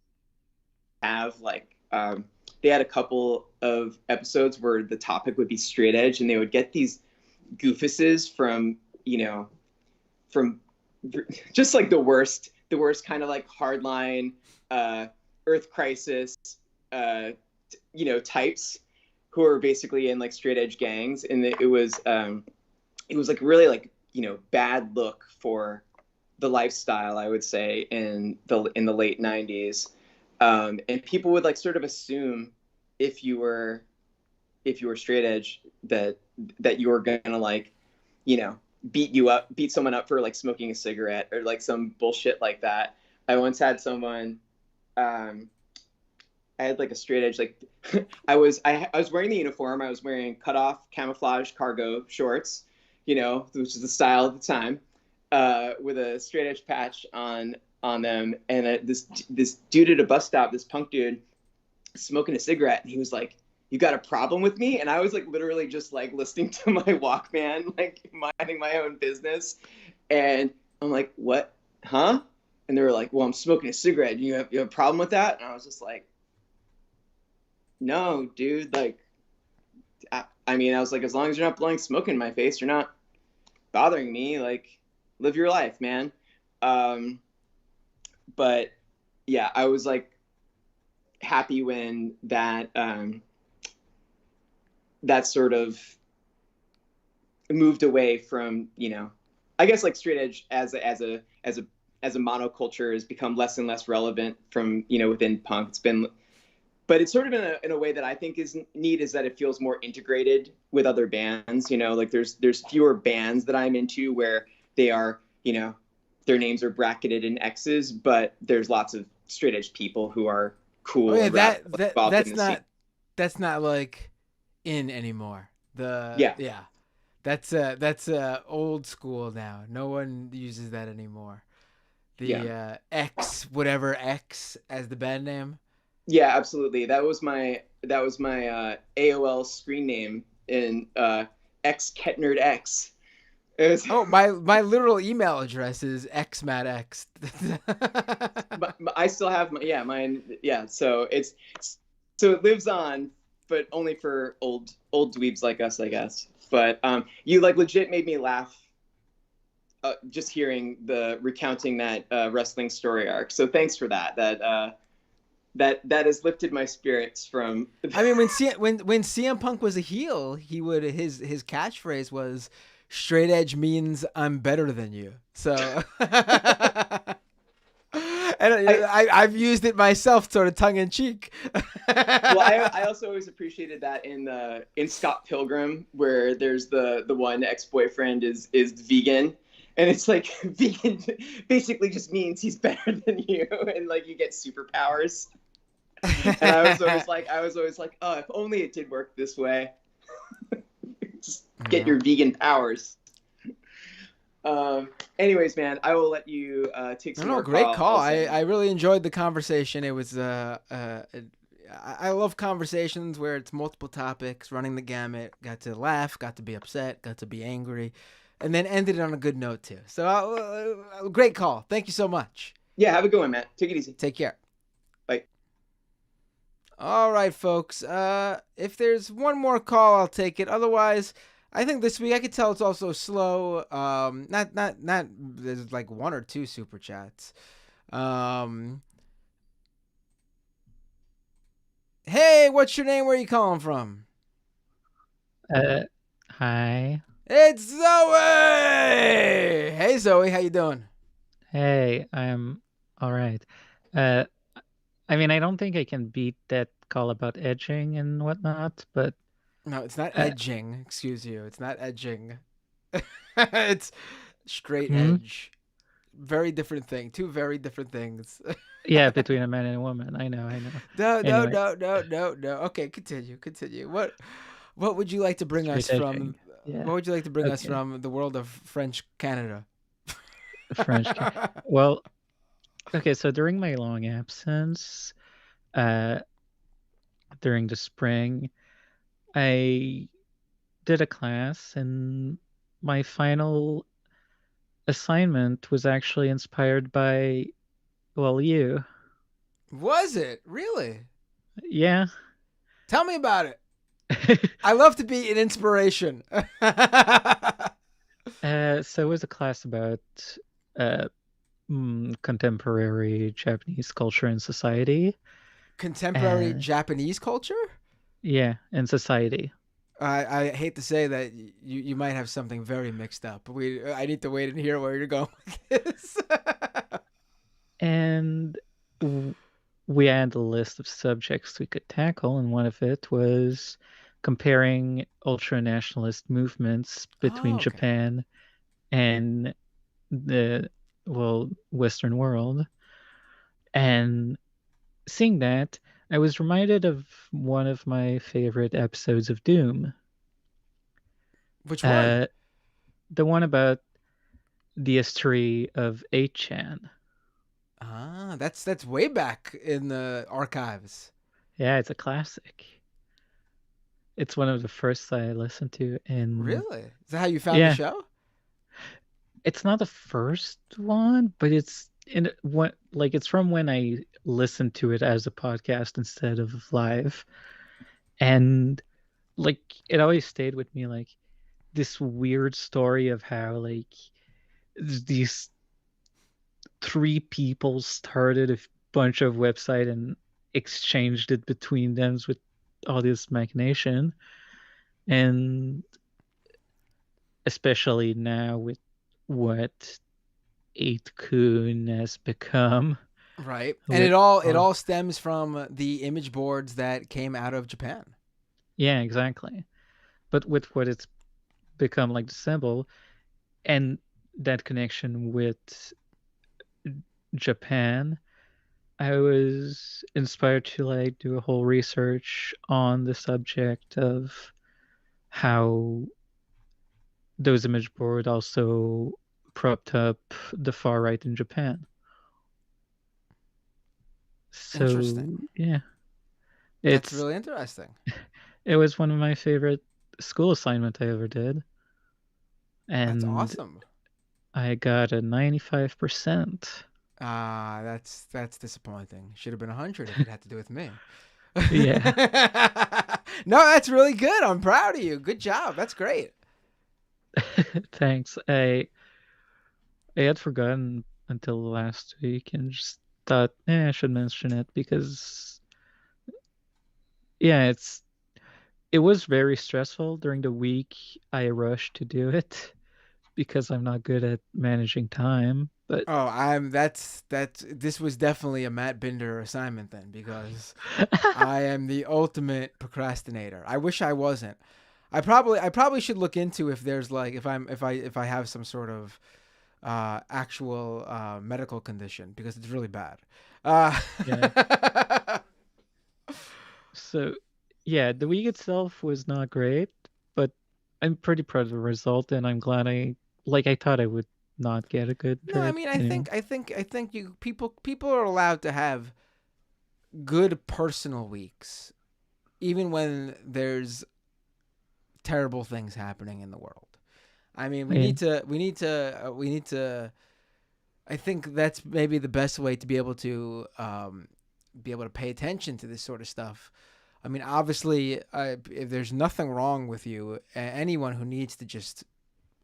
have like they had a couple of episodes where the topic would be straight edge, and they would get these goofuses from just like the worst kind of like hardline Earth Crisis types who are basically in like straight edge gangs, and it was like really like bad look for the lifestyle, I would say, in the late 90s, and people would like sort of assume if you were straight edge that you were gonna like beat someone up for like smoking a cigarette or like some bullshit like that. I once had someone I had like a straight edge, like I was wearing the uniform. I was wearing cutoff camouflage cargo shorts, which is the style at the time, with a straight edge patch on them. And this dude at a bus stop, this punk dude, smoking a cigarette, and he was like, "You got a problem with me?" And I was like, literally just like listening to my Walkman, like minding my own business. And I'm like, "What? Huh?" And they were like, "Well, I'm smoking a cigarette. You have a problem with that?" And I was just like, "No, dude. Like, I mean, I was like, as long as you're not blowing smoke in my face, you're not bothering me. Like, live your life, man." Um, but yeah, I was like happy when that sort of moved away from, I guess like straight edge as a monoculture has become less and less relevant from, within punk. But it's sort of in a way that I think is neat, is that it feels more integrated with other bands. Like there's fewer bands that I'm into where they are, their names are bracketed in X's, but there's lots of straight edge people who are Oh cool yeah, and rad that involved in the scene. that's not like in anymore. The Yeah, yeah, that's old school now. No one uses that anymore. yeah, The X whatever X as the band name. yeah, absolutely. That was my AOL screen name in X Ketnerd X. It was, Oh, my literal email address is xmatx. but I still have mine. Yeah, so it lives on, but only for old dweebs like us, I guess. But you like legit made me laugh just hearing the recounting that wrestling story arc. So thanks for that. That has lifted my spirits from. I mean, when CM Punk was a heel, he would his catchphrase was "Straight edge means I'm better than you." So, and I've used it myself, sort of tongue in cheek. Well, I also always appreciated that in Scott Pilgrim, where there's the one ex boyfriend is vegan, and it's like vegan basically just means he's better than you, and like you get superpowers. And I was always like, oh, if only it did work this way. Just get Yeah. your vegan powers. Anyways, man, I will let you take No, some no, more great call. calls. I And really enjoyed the conversation. It was I love conversations where it's multiple topics, running the gamut. Got to laugh, got to be upset, got to be angry, and then ended on a good note too. So, great call. Thank you so much. yeah, have a good one, Matt. Take it easy. Take care. Bye. All right, folks. If there's one more call, I'll take it. Otherwise, I think this week I could tell it's also slow. Not. There's like one or two super chats. Um, hey, what's your name? Where are you calling from? Uh, Hi. It's Zoe. Hey, Zoe, how you doing? Hey, I'm all right. Uh, I mean, I don't think I can beat that call about edging and whatnot, but No, it's not uh, edging. Excuse you. It's not edging. It's straight hmm? edge. Very different thing. Two very different things. Yeah, between a man and a woman. I know, I know. No, no, Anyway, no, no, no, no. Okay, continue, continue. What would you like to bring us straight edging. from? Yeah. What would you like to bring us Okay. from the world of French Canada? French. Well, okay, so during my long absence, uh, during the spring, I did a class, and my final assignment was actually inspired by, well, you. Was it really? Yeah. Tell me about it. I love to be an inspiration. So it was a class about uh, contemporary Japanese culture and society. Contemporary Uh, Japanese culture? yeah, and society. I hate to say that you might have something very mixed up. I need to wait and hear where you're going with this. And w- we had a list of subjects we could tackle, and one of it was comparing ultra-nationalist movements between Oh, okay. Japan and the, well, Western world. And seeing that, I was reminded of one of my favorite episodes of Doom. Which one? Uh, the one about the history of 8chan. Ah, that's way back in the archives. Yeah, it's a classic. It's one of the first I listened to, and Really? Is that how you found the yeah, show? it's not the first one, but it's in what like it's from when I listened to it as a podcast instead of live, and like it always stayed with me, like this weird story of how like these three people started a bunch of website and exchanged it between them with all this machination, and especially now with what 8kun has become Right. And with it all stems from the image boards that came out of Japan. yeah, exactly. But with what it's become, like the symbol and that connection with Japan, I was inspired to like do a whole research on the subject of how those image board also propped up the far right in Japan. Interesting. So yeah, That's it's really interesting. it was one of my favorite school assignment I ever did, That's and awesome. I got a 95%. That's disappointing. Should have been 100 if it had to do with me. Yeah. No, that's really good. I'm proud of you. Good job. That's great. Thanks. I had forgotten until last week and just thought, I should mention it because yeah, it was very stressful during the week. I rushed to do it because I'm not good at managing time, but Oh, that's this was definitely a Matt Binder assignment then because I am the ultimate procrastinator. I wish I wasn't. I probably should look into if there's like if I have some sort of actual medical condition because it's really bad. Uh, yeah. So yeah, the week itself was not great, but I'm pretty proud of the result and I'm glad I thought I would not get a good no, I grade mean anyway. I think you people are allowed to have good personal weeks even when there's terrible things happening in the world. I mean, Yeah. we need to. I think that's maybe the best way to be able to pay attention to this sort of stuff. I mean, obviously, if there's nothing wrong with you, anyone who needs to just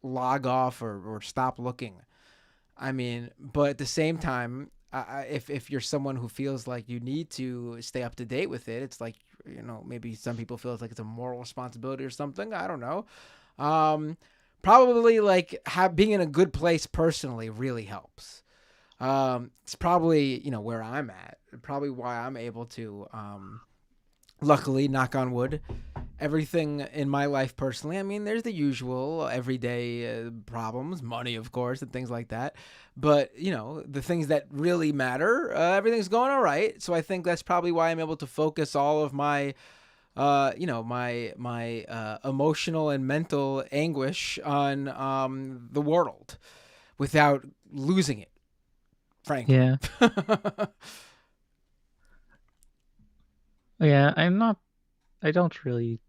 log off or stop looking. I mean, but at the same time, if you're someone who feels like you need to stay up to date with it, it's like maybe some people feel it's like it's a moral responsibility or something. I don't know. Um, Probably like being in a good place personally really helps. It's probably where I'm at. Probably why I'm able to. Luckily, knock on wood, everything in my life personally. I mean, there's the usual everyday problems, money, of course, and things like that. But the things that really matter, everything's going all right. So I think that's probably why I'm able to focus all of my my emotional and mental anguish on the world without losing it, frankly. Yeah. Yeah, I don't really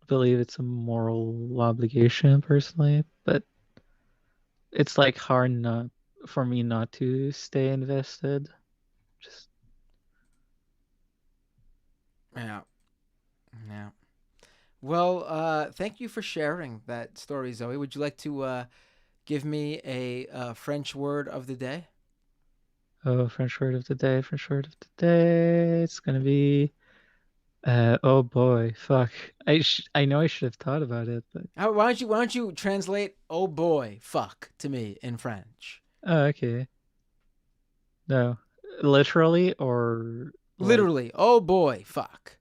believe it's a moral obligation personally, but it's like hard not for me not to stay invested. Just Yeah, yeah. Well, thank you for sharing that story, Zoe. Would you like to give me a French word of the day? oh, French word of the day, French word of the day. It's gonna be oh boy, fuck. I know I should have thought about it, but Why don't you translate "oh boy, fuck" to me in French? oh, okay. No. Literally or like Literally, "oh boy, fuck,"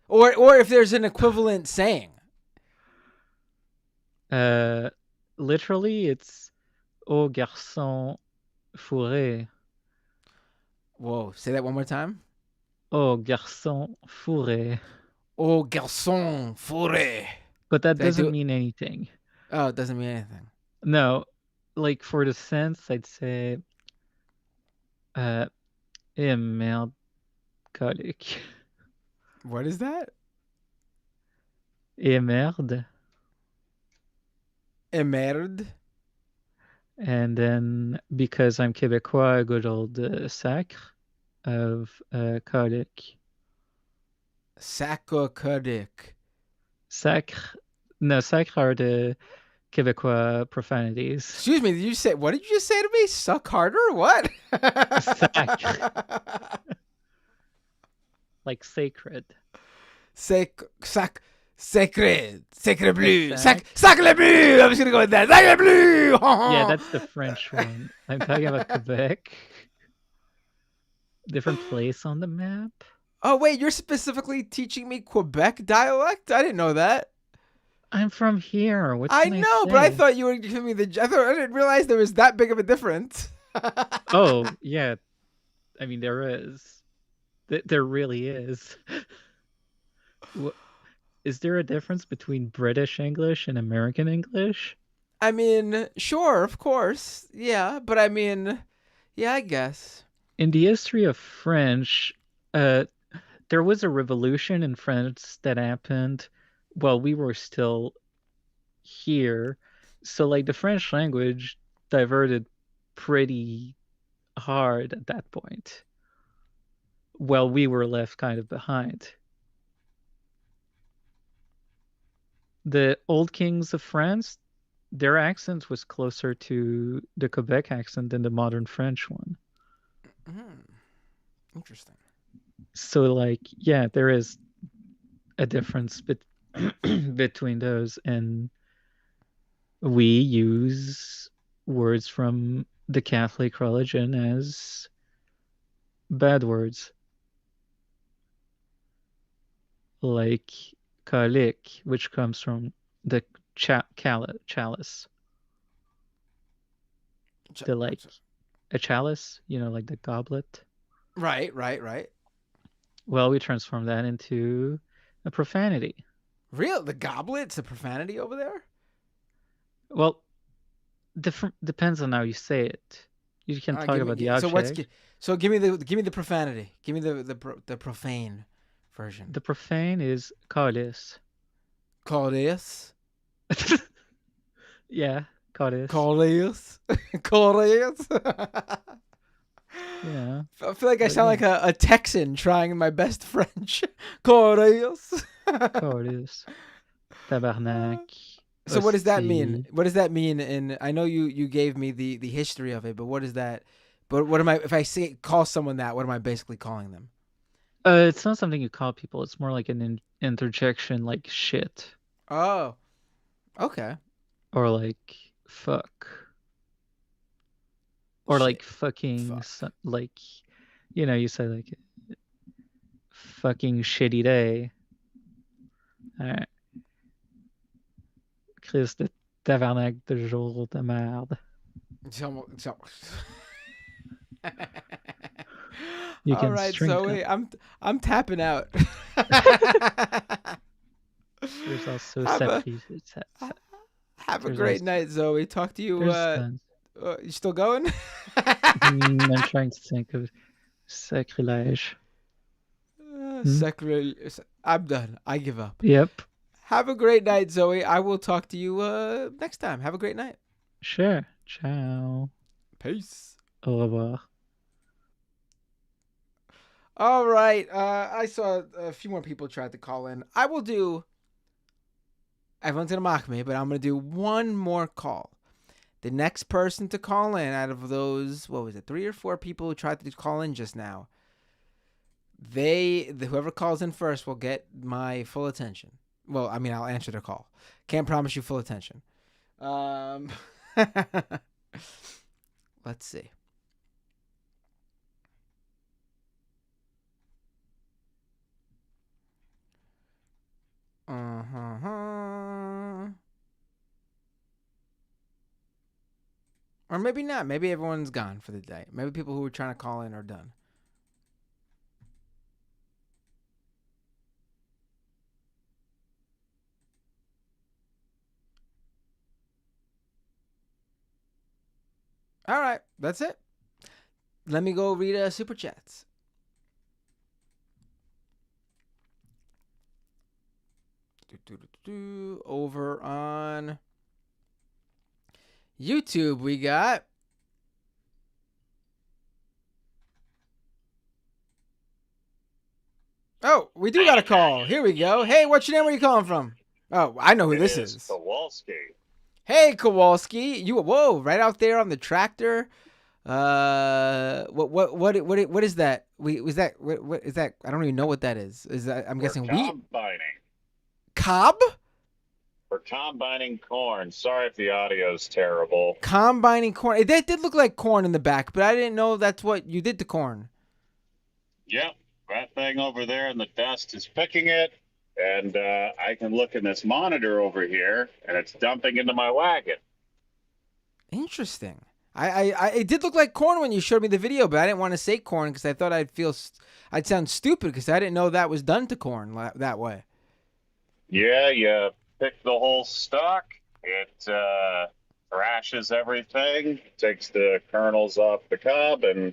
or if there's an equivalent saying. uh literally it's oh garçon fourré. Whoa, say that one more time. Oh garçon fourré. Oh, garçon fourré. But that Did I doesn't do? mean anything. Oh, it doesn't mean anything. No, like for the sense, I'd say, eh merde, colique. What is that? Et merde. Et merde. And then because I'm Québécois, a good old sacre of colic. Sacocodic. Sacre. No, sacre are the Québécois profanities. Excuse me, did you say, what did you just say to me? Suck harder? What? Sacre. Like sacred. Sacred. Sacre bleu. Sac. Sacre bleu. I'm just going to go with that. Sacre bleu. Yeah, that's the French one. I'm talking about Quebec. Different place on the map. Oh, wait, you're specifically teaching me Quebec dialect? I didn't know that. I'm from here. What I can know, say? but I thought you were giving me I didn't realize there was that big of a difference. Oh, yeah. I mean, there is. There really is. Is there a difference between British English and American English? I mean, sure, of course. Yeah, but I mean, yeah, I guess. In the history of French, there was a revolution in France that happened while we were still here. So, like, the French language diverted pretty hard at that point, while we were left kind of behind. The old kings of France, their accent was closer to the Quebec accent than the modern French one. Interesting. So, like, yeah, there is a difference between those, and we use words from the Catholic religion as bad words, like calic, which comes from the chalice. The, like, a chalice, like the goblet. Right. Well, we transform that into a profanity. Real? The goblet's a profanity over there? Well, depends on how you say it. You can talk about the object. So give me the profanity. Give me the profane version. The profane is calice. Calice? Yeah, calice. Calice? Calice? Yeah. I feel like I sound like a Texan trying my best French. Calice? Calice. Tabarnak. So what does that mean? What does that mean? And I know you gave me the history of it, but what is that? But what am I, if I call someone that, what am I basically calling them? It's not something you call people. It's more like an interjection, like shit. Oh, okay. Or like fuck. Or shit. Like fucking, like, you say like fucking shitty day. All right. Chris de tabarnak de jour de merde. You all right, Zoe. I'm tapping out. There's also have a great night, Zoe. Talk to you. You still going? I'm trying to think of sacrilege. Sacrilege. I'm done. I give up. Yep. Have a great night, Zoe. I will talk to you next time. Have a great night. Sure. Ciao. Peace. Au revoir. All right. I saw a few more people tried to call in. I will do. Everyone's going to mock me, but I'm going to do one more call. The next person to call in out of those, 3 or 4 people who tried to call in just now, whoever calls in first will get my full attention. Well, I mean, I'll answer their call. Can't promise you full attention. Let's see. Or maybe not. Maybe everyone's gone for the day. Maybe people who were trying to call in are done. All right, that's it. Let me go read super chats. Over on YouTube, we got oh, we do got a call. Here we go. Hey, what's your name? Where you calling from? Oh, I know who this is. Kowalski. Hey, Kowalski. You whoa, right out there on the tractor. What is that? Was that what is that? I don't even know what that is. Is that I'm guessing wheat? Combining. Cob? We're combining corn. Sorry if the audio's terrible. Combining corn. That did look like corn in the back, but I didn't know that's what you did to corn. Yep, that thing over there in the dust is picking it, and I can look in this monitor over here, and it's dumping into my wagon. Interesting. It did look like corn when you showed me the video, but I didn't want to say corn because I thought I'd sound stupid because I didn't know that was done to corn that way. Yeah, you pick the whole stalk. It thrashes everything, takes the kernels off the cob, and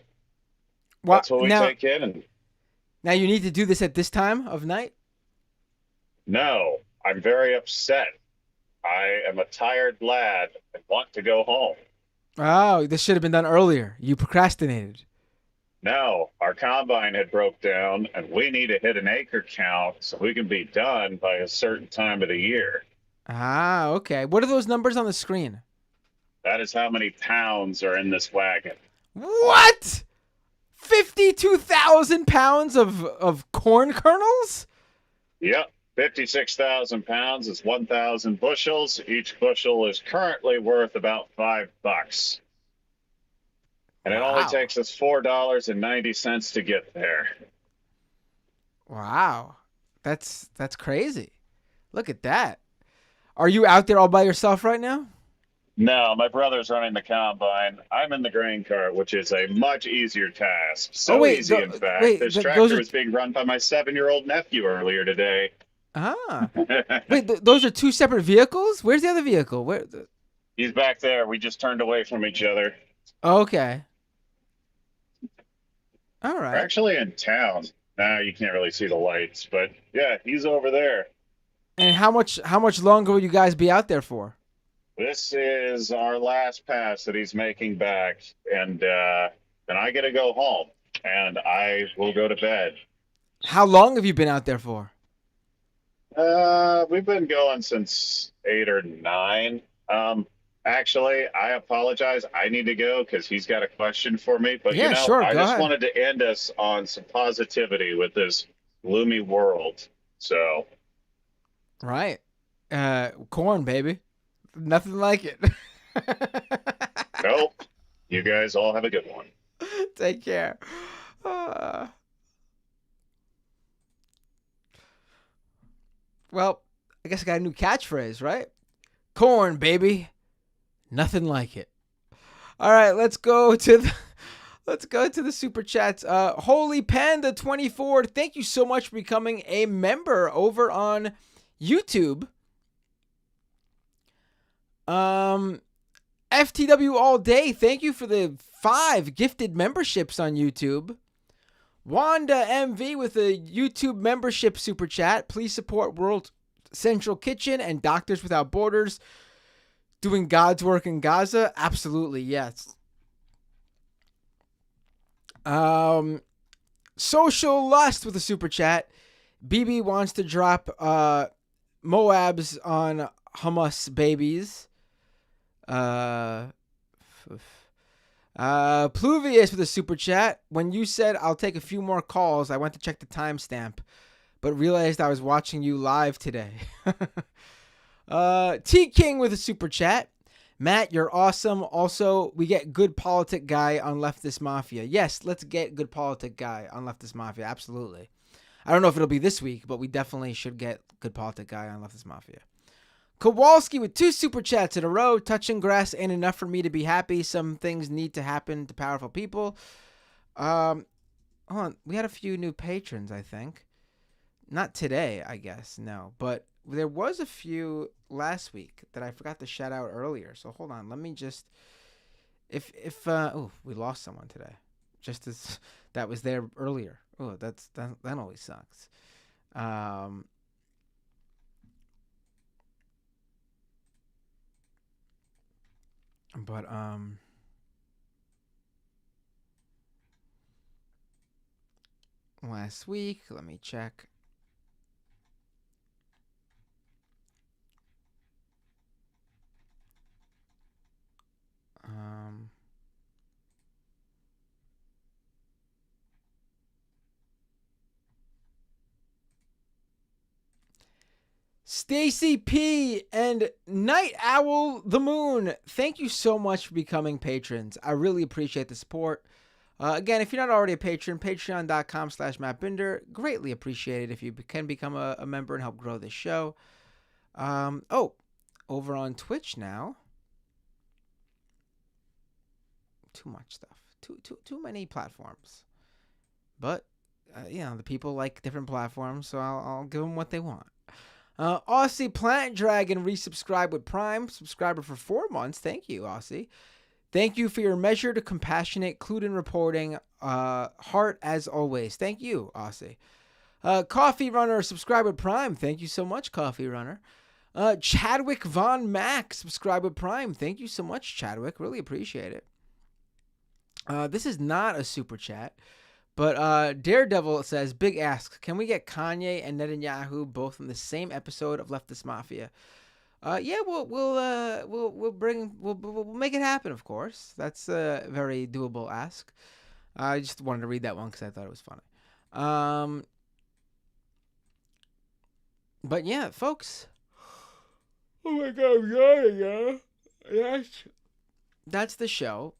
that's what we take in. And now you need to do this at this time of night? no, I'm very upset. I am a tired lad and want to go home. Oh, this should have been done earlier. You procrastinated. No, our combine had broke down, and we need to hit an acre count so we can be done by a certain time of the year. Ah, okay. What are those numbers on the screen? That is how many pounds are in this wagon. What? 52,000 pounds of corn kernels? Yep, 56,000 pounds is 1,000 bushels. Each bushel is currently worth about $5. And it only takes us $4.90 to get there. Wow. That's crazy. Look at that. Are you out there all by yourself right now? No, my brother's running the combine. I'm in the grain cart, which is a much easier task. So easy, in fact. This tractor was being run by my 7-year-old nephew earlier today. Ah. Wait, those are two separate vehicles? Where's the other vehicle? Where? He's back there. We just turned away from each other. Okay. All right. We're actually in town. Now you can't really see the lights, but yeah, he's over there. And how much longer will you guys be out there for? This is our last pass that he's making back, and then I get to go home, and I will go to bed. How long have you been out there for? We've been going since 8 or 9. Actually, I apologize. I need to go because he's got a question for me. But yeah, sure, I go just ahead. wanted to end us on some positivity with this gloomy world. So. Right. Corn, baby. Nothing like it. Nope. You guys all have a good one. Take care. Well, I guess I got a new catchphrase, right? Corn, baby. Nothing like it. All right, let's go to the super chats. Holy Panda 24, thank you so much for becoming a member over on YouTube. FTW all day, thank you for the 5 gifted memberships on YouTube. Wanda MV with a YouTube membership super chat. Please support World Central Kitchen and Doctors Without Borders doing God's work in Gaza. Absolutely, yes. Social Lust with a super chat. BB wants to drop Moabs on Hamas babies. Pluvius with a super chat. When you said I'll take a few more calls, I went to check the timestamp, but realized I was watching you live today. T King with a super chat. Matt, you're awesome. Also, we get good politic guy on Leftist Mafia. Yes, let's get good politic guy on Leftist Mafia. Absolutely. I don't know if it'll be this week, but we definitely should get good politic guy on Leftist Mafia. Kowalski with 2 super chats in a row. Touching grass ain't enough for me to be happy. Some things need to happen to powerful people. Hold on. We had a few new patrons, I think. Not today, I guess. No. But there was a few last week that I forgot to shout out earlier. So hold on. Let me just... we lost someone today. Just as that was there earlier. Oh, that always sucks. But last week, let me check. Um, Stacy P and Night Owl the Moon, thank you so much for becoming patrons. I really appreciate the support. Again, if you're not already a patron, patreon.com/MattBinder. Greatly appreciated if you can become a member and help grow this show. Over on Twitch now. Too much stuff. Too many platforms. But, the people like different platforms, so I'll give them what they want. Aussie Plant Dragon resubscribed with Prime. Subscriber for 4 months. Thank you, Aussie. Thank you for your measured, compassionate, clued-in reporting. Heart as always. Thank you, Aussie. Coffee Runner, subscribe with Prime. Thank you so much, Coffee Runner. Chadwick Von Mack, subscribe with Prime. Thank you so much, Chadwick. Really appreciate it. This is not a super chat, but Daredevil says, "Big ask: can we get Kanye and Netanyahu both in the same episode of Leftist Mafia?" Yeah, we'll make it happen. Of course, that's a very doable ask. I just wanted to read that one because I thought it was funny. But yeah, folks. Oh my God, I'm yawning, yeah. That's the show.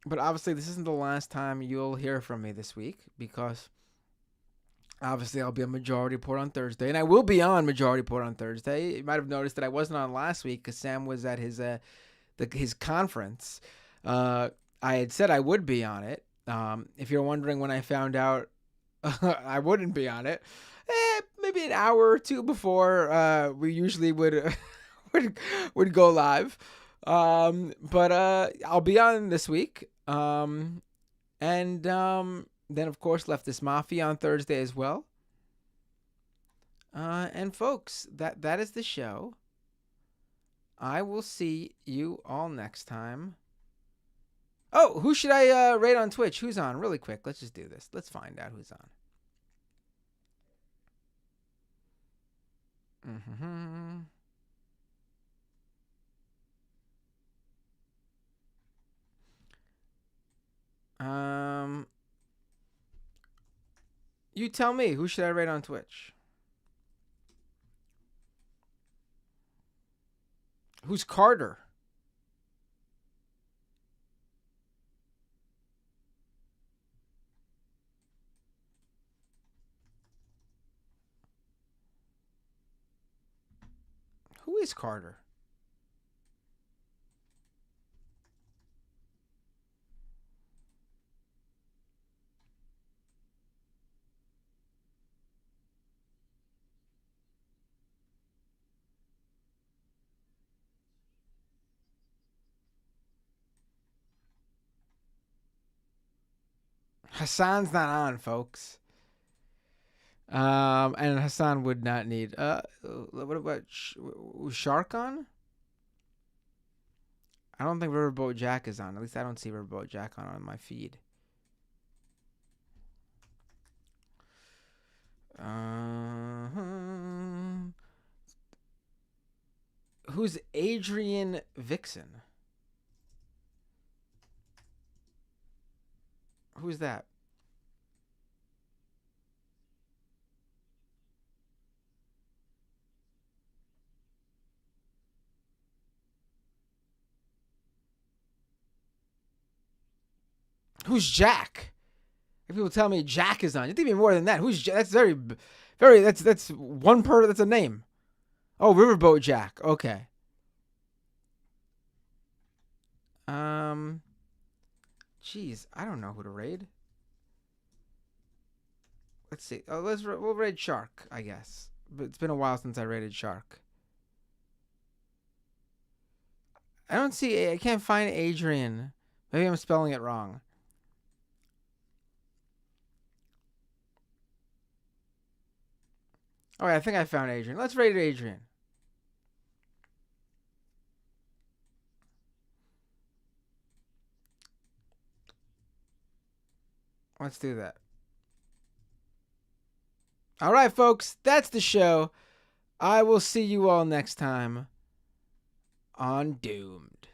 But obviously, this isn't the last time you'll hear from me this week because obviously I'll be on Majority Report on Thursday, and I will be on Majority Report on Thursday. You might have noticed that I wasn't on last week because Sam was at his conference. I had said I would be on it. If you're wondering when I found out I wouldn't be on it, maybe an hour or two before we usually would go live. But I'll be on this week. And then of course Leftist Mafia on Thursday as well. And folks, that is the show. I will see you all next time. Oh, who should I rate on Twitch? Who's on? Really quick. Let's just do this. Let's find out who's on. You tell me, who should I rate on Twitch? Who's Carter? Who is Carter? Hassan's not on, folks. And Hassan would not need. What about Shark on? I don't think Riverboat Jack is on. At least I don't see Riverboat Jack on my feed. Who's Adrian Vixen? Who's that? Who's Jack? If people tell me Jack is on, you think even more than that. Who's Jack? That's very. That's one per. That's a name. Oh, Riverboat Jack. Okay. Jeez, I don't know who to raid. Let's see. Oh, we'll raid Shark, I guess. But it's been a while since I raided Shark. I can't find Adrian. Maybe I'm spelling it wrong. Oh, I think I found Adrian. Let's raid Adrian. Let's do that. All right, folks, that's the show. I will see you all next time on Doomed.